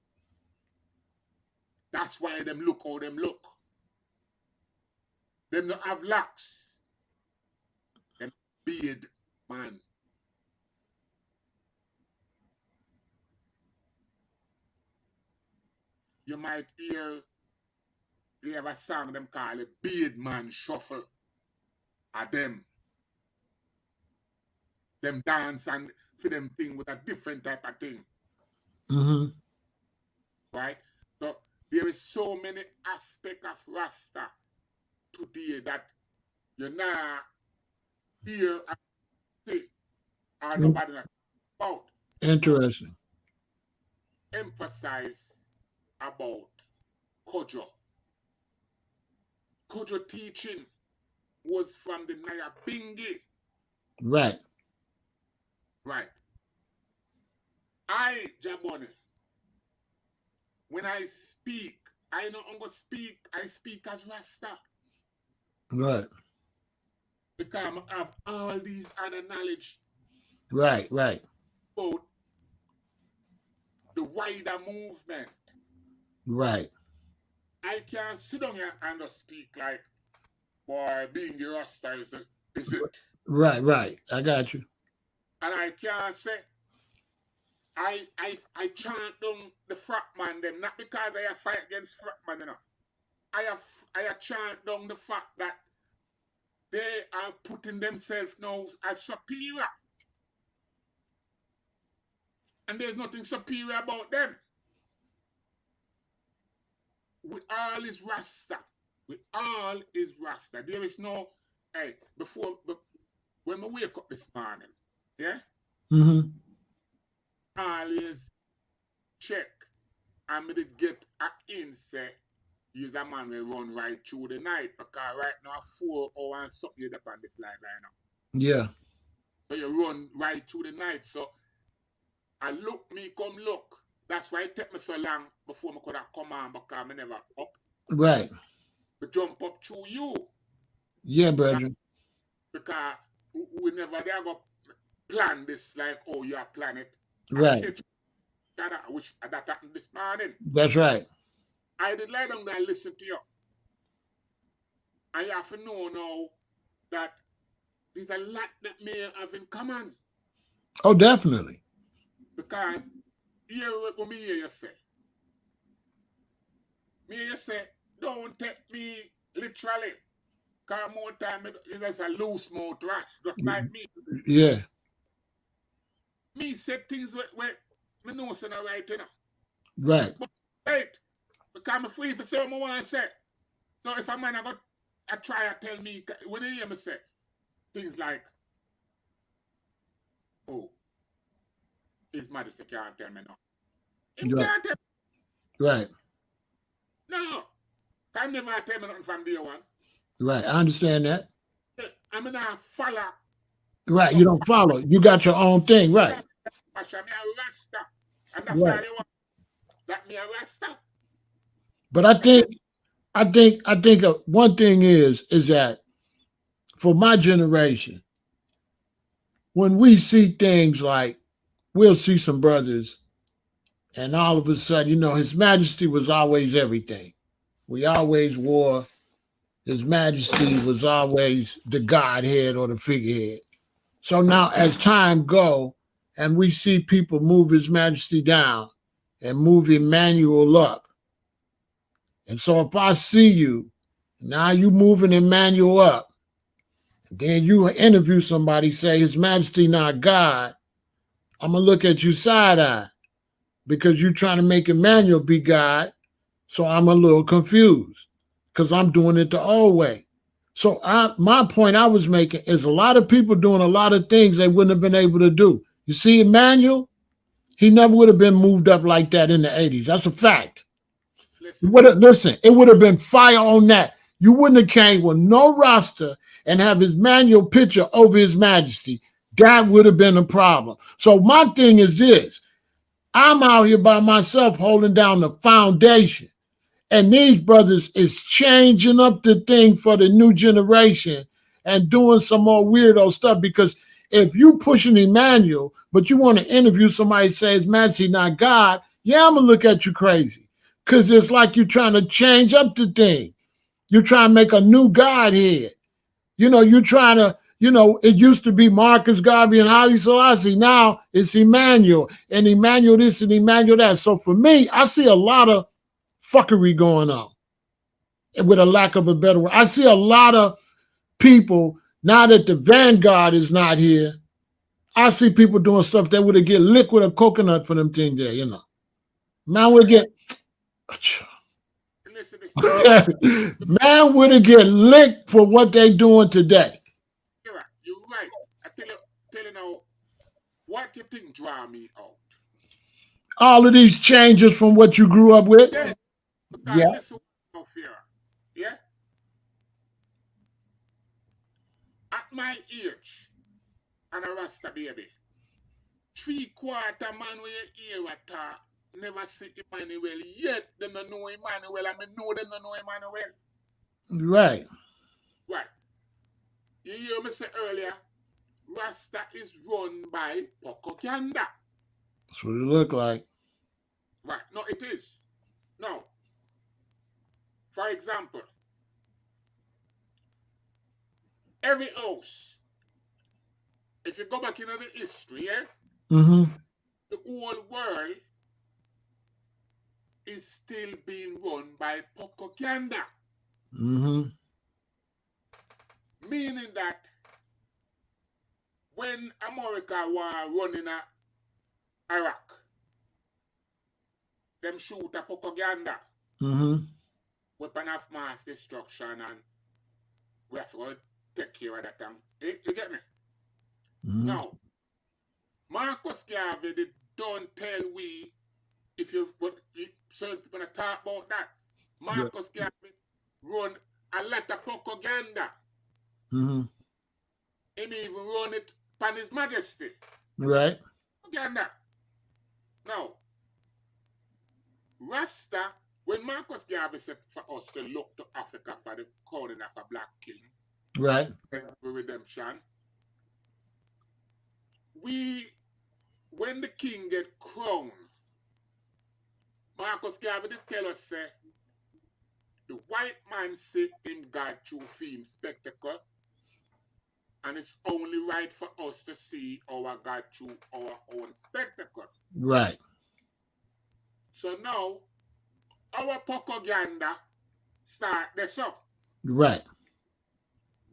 That's why them look how them look. Them don't have locks. Them beard man. You might hear they have a song them call it Beard Man Shuffle. Are them dance and for them thing with a different type of thing. Mm-hmm. Right? So there is so many aspects of Rasta today that you not hear and see or nobody not about. So Interesting. emphasize about Kojo. Kojo teaching was from the Nyabingi. Right. Right. Jabone, when I speak, I know I'm going to speak, I speak as Rasta. Right. Because I have all these other knowledge Right. Right. about the wider movement. Right. I can't sit down here and just speak like, boy, being the Rasta is it. Right. I got you. And I can't say I chant down the frat man them, not because I have fight against frat man, you know. I have chant down the fact that they are putting themselves now as superior. And there's nothing superior about them. We all is Rasta. We all is Rasta. There is no, hey, when we wake up this morning, yeah, Mm-hmm. always check. And me did get a in say, he's a man will run right through the night because right now 4 hours and something up on this line right now. Yeah. So you run right through the night. So I look, me come look. That's why it take me so long before I could have come on because I never up. Right. But jump up through you. Yeah, brother. Because we never there go plan this like, oh, you are planning it. Right. Which that happened this morning. That's right. I did lie down there and listen to you. And you have to know now that there's a lot that may have in common. Oh, definitely. Because hear what me hear you say. Me hear you say, don't take me literally. Because more time it's just a loose mouth ras, just like me. Yeah. Me say things where me know it's not right, you know. Right. But right, because I'm free for say what I want to say. So if a man I try to tell me, when you hear me say things like, oh, His Majesty can't tell me no. He can't tell me. Right. No. I never tell me nothing from day one. Right. I understand that. I'm not follow. Right. You don't follow. You got your own thing. Right. I'm a Rasta. And that's Right. all you want. That me a Rasta. But I think one thing is that for my generation, when we see things like we'll see some brothers, and all of a sudden, His Majesty was always everything. We always wore His Majesty was always the Godhead or the figurehead. So now, as time go, and we see people move His Majesty down and move Emmanuel up, and so if I see you, now you moving Emmanuel up, and then you interview somebody, say His Majesty not God, I'm gonna look at you side eye because you're trying to make Emmanuel be God. So I'm a little confused because I'm doing it the old way. So my point I was making is a lot of people doing a lot of things they wouldn't have been able to do. You see, Emmanuel, he never would have been moved up like that in the 80s. That's a fact. Listen, it would have been fire on that. You wouldn't have came with no roster and have His manual picture over His Majesty. That would have been a problem. So my thing is this. I'm out here by myself holding down the foundation. And these brothers is changing up the thing for the new generation and doing some more weirdo stuff. Because if you pushing Emmanuel, but you want to interview somebody that says Majesty not God, yeah, I'm going to look at you crazy. Because it's like you're trying to change up the thing. You're trying to make a new Godhead. You're trying to, it used to be Marcus Garvey and Haile Selassie. Now it's Emmanuel and Emmanuel this and Emmanuel that. So for me, I see a lot of fuckery going on, with a lack of a better word. I see a lot of people, now that the Vanguard is not here, I see people doing stuff that would have get liquid or coconut for them things there, Man would get man would have get licked for what they doing today. You're right. I tell you now, what do you think draw me out? All of these changes from what you grew up with. Yes. Because listen to fear. Yeah? At my age, and a Rasta baby, 3/4 man where you hear a talk, never see Emmanuel yet. Them don't know Emmanuel, and I know them don't know Emmanuel. Right. Right. You hear me say earlier, Rasta is run by propaganda. That's what it look like. Right. No, it is. No. example, every house, if you go back into the history, Mm-hmm. the whole world is still being run by propaganda. Mm-hmm. Meaning that when America was running Iraq, them shoot a propaganda, Mm-hmm. weapon of mass destruction, and we have to take care of that. You get me? Mm-hmm. Now, Marcus Garvey they don't tell we if you but certain people talk about that. Yeah. Marcus Garvey run a lot of propaganda. Mm-hmm. And he even run it upon His Majesty. Right. Propaganda. Now, Rasta, when Marcus Garvey said for us to look to Africa for the crowning of a black king, Right. for redemption, when the king get crowned, Marcus Garvey did tell us say the white man see him God through film spectacle, and it's only right for us to see our God through our own spectacle. Right. So now our propaganda start this up. Right.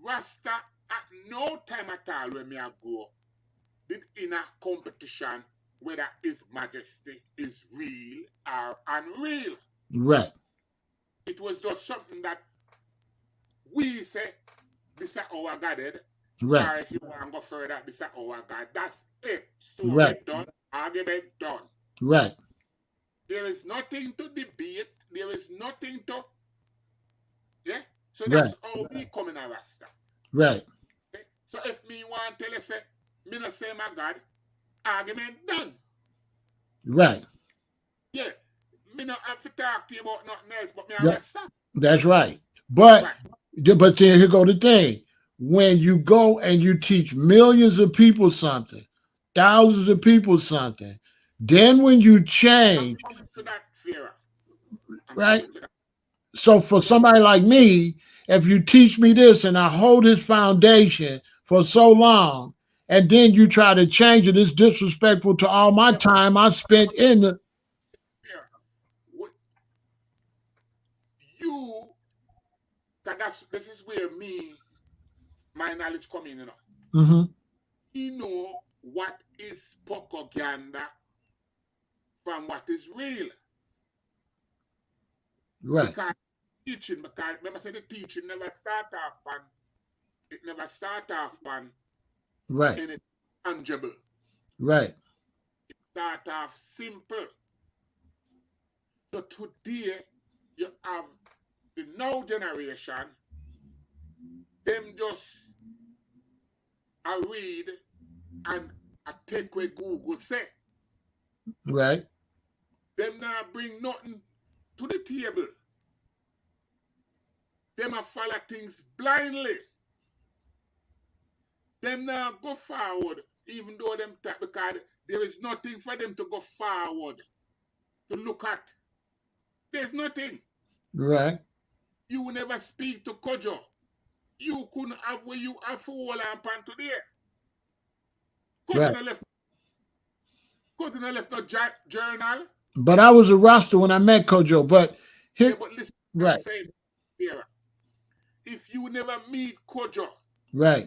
Rasta at no time at all when me a grow did in a competition whether His Majesty is real or unreal. Right. It was just something that we say, this is our God head. Right. Or if you want to go further, this is our God. That's it. Story Right. done, argument done. Right. There is nothing to debate. There is nothing to, yeah? So Right. that's how we come in a Rasta. Right. Okay? So if me want to tell you, say, me not say my God, argument done. Right. Yeah. Me not have to talk to you about nothing else but me a Yeah. Rasta. That's right. But Right. but then here go the thing. When you go and you teach millions of people something, thousands of people something, then when you I'm change, coming to that, Pharaoh. I'm right? coming to that. So for So, somebody like me, if you teach me this and I hold his foundation for so long, and then you try to change it, it's disrespectful to all my yeah, time I spent in the. Pharaoh, what you, cause this is where my knowledge come in, you know. Mm-hmm. You know what is propaganda from what is real. Right. Because remember I said the teaching never start off on, it never start off on Right. anything tangible. Right. It start off simple. So today you have the now generation, them just I read and I take what Google say. Right. Them now bring nothing to the table. Them a follow things blindly. Them now go forward, even though them because there is nothing for them to go forward to look at. There's nothing. Right. You will never speak to Kojo. You couldn't have where you have for all and pan today. Right. Kojo left no journal. But I was a roster when I met Kojo. But Yeah, but listen, I'm right. saying here, if you never meet Kojo, Right.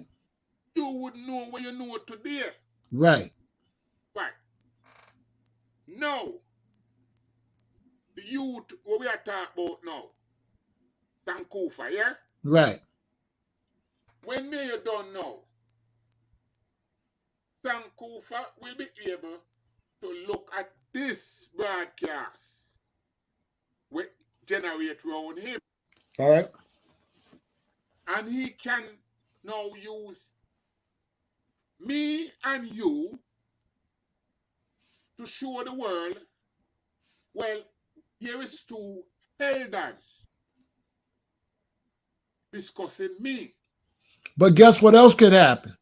you would know what you know today. Right. Right. No. The youth, what we are talking about now, Sankofa, yeah? Right. When me you don't know, Sankofa will be able to look at this broadcast, which generate around him, All right. and he can now use me and you to show the world, well, here is two elders discussing me. But guess what else could happen?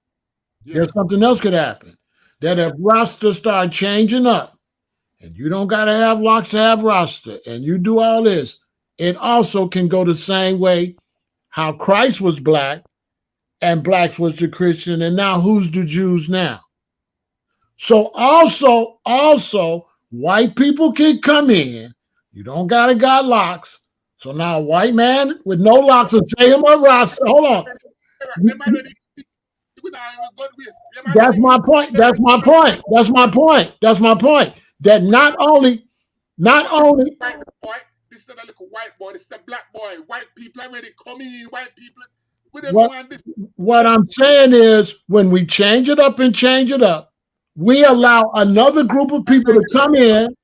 Yeah. There's something else could happen. That if roster start changing up, and you don't gotta have locks to have roster, and you do all this, it also can go the same way how Christ was black and blacks was the Christian, and now who's the Jews now? So also, white people can come in. You don't gotta got locks. So now a white man with no locks will say him a Rasta. Hold on. Them already without even good ways. Them That's already my point. That's my point. That's my point. That's my point. That not only white boy, this is not a little white boy, this is a black boy. White people already coming, white people with them what doing this. what I'm saying is when we change it up and change it up, we allow another group of people to come in.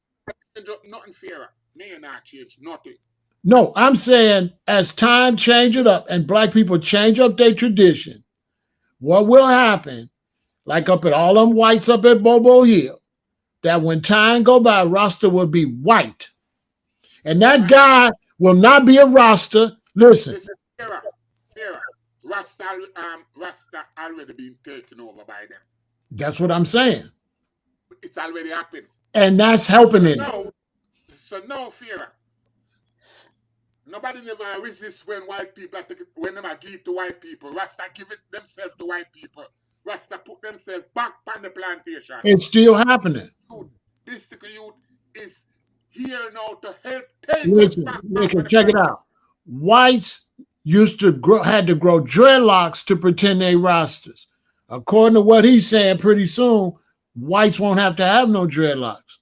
Nothing fairer. May not change nothing. No, I'm saying as time change it up and black people change up their tradition, what will happen, like up at all them whites up at Bobo Hill, that when time go by, Rasta will be white. And that guy will not be a Rasta. Listen. Fairer. Rasta already been taken over by them. That's what I'm saying. It's already happened. And that's helping it. So no fear. Nobody never resists when white people when them give to white people. Rasta give it themselves to white people. Rasta put themselves back on the plantation. It's still happening. This youth is here now to help take Listen, us back. check it out. Whites had to grow dreadlocks to pretend they Rastas. According to what he's saying, pretty soon whites won't have to have no dreadlocks.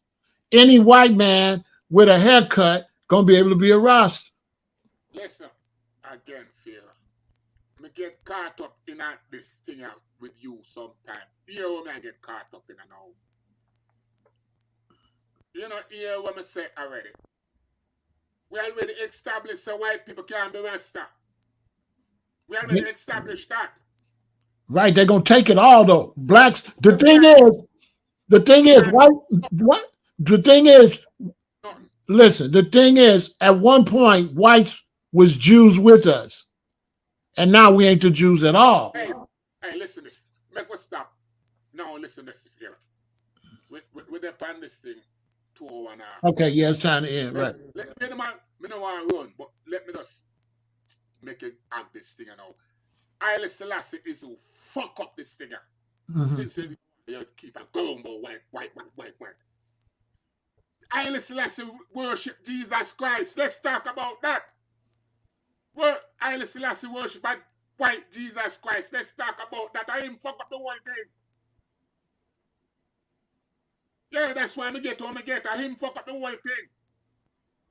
Any white man with a haircut gonna be able to be a Rasta. Listen, again, Pharaoh. Me get caught up in this thing out with you sometime. Here when I get caught up in it now. You know, here what I say already. We already established so white people can't be Rasta. We already established that. Right, they're gonna take it all though. Blacks. The thing is, listen, the thing is, at one point, whites was Jews with us. And now we ain't the Jews at all. Hey, listen this. Make us stop. Now listen this here. We're upon this thing 201 hour. Okay, yeah, it's time to end, right. Me don't want to run, but let me just make it have this thing, you know. Haile Selassie is who fuck up this thing. Mm-hmm. Since you keep on going about white. Haile Selassie worship Jesus Christ. Let's talk about that. Well, Haile Selassie worship white Jesus Christ. Let's talk about that. I him fuck up the whole thing. Yeah, that's why I get to him fuck up the whole thing.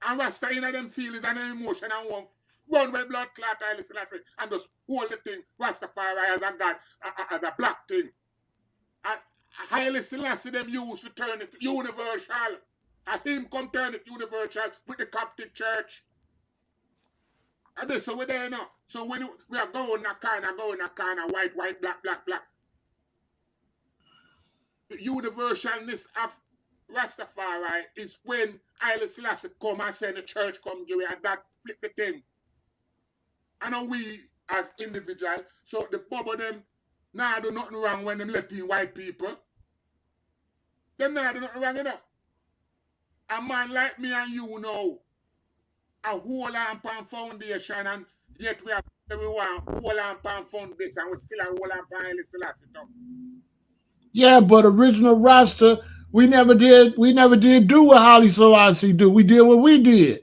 And Rasta in them feelings and them emotion and want run with blood clot Haile Selassie and just hold the thing Rastafari as a god, as a black thing. And Haile Selassie them used to turn it universal. And him come turn it universal with the Coptic church. And this so we're there now. So when we are going a kind of white, black. The universalness of Rastafari is when Haile Selassie come and say the church come give it and that flip the thing. And we as individuals, so the bubble them now do nothing wrong when them let in white people. Them now do nothing wrong enough. A man like me and you know a whole on foundation and yet we have everyone whole on foundation. We still a whole on Haile Selassie talk. Yeah, but original Rasta, we never did do what Haile Selassie do. We did what we did.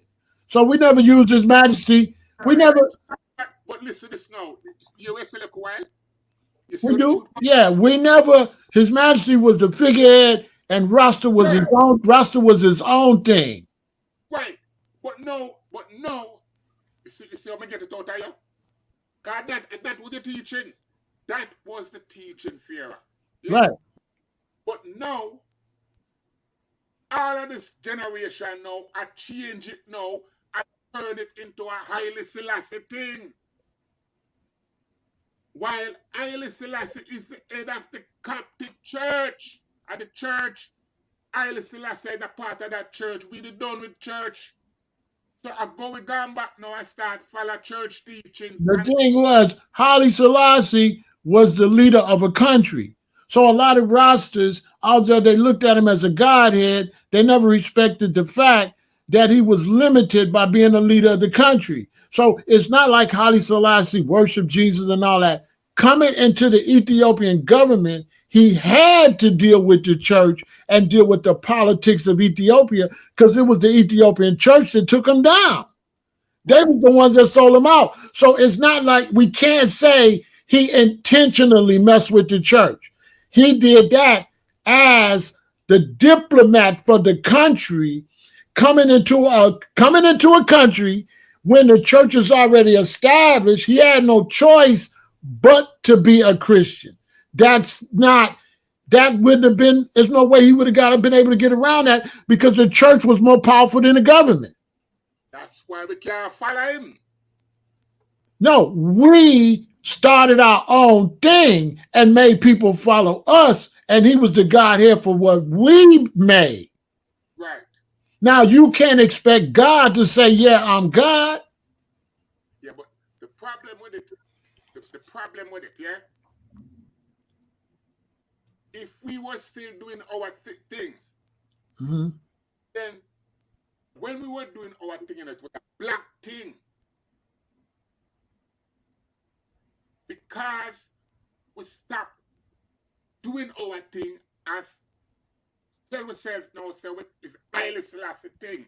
So we never used his majesty. We never. But listen this now. You wrestle a while. We do? Yeah, we never. His majesty was the figurehead, and Rasta was his own. Rasta was his own thing. Right, but no. You see, I'm gonna get it out of you. Cause that was the teaching. That was the teaching, Pharaoh. Yeah? Right. But now, all of this generation now, I change it now. I turn it into a Haile Selassie thing. While Haile Selassie is the head of the Coptic church, and the church, Haile Selassie is a part of that church. We done with church. So I go back now and start follow church teaching. The thing was, Haile Selassie was the leader of a country. So a lot of Rastas, although they looked at him as a godhead, they never respected the fact that he was limited by being a leader of the country. So it's not like Haile Selassie worshiped Jesus and all that. Coming into the Ethiopian government, he had to deal with the church and deal with the politics of Ethiopia because it was the Ethiopian church that took him down. They were the ones that sold him out. So it's not like we can't say he intentionally messed with the church. He did that as the diplomat for the country, coming into a country when the church is already established. He had no choice but to be a Christian. That wouldn't have been, there's no way he would have been able to get around that because the church was more powerful than the government. That's why we can't follow him. No, we started our own thing and made people follow us, and he was the Godhead for what we made. Right. Now, you can't expect God to say, yeah, I'm God. Yeah, but the problem with it, yeah, if we were still doing our thing, then when we were doing our thing, and it was a black thing, because we stopped doing our thing as tell ourselves now, so it's Haile Selassie thing.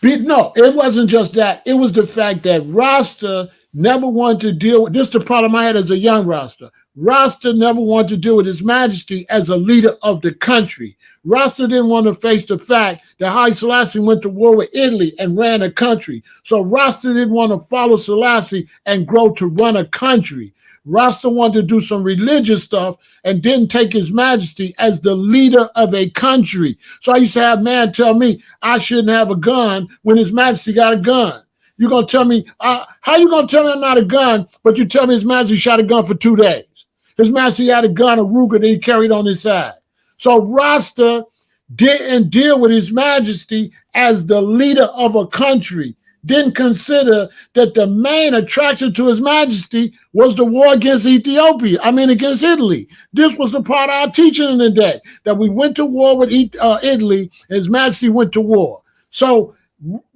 No, it wasn't just that. It was the fact that Rasta never wanted to deal with this. Is the problem I had as a young Rasta. Rasta never wanted to deal with His Majesty as a leader of the country. Rasta didn't want to face the fact that Haile Selassie went to war with Italy and ran a country. So Rasta didn't want to follow Selassie and grow to run a country. Rasta wanted to do some religious stuff and didn't take His Majesty as the leader of a country. So I used to have man tell me I shouldn't have a gun when His Majesty got a gun. You're going to tell me, how you going to tell me I'm not a gun, but you tell me His Majesty shot a gun for 2 days? His Majesty had a gun, a Ruger that he carried on his side. So Rasta didn't deal with His Majesty as the leader of a country. Didn't consider that the main attraction to His Majesty was the war against against Italy. This was a part of our teaching in the day, that we went to war with Italy, His Majesty went to war. So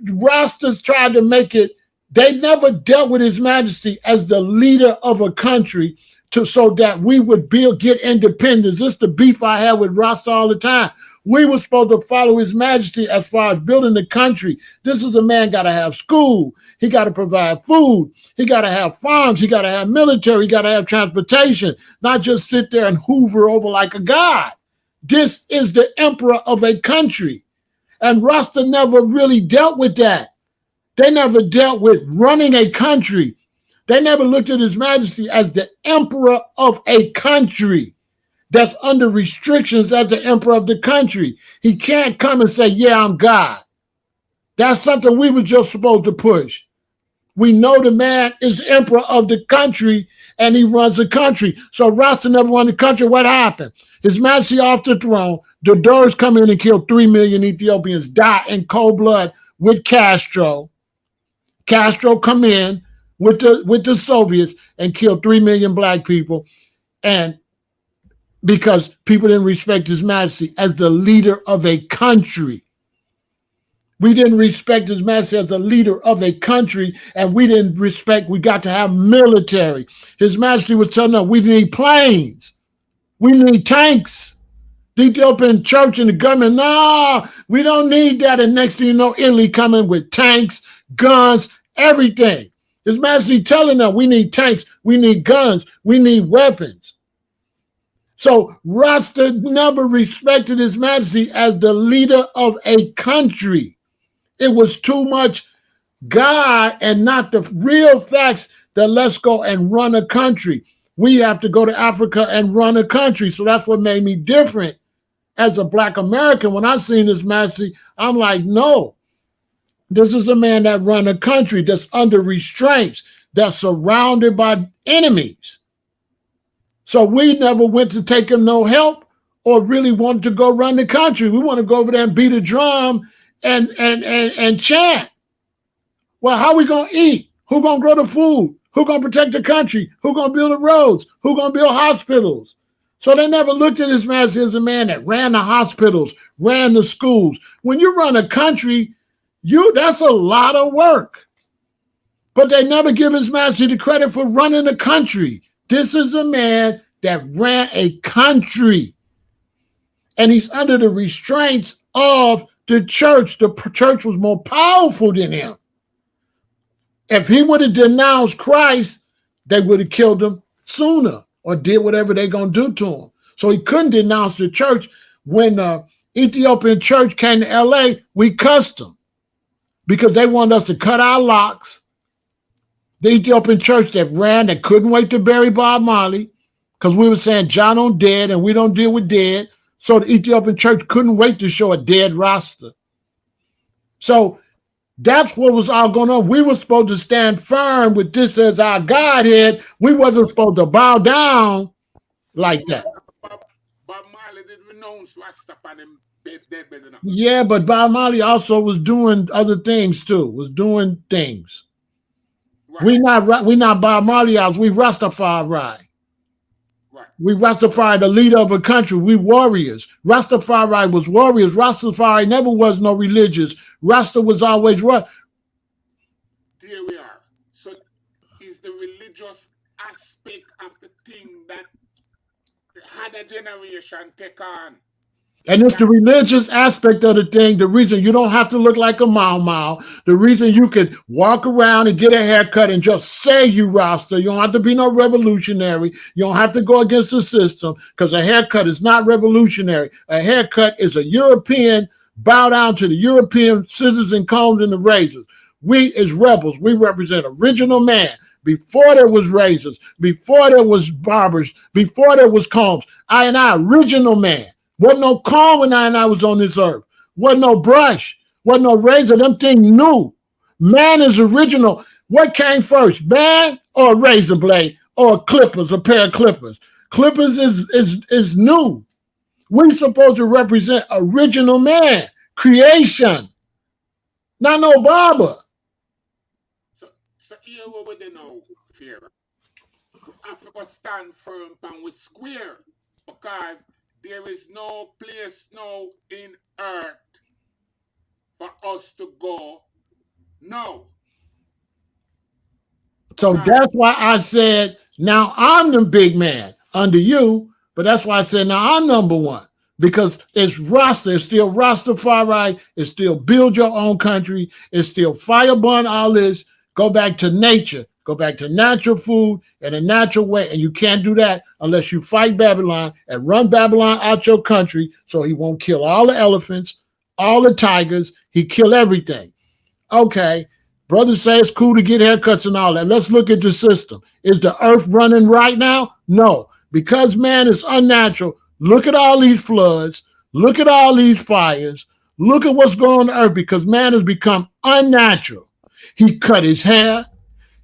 Rastas tried to make it, they never dealt with His Majesty as the leader of a country so that we would get independence. This is the beef I had with Rasta all the time. We were supposed to follow His Majesty as far as building the country. This is a man got to have school. He got to provide food. He got to have farms. He got to have military. He got to have transportation, not just sit there and hoover over like a god. This is the emperor of a country. And Rasta never really dealt with that. They never dealt with running a country. They never looked at His Majesty as the emperor of a country that's under restrictions as the emperor of the country. He can't come and say, yeah, I'm God. That's something we were just supposed to push. We know the man is the emperor of the country and he runs the country. So Rasta never won the country. What happened? His Majesty off the throne, the Doors come in and kill 3 million Ethiopians, die in cold blood with Castro. Castro come in with the Soviets and kill 3 million black people, and because people didn't respect His Majesty as the leader of a country. We didn't respect His Majesty as a leader of a country, and we got to have military. His Majesty was telling us we need planes. We need tanks. The Ethiopian church and the government, no, we don't need that. And next thing you know, Italy coming with tanks, guns, everything. His Majesty telling them we need tanks, we need guns, we need weapons. So Rasta never respected His Majesty as the leader of a country. It was too much God and not the real facts that let's go and run a country. We have to go to Africa and run a country. So that's what made me different as a Black American. When I seen His Majesty, I'm like, no, this is a man that run a country that's under restraints, that's surrounded by enemies. So we never went to take him no help or really wanted to go run the country. We want to go over there and beat a drum and chant. Well, how we going to eat? Who going to grow the food? Who going to protect the country? Who going to build the roads? Who going to build hospitals? So they never looked at His Majesty as a man that ran the hospitals, ran the schools. When you run a country, That's a lot of work. But they never give his majesty the credit for running the country. This is a man that ran a country. And he's under the restraints of the church. The church was more powerful than him. If he would have denounced Christ, they would have killed him sooner or did whatever they're going to do to him. So he couldn't denounce the church. When the Ethiopian church came to LA, we cussed them because they wanted us to cut our locks. The Ethiopian church that couldn't wait to bury Bob Marley because we were saying John on dead and we don't deal with dead. So the Ethiopian church couldn't wait to show a dead Rasta. So that's what was all going on. We were supposed to stand firm with this as our Godhead. We wasn't supposed to bow down like that. Bob Marley did renounce Rasta and him dead better enough. Yeah, but Bob Marley also was doing other things too. Was doing things. Right. We not Bob Marley house. We Rastafari. Right. We Rastafari, the leader of a country. We warriors. Rastafari was warriors. Rastafari never was no religious. Rasta was always what? There we are. So is the religious aspect of the thing that had a generation take on. And it's the religious aspect of the thing, the reason you don't have to look like a Mau, the reason you can walk around and get a haircut and just say you Rasta. You don't have to be no revolutionary. You don't have to go against the system because a haircut is not revolutionary. A haircut is a European, bow down to the European scissors and combs and the razors. We as rebels, we represent original man. Before there was razors, before there was barbers, before there was combs, I original man. Wasn't no comb when I was on this earth. Wasn't no brush. Wasn't no razor. Them things new. Man is original. What came first, man or a razor blade or clippers, a pair of clippers? Clippers is new. We're supposed to represent original man, creation, not no barber. So here we would know, Pharaoh. Africa stand firm and we square because there is no place now in earth for us to go now. So that's why I said, now I'm the big man under you, but that's why I said, now I'm number one. Because it's Rasta, it's still Rastafari, it's still build your own country, it's still fire burn all this, go back to nature, go back to natural food in a natural way. And you can't do that unless you fight Babylon and run Babylon out your country so he won't kill all the elephants, all the tigers, he kill everything. Okay, brothers say it's cool to get haircuts and all that. Let's look at the system. Is the earth running right now? No, because man is unnatural. Look at all these floods. Look at all these fires. Look at what's going on the earth because man has become unnatural. He cut his hair.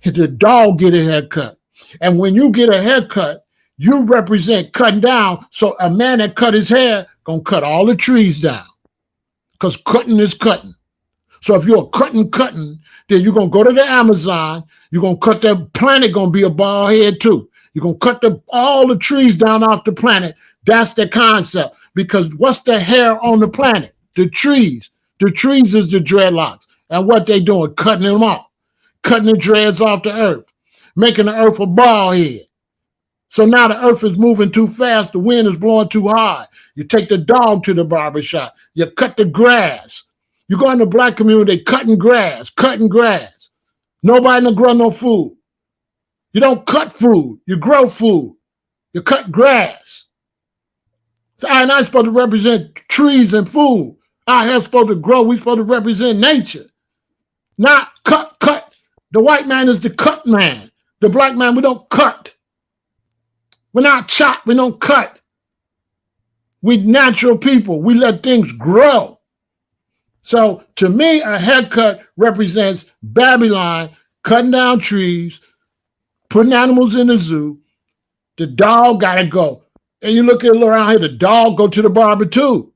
The dog get a haircut. And when you get a haircut, you represent cutting down. So a man that cut his hair gonna cut all the trees down because cutting is cutting. So if you're cutting, then you're gonna go to the Amazon. You're gonna cut that planet, gonna be a bald head too. You're gonna cut all the trees down off the planet. That's the concept. Because what's the hair on the planet? The trees. The trees is the dreadlocks. And what they doing? Cutting them off. Cutting the dreads off the earth. Making the earth a bald head. So now the earth is moving too fast. The wind is blowing too hard. You take the dog to the barber shop. You cut the grass. You go in the black community, cutting grass. Nobody don't grow no food. You don't cut food. You grow food. You cut grass. So I'm not supposed to represent trees and food. Our hair's supposed to grow. We're supposed to represent nature. Not cut. The white man is the cut man. The black man, we don't cut. We're not chopped. We don't cut. We natural people. We let things grow. So to me, a haircut represents Babylon cutting down trees, putting animals in the zoo. The dog got to go. And you look at around here, the dog go to the barber too.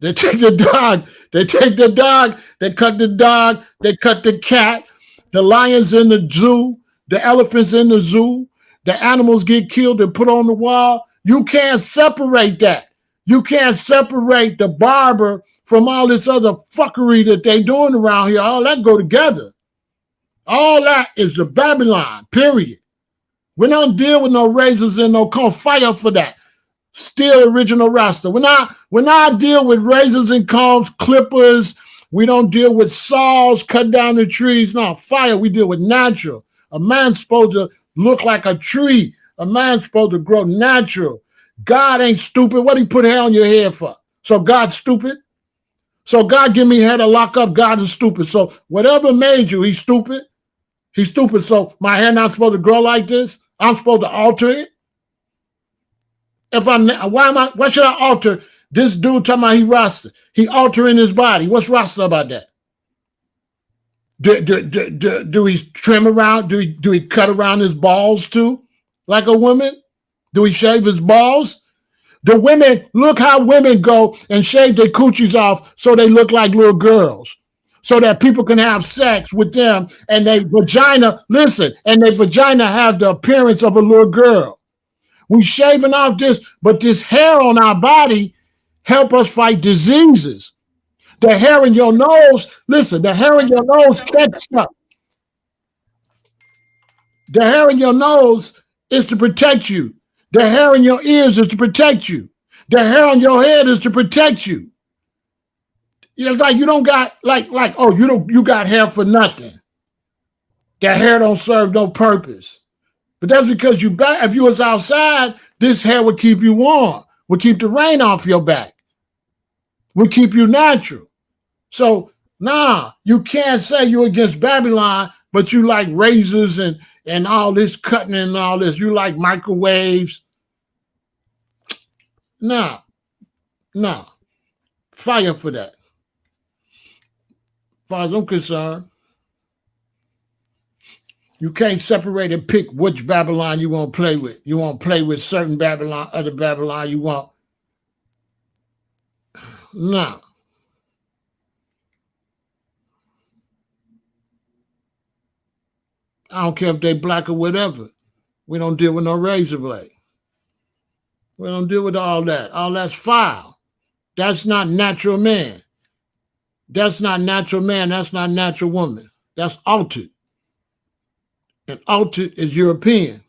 They take the dog. They cut the dog. They cut the cat. The lions in the zoo. The elephants in the zoo. The animals get killed and put on the wall. You can't separate that. You can't separate the barber from all this other fuckery that they doing around here. All that go together. All that is the Babylon, period. We don't deal with no razors and no comb. Fire for that. Still original Rasta. When I deal with razors and combs, clippers, we don't deal with saws, cut down the trees. No, fire, we deal with natural. A man's supposed to look like a tree. A man's supposed to grow natural. God ain't stupid. What he put hair on your head for? So God's stupid? So God give me hair to lock up. God is stupid. So whatever made you, he's stupid. He's stupid. So my hair not supposed to grow like this? I'm supposed to alter it? Why should I alter this dude talking about he Rasta? He altering his body. What's Rasta about that? Do he trim around? Do he cut around his balls too? Like a woman? Do he shave his balls? The women, look how women go and shave their coochies off so they look like little girls. So that people can have sex with them and their vagina, listen, and their vagina have the appearance of a little girl. We shaving off this, but this hair on our body help us fight diseases. The hair in your nose, listen, the hair in your nose catch up. The hair in your nose is to protect you. The hair in your ears is to protect you. The hair on your head is to protect you. It's like you don't got you got hair for nothing. That hair don't serve no purpose. But that's because if you was outside, this hair would keep you warm, would keep the rain off your back, would keep you natural. So you can't say you're against Babylon, but you like razors and all this cutting and all this. You like microwaves. No. Fire for that. As far as I'm concerned, you can't separate and pick which Babylon you want to play with. You want to play with certain Babylon, other Babylon you want. No. I don't care if they black or whatever. We don't deal with no razor blade. We don't deal with all that. All that's foul. That's not natural man. That's not natural man. That's not natural woman. That's altered. And altered is European.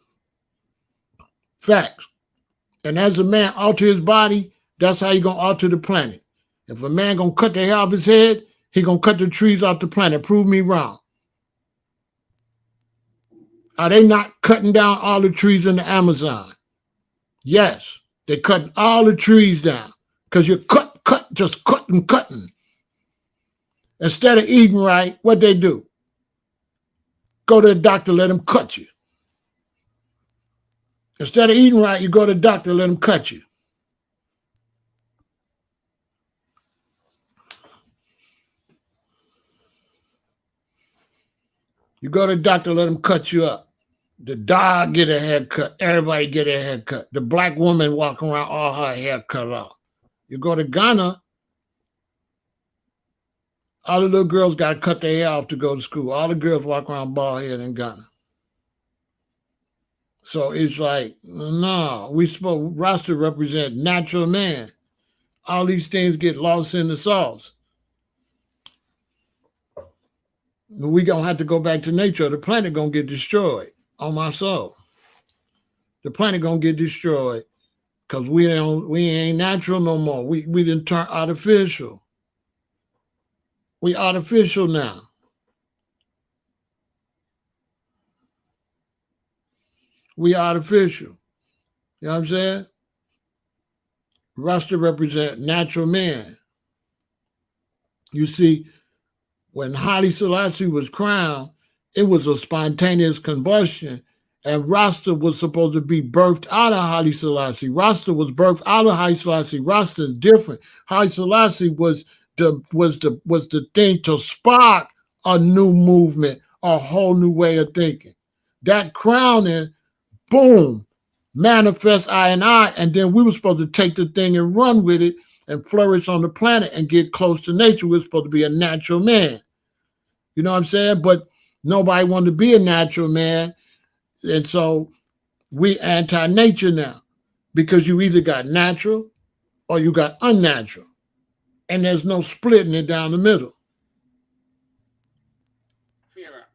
Facts. And as a man alter his body, that's how he going to alter the planet. If a man going to cut the hair off his head, he going to cut the trees off the planet. Prove me wrong. Are they not cutting down all the trees in the Amazon? Yes. They're cutting all the trees down because you're just cutting. Instead of eating right, what they do? Go to the doctor, let him cut you. Instead of eating right, you go to the doctor, let him cut you. You go to the doctor, let him cut you up. The dog get a haircut. Everybody get a haircut. The black woman walking around, all her hair cut off. You go to Ghana, all the little girls got to cut their hair off to go to school. All the girls walk around bald head in Ghana. So it's like, no, Rasta represent natural man. All these things get lost in the sauce. We gonna have to go back to nature. The planet gonna get destroyed. On my soul. The planet gonna get destroyed because we ain't natural no more. We didn't turn artificial. We artificial now. We artificial. You know what I'm saying? Rasta represent natural man. You see, when Haile Selassie was crowned, it was a spontaneous combustion, and Rasta was supposed to be birthed out of Haile Selassie. Rasta was birthed out of Haile Selassie. Rasta is different. Haile Selassie was the thing to spark a new movement, a whole new way of thinking. That crowning, boom, manifest I, and then we were supposed to take the thing and run with it and flourish on the planet and get close to nature. We're supposed to be a natural man. You know what I'm saying? But nobody wanted to be a natural man. And so we anti-nature now because you either got natural or you got unnatural. and there's no splitting it down the middle. Farah,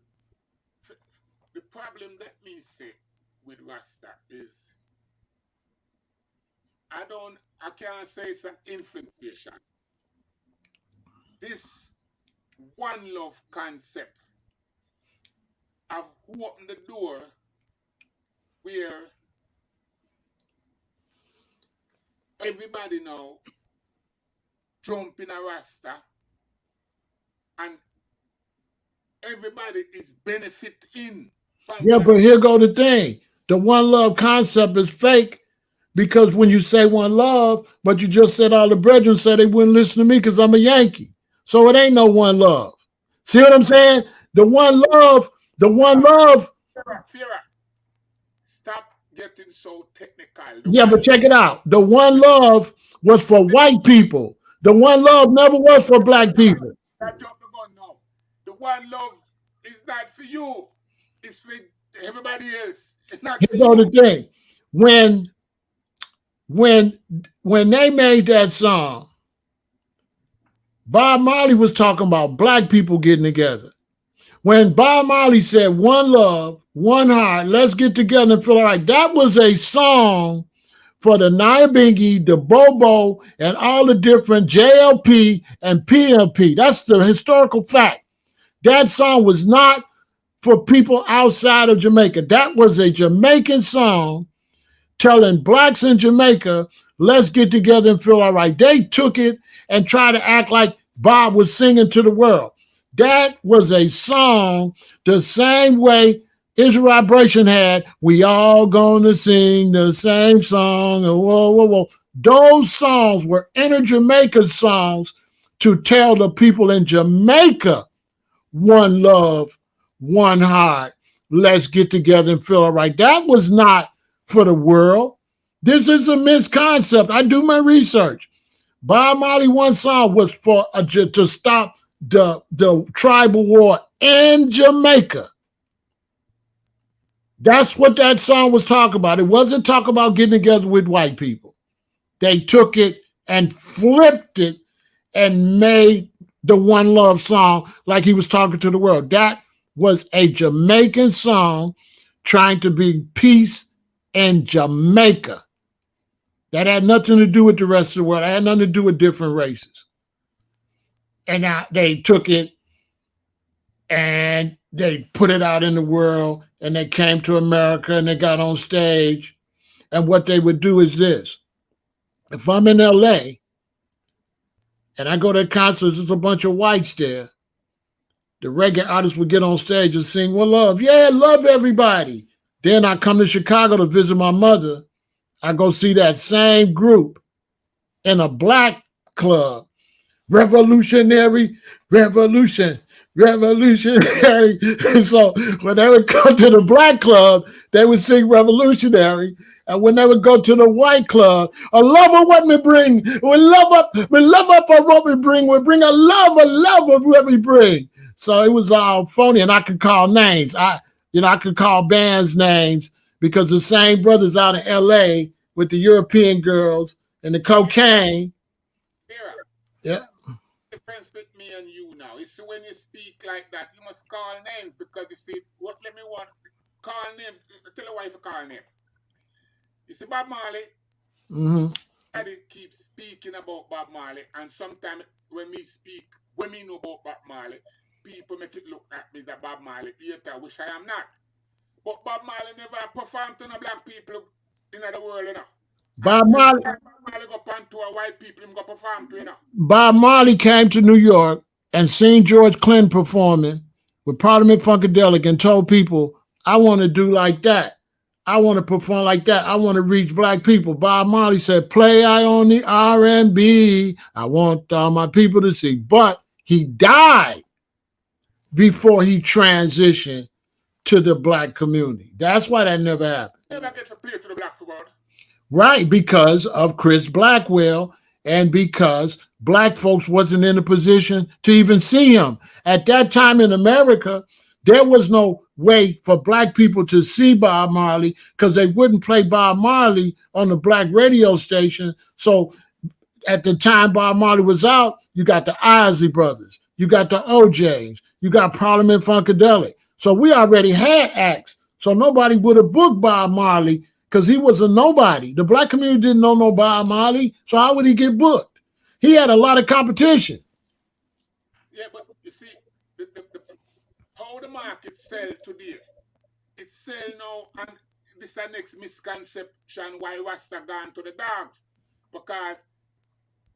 the problem that me say with Rasta is I can't say it's an infiltration. This one love concept have opened the door where everybody now jump in a Rasta and everybody is benefiting from Yeah, that. but here go the thing. The one love concept is fake because when you say one love, but you just said all the brethren said they wouldn't listen to me because I'm a Yankee. So it ain't no one love. See what I'm saying? The one love, the one love. Farah, stop getting so technical. The Yeah, one but check it out. The one love was for white people. The one love never was for black people. that jump the gun now. The one love is not for you. It's for everybody else. It's not for Here go the you. thing. When when when they made that song, Bob Marley was talking about black people getting together. When Bob Marley said one love, one heart, let's get together and feel all right, that was a song for the Nyabingi, the Bobo, and all the different JLP and PMP. That's the historical fact. That song was not for people outside of Jamaica. That was a Jamaican song telling blacks in Jamaica, let's get together and feel all right. They took it and tried to act like Bob was singing to the world. That was a song the same way Israel Vibration had, we all gonna sing the same song. Whoa, whoa, whoa. Those songs were inner Jamaica songs to tell the people in Jamaica, one love, one heart. Let's get together and feel all right. That was not for the world. This is a misconcept. I do my research. Bob Marley one song was for to stop the tribal war in Jamaica. That's what that song was talking about. It wasn't talking about getting together with white people. They took it and flipped it and made the One Love song like he was talking to the world. That was a Jamaican song trying to bring peace in Jamaica. That had nothing to do with the rest of the world. It had nothing to do with different races. And now they took it and they put it out in the world and they came to America and they got on stage. And what they would do is this. If I'm in LA and I go to concerts, there's a bunch of whites there. The reggae artists would get on stage and sing One Love. Yeah, love everybody. Then I come to Chicago to visit my mother. I go see that same group in a black club. Revolutionary, revolution, revolutionary. So when they would come to the black club, they would sing revolutionary. And when they would go to the white club, a lover what me bring. We love up on what we bring. We bring a love of what we bring. So it was all phony, and I could call names. I could call bands names because the same brothers out in LA with the European girls and the cocaine. Vera, Yeah. difference with me and you now. You see, when you speak like that, you must call names because you see, what let me want call names. Tell your wife to call name. You see, Bob Marley, Mm-hmm. I keep speaking about Bob Marley, and sometimes when we know about Bob Marley, people make it look at me that Bob Marley hater, which I am not. But Bob Marley never performed to no black people in the world, you know. Bob And Marley. Bob Marley go pan to a white people, him go perform to, you know. Bob Marley came to New York and seen George Clinton performing with Parliament Funkadelic and told people, I want to do like that. I want to perform like that. I want to reach black people. Bob Marley said, play I on the R&B. I want all my people to see. But he died before he transitioned to the black community. That's why that never happened. Never get to play to the black world. Right, because of Chris Blackwell and because black folks wasn't in a position to even see him. At that time in America, there was no way for black people to see Bob Marley because they wouldn't play Bob Marley on the black radio station. So at the time Bob Marley was out, you got the Isley Brothers, you got the OJs, you got Parliament Funkadelic. So we already had acts. So nobody would have booked Bob Marley because he was a nobody. The black community didn't know no Bob Marley, so how would he get booked? He had a lot of competition. Yeah, but you see, how the market sell today, it sell now, and this is the next misconception why Rasta gone to the dogs. Because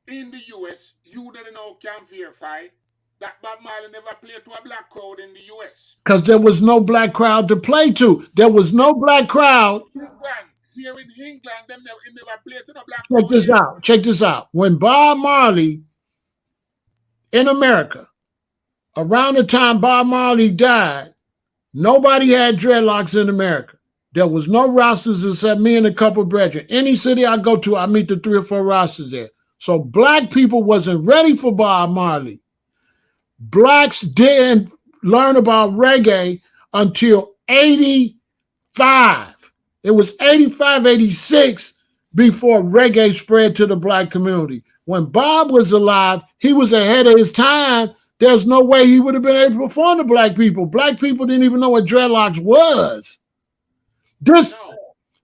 in the US, you don't know can verify that Bob Marley never played to a black crowd in the US. Because there was no black crowd to play to. There was no black crowd. Here in England, them never played to the black Check crowd this here. out. Check this out. When Bob Marley in America, around the time Bob Marley died, nobody had dreadlocks in America. There was no Rastas except me and a couple of brethren. Any city I go to, I meet the 3 or 4 Rastas there. So black people wasn't ready for Bob Marley. Blacks didn't learn about reggae until 85. It was 85, 86 before reggae spread to the black community. When Bob was alive, he was ahead of his time. There's no way he would have been able to perform to black people. Black people didn't even know what dreadlocks was.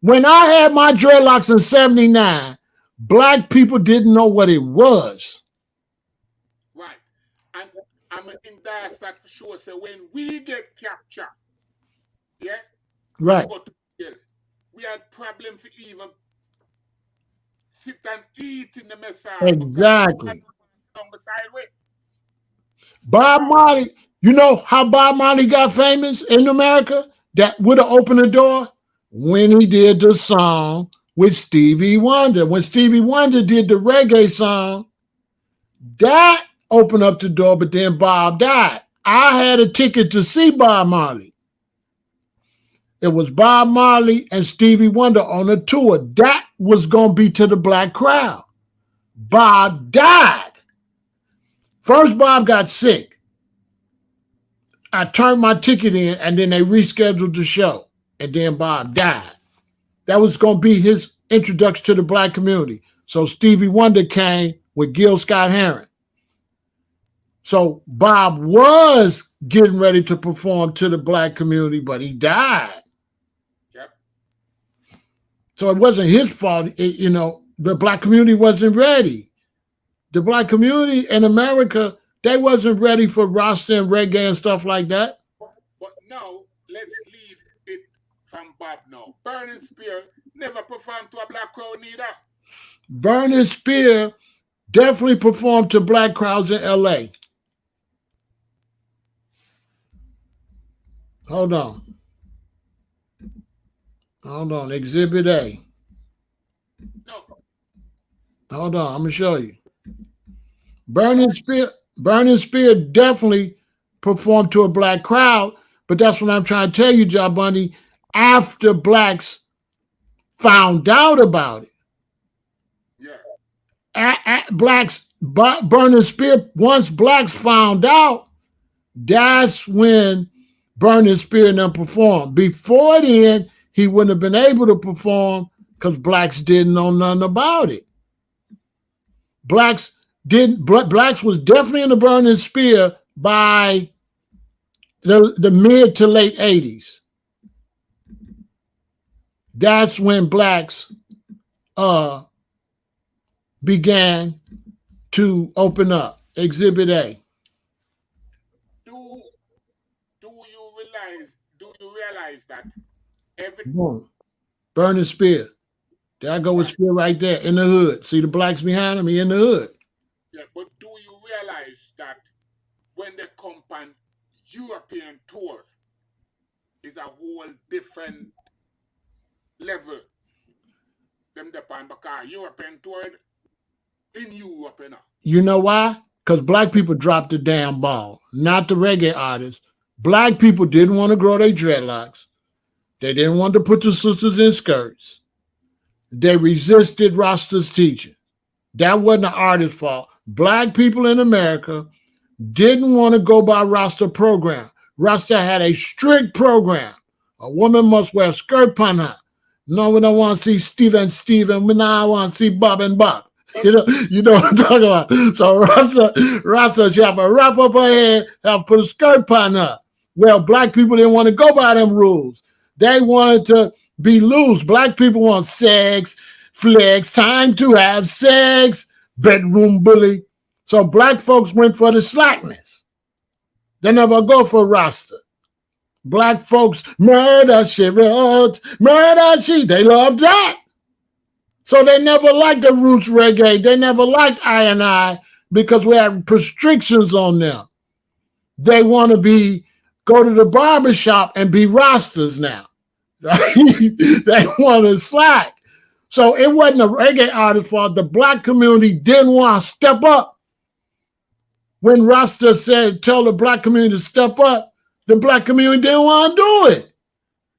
When I had my dreadlocks in 79, black people didn't know what it was. Right. And I'm endorse that for sure. So when we get captured, yeah, right, go to jail, we had problem for even sit and eat in the mess hall. Exactly. On the sideway. Bob Marley, you know how Bob Marley got famous in America? That would have opened the door when he did the song with Stevie Wonder. When Stevie Wonder did the reggae song, that opened up the door, but then Bob died. I had a ticket to see Bob Marley. It was Bob Marley and Stevie Wonder on a tour. That was going to be to the black crowd. Bob died. First, Bob got sick. I turned my ticket in, and then they rescheduled the show. And then Bob died. That was going to be his introduction to the black community. So Stevie Wonder came with Gil Scott-Heron. So Bob was getting ready to perform to the black community, but he died. Yep. So it wasn't his fault. The black community wasn't ready. The black community in America, they wasn't ready for Rasta and reggae and stuff like that. But now, let's leave it from Bob now. Burning Spear never performed to a black crowd neither. Burning Spear definitely performed to black crowds in L.A. Hold on. Exhibit A. No. Hold on. I'm going to show you. Burning Spear definitely performed to a black crowd, but that's what I'm trying to tell you, Joe Bundy. After blacks found out about it. Yeah. Burning Spear, once blacks found out, that's when Burning Spear and them performed. Before then, he wouldn't have been able to perform because blacks didn't know nothing about it. Blacks was definitely in the Burning Spear by the mid to late 80s. That's when blacks began to open up. Exhibit A. Do you realize that every Burning Spear. There I go with Spear right there in the hood. See the blacks behind him? He in the hood. Yeah, but do you realize that when they come on European tour is a whole different level? Them depend because European tour in Europe, you know. You know why? Because black people dropped the damn ball, not the reggae artists. Black people didn't want to grow their dreadlocks. They didn't want to put the sisters in skirts. They resisted Rasta's teaching. That wasn't the artist's fault. Black people in America didn't want to go by Rasta program. Rasta had a strict program. A woman must wear a skirt upon her. No, we don't want to see Steve and Steve, and we now want to see Bob and Bob. You know what I'm talking about. So Rasta, she have to wrap up her head, have to put a skirt on her. Well, black people didn't want to go by them rules. They wanted to be loose. Black people want sex, flex, time to have sex, bedroom bully. So black folks went for the slackness. They never go for Rasta. Black folks murder she wrote, murder she. They love that. So they never liked the roots reggae. They never liked I because we have restrictions on them. They want to go to the barbershop and be Rastas now. Right? They want to slack. So it wasn't a reggae artist's fault. The black community didn't want to step up. When Rasta said, tell the black community to step up, the black community didn't want to do it.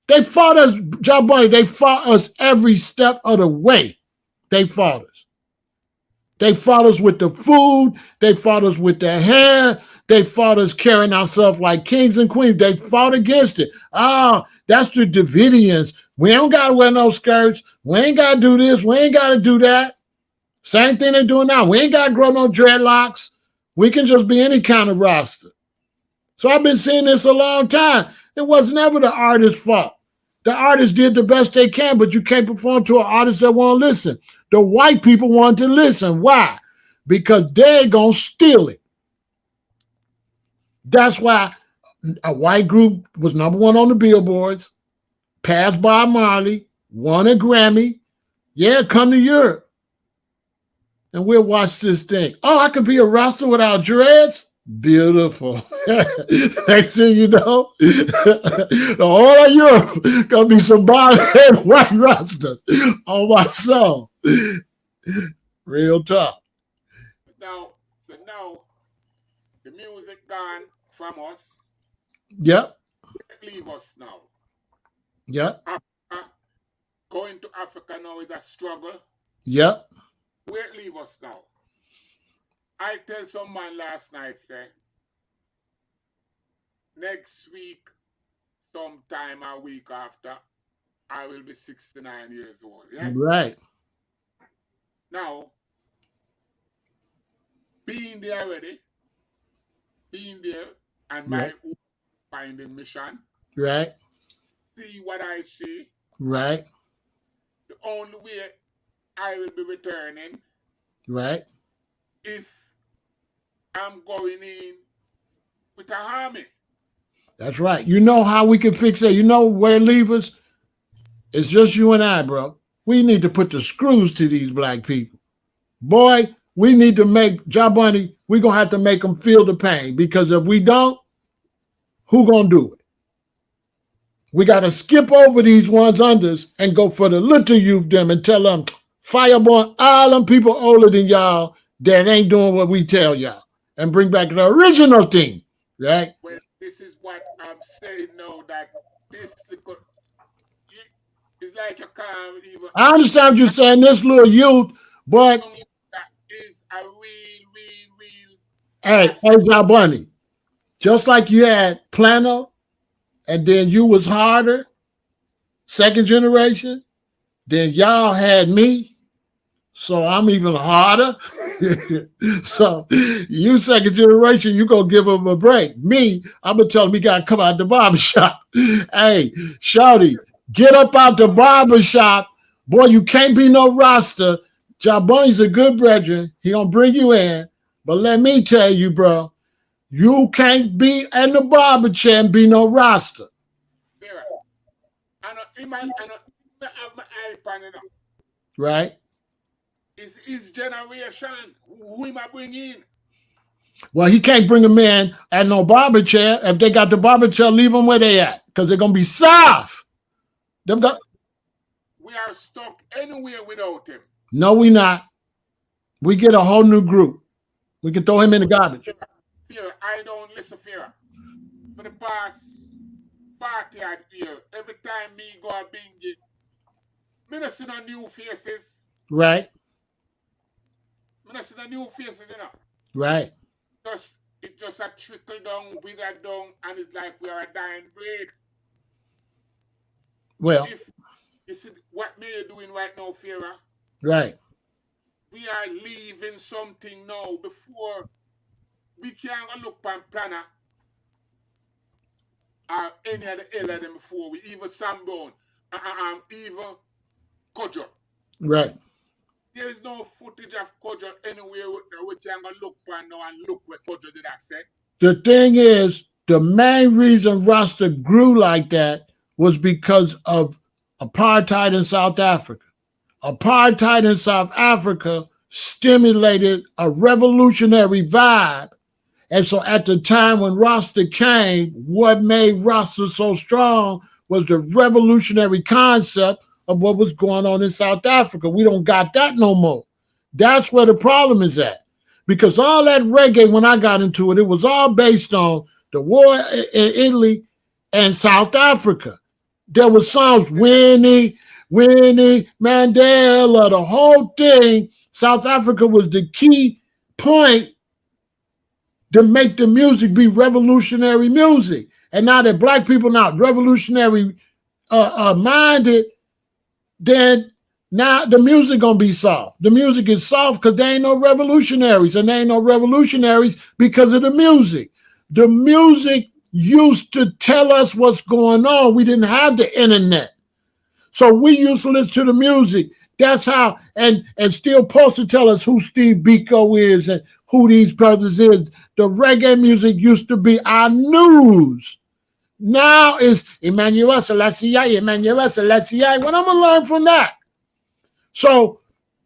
They fought us, Joe Bunny, they fought us every step of the way. They fought us. They fought us with the food. They fought us with the hair. They fought us carrying ourselves like kings and queens. They fought against it. Oh, that's the Davidians. We don't got to wear no skirts. We ain't got to do this. We ain't got to do that. Same thing they're doing now. We ain't got to grow no dreadlocks. We can just be any kind of Rasta. So I've been seeing this a long time. It was never the artist's fault. The artists did the best they can, but you can't perform to an artist that won't listen. The white people want to listen. Why? Because they're going to steal it. That's why a white group was #1 on the billboards, passed by Marley, won a Grammy. Yeah, come to Europe. And we'll watch this thing. Oh, I could be a Rasta without dreads? Beautiful. Next thing you know, the whole of Europe gonna be some bald-head white Rasta. Oh my soul. Real talk. So now the music gone from us. Yep. Leave us now. Yep. Africa, going to Africa now is a struggle. Yep. Where it leave us now? I tell someone last night, say, next week, sometime a week after, I will be 69 years old. Yeah? Right. Now, being there already, being there, and my own finding mission, Right. see what I see, Right. the only way I will be returning Right. if I'm going in with a army. That's right. You know how we can fix that? You know where leave us? It's just you and I, bro. We need to put the screws to these black people. Boy, we need to make, Job Bunny, we're going to have to make them feel the pain, because if we don't, who going to do it? We got to skip over these ones unders and go for the little youth them and tell them, fireborn, all them people older than y'all that ain't doing what we tell y'all, and bring back the original thing, right? Well, this is what I'm saying now, that this little, it's like you can't even. I understand what you're saying, this little youth, but That is a real. hey, Job Bunny, just like you had Plano, and then you was harder, second generation, then y'all had me, so I'm even harder. So you second generation, you gonna give them a break. Me, I'm gonna tell them he gotta come out the barbershop. Hey, Shawty, get up out the barbershop. Boy, you can't be no Rasta. Job Bunny's a good brethren. He gonna bring you in. But let me tell you, bro, you can't be in the barber chair and be no Rasta. Sarah, I have my eye on it now. Right? It's his generation. Who am I bringing in? Well, he can't bring them in at no barber chair. If they got the barber chair, leave them where they at, because they're gonna be soft. Them go- We are stuck anywhere without him. No, we not. We get a whole new group. We can throw him in the garbage. Fear, I don't listen, Fear. For the past 40 odd years, every time me go a bingy, me not see no new faces. Right? Me not see no new faces, you know. Right. It just a trickle down, wither down, and it's like we are a dying breed. Well, If you see what me doing right now, Fear, right. we are leaving something now before we can go look pan planner or any of the L of them before we even Sam Brown even Kojo. Right. There is no footage of Kojo anywhere we can go look pan now and look what Kojo did I say. The thing is, the main reason Rasta grew like that was because of apartheid in South Africa. Apartheid in South Africa stimulated a revolutionary vibe. And so at the time when Rasta came, what made Rasta so strong was the revolutionary concept of what was going on in South Africa. We don't got that no more. That's where the problem is at. Because all that reggae, when I got into it, it was all based on the war in Italy and South Africa. There was songs, Winnie Mandela, the whole thing. South Africa was the key point to make the music be revolutionary music. And now that black people not revolutionary minded, then now the music gonna be soft. The music is soft because there ain't no revolutionaries, and there ain't no revolutionaries because of the music. The music used to tell us what's going on. We didn't have the internet. So we used to listen to the music. That's how, and still supposed to tell us who Steve Biko is and who these brothers is. The reggae music used to be our news. Now it's Emmanuel Selassie, Emmanuel Selassie. What I'm gonna learn from that? So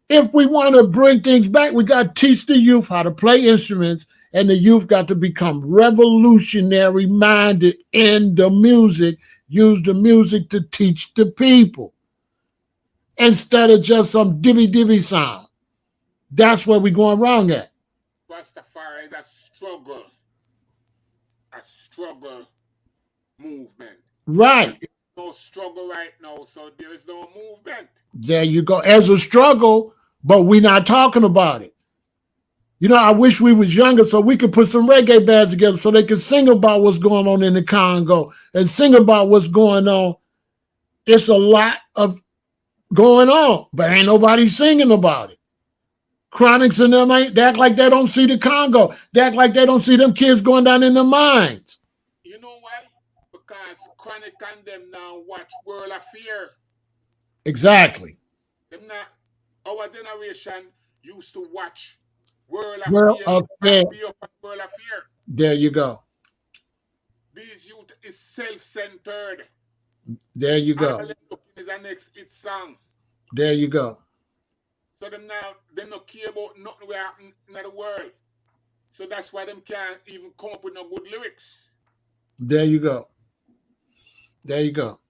if we want to bring things back, we got to teach the youth how to play instruments, and the youth got to become revolutionary minded in the music. Use the music to teach the people instead of just some divvy sound. That's where we're going wrong at. Rastafari is a struggle movement. Right. There's no struggle right now, so there is no movement. There you go. As a struggle, but we're not talking about it. You know, I wish we was younger so we could put some reggae bands together so they could sing about what's going on in the Congo and sing about what's going on. It's a lot of going on, but ain't nobody singing about it. Chronics and them ain't, they act like they don't see the Congo. They act like they don't see them kids going down in the mines. You know why? Because Chronic and them now watch World of Fear. Exactly. Them not, our generation used to watch World of Well, Fear okay. and be up at World of Fear. There you go. These youth is self-centered. There you go. All them looking is a next hit song. There you go. So them now, they don't care about nothing what happen in the world. So that's why them can't even come up with no good lyrics. There you go. There you go.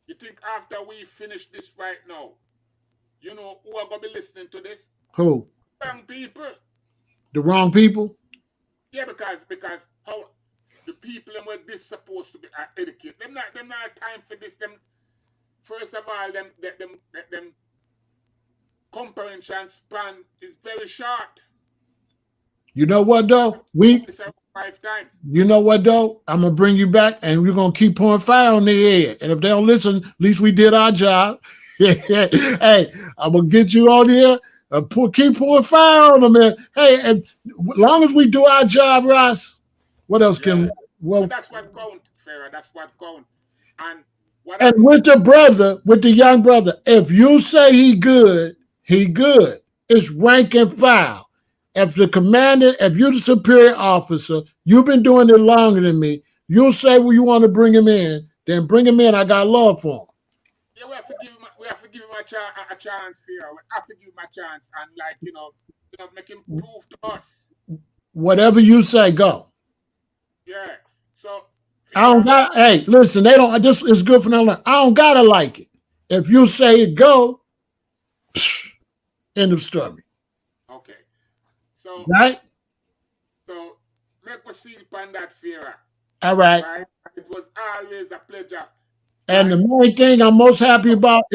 You think after we finish this right now, you know who are going to be listening to this? Who? Young people. The wrong people? Yeah, because how the people them were this supposed to be educated. Them not time for this. Them first of all, them comprehension span is very short. You know what though? It's a lifetime. You know what though? I'm gonna bring you back, and we're gonna keep pouring fire on their head. And if they don't listen, at least we did our job. Hey, I'm gonna get you on here. Keep pouring fire on them, man. Hey, and as long as we do our job, Ross, what else can we? Well, but that's what counts, Pharaoh. That's what counts. And with the young brother, if you say he good, he good. It's rank and file. If the commander, if you're the superior officer, you've been doing it longer than me, you'll say, well, you want to bring him in, then bring him in. I got love for him. Yeah, we have to give him a chance, Pharaoh. We have to give him a chance and, like, make him prove to us. Whatever you say, go. Yeah. So I don't got. Hey, listen, they don't. This is good for them. I don't gotta like it. If you say it, go. End of story. Okay. So right. So let us see upon that, Pharaoh. All right. It was always a pleasure. And the main thing I'm most happy about is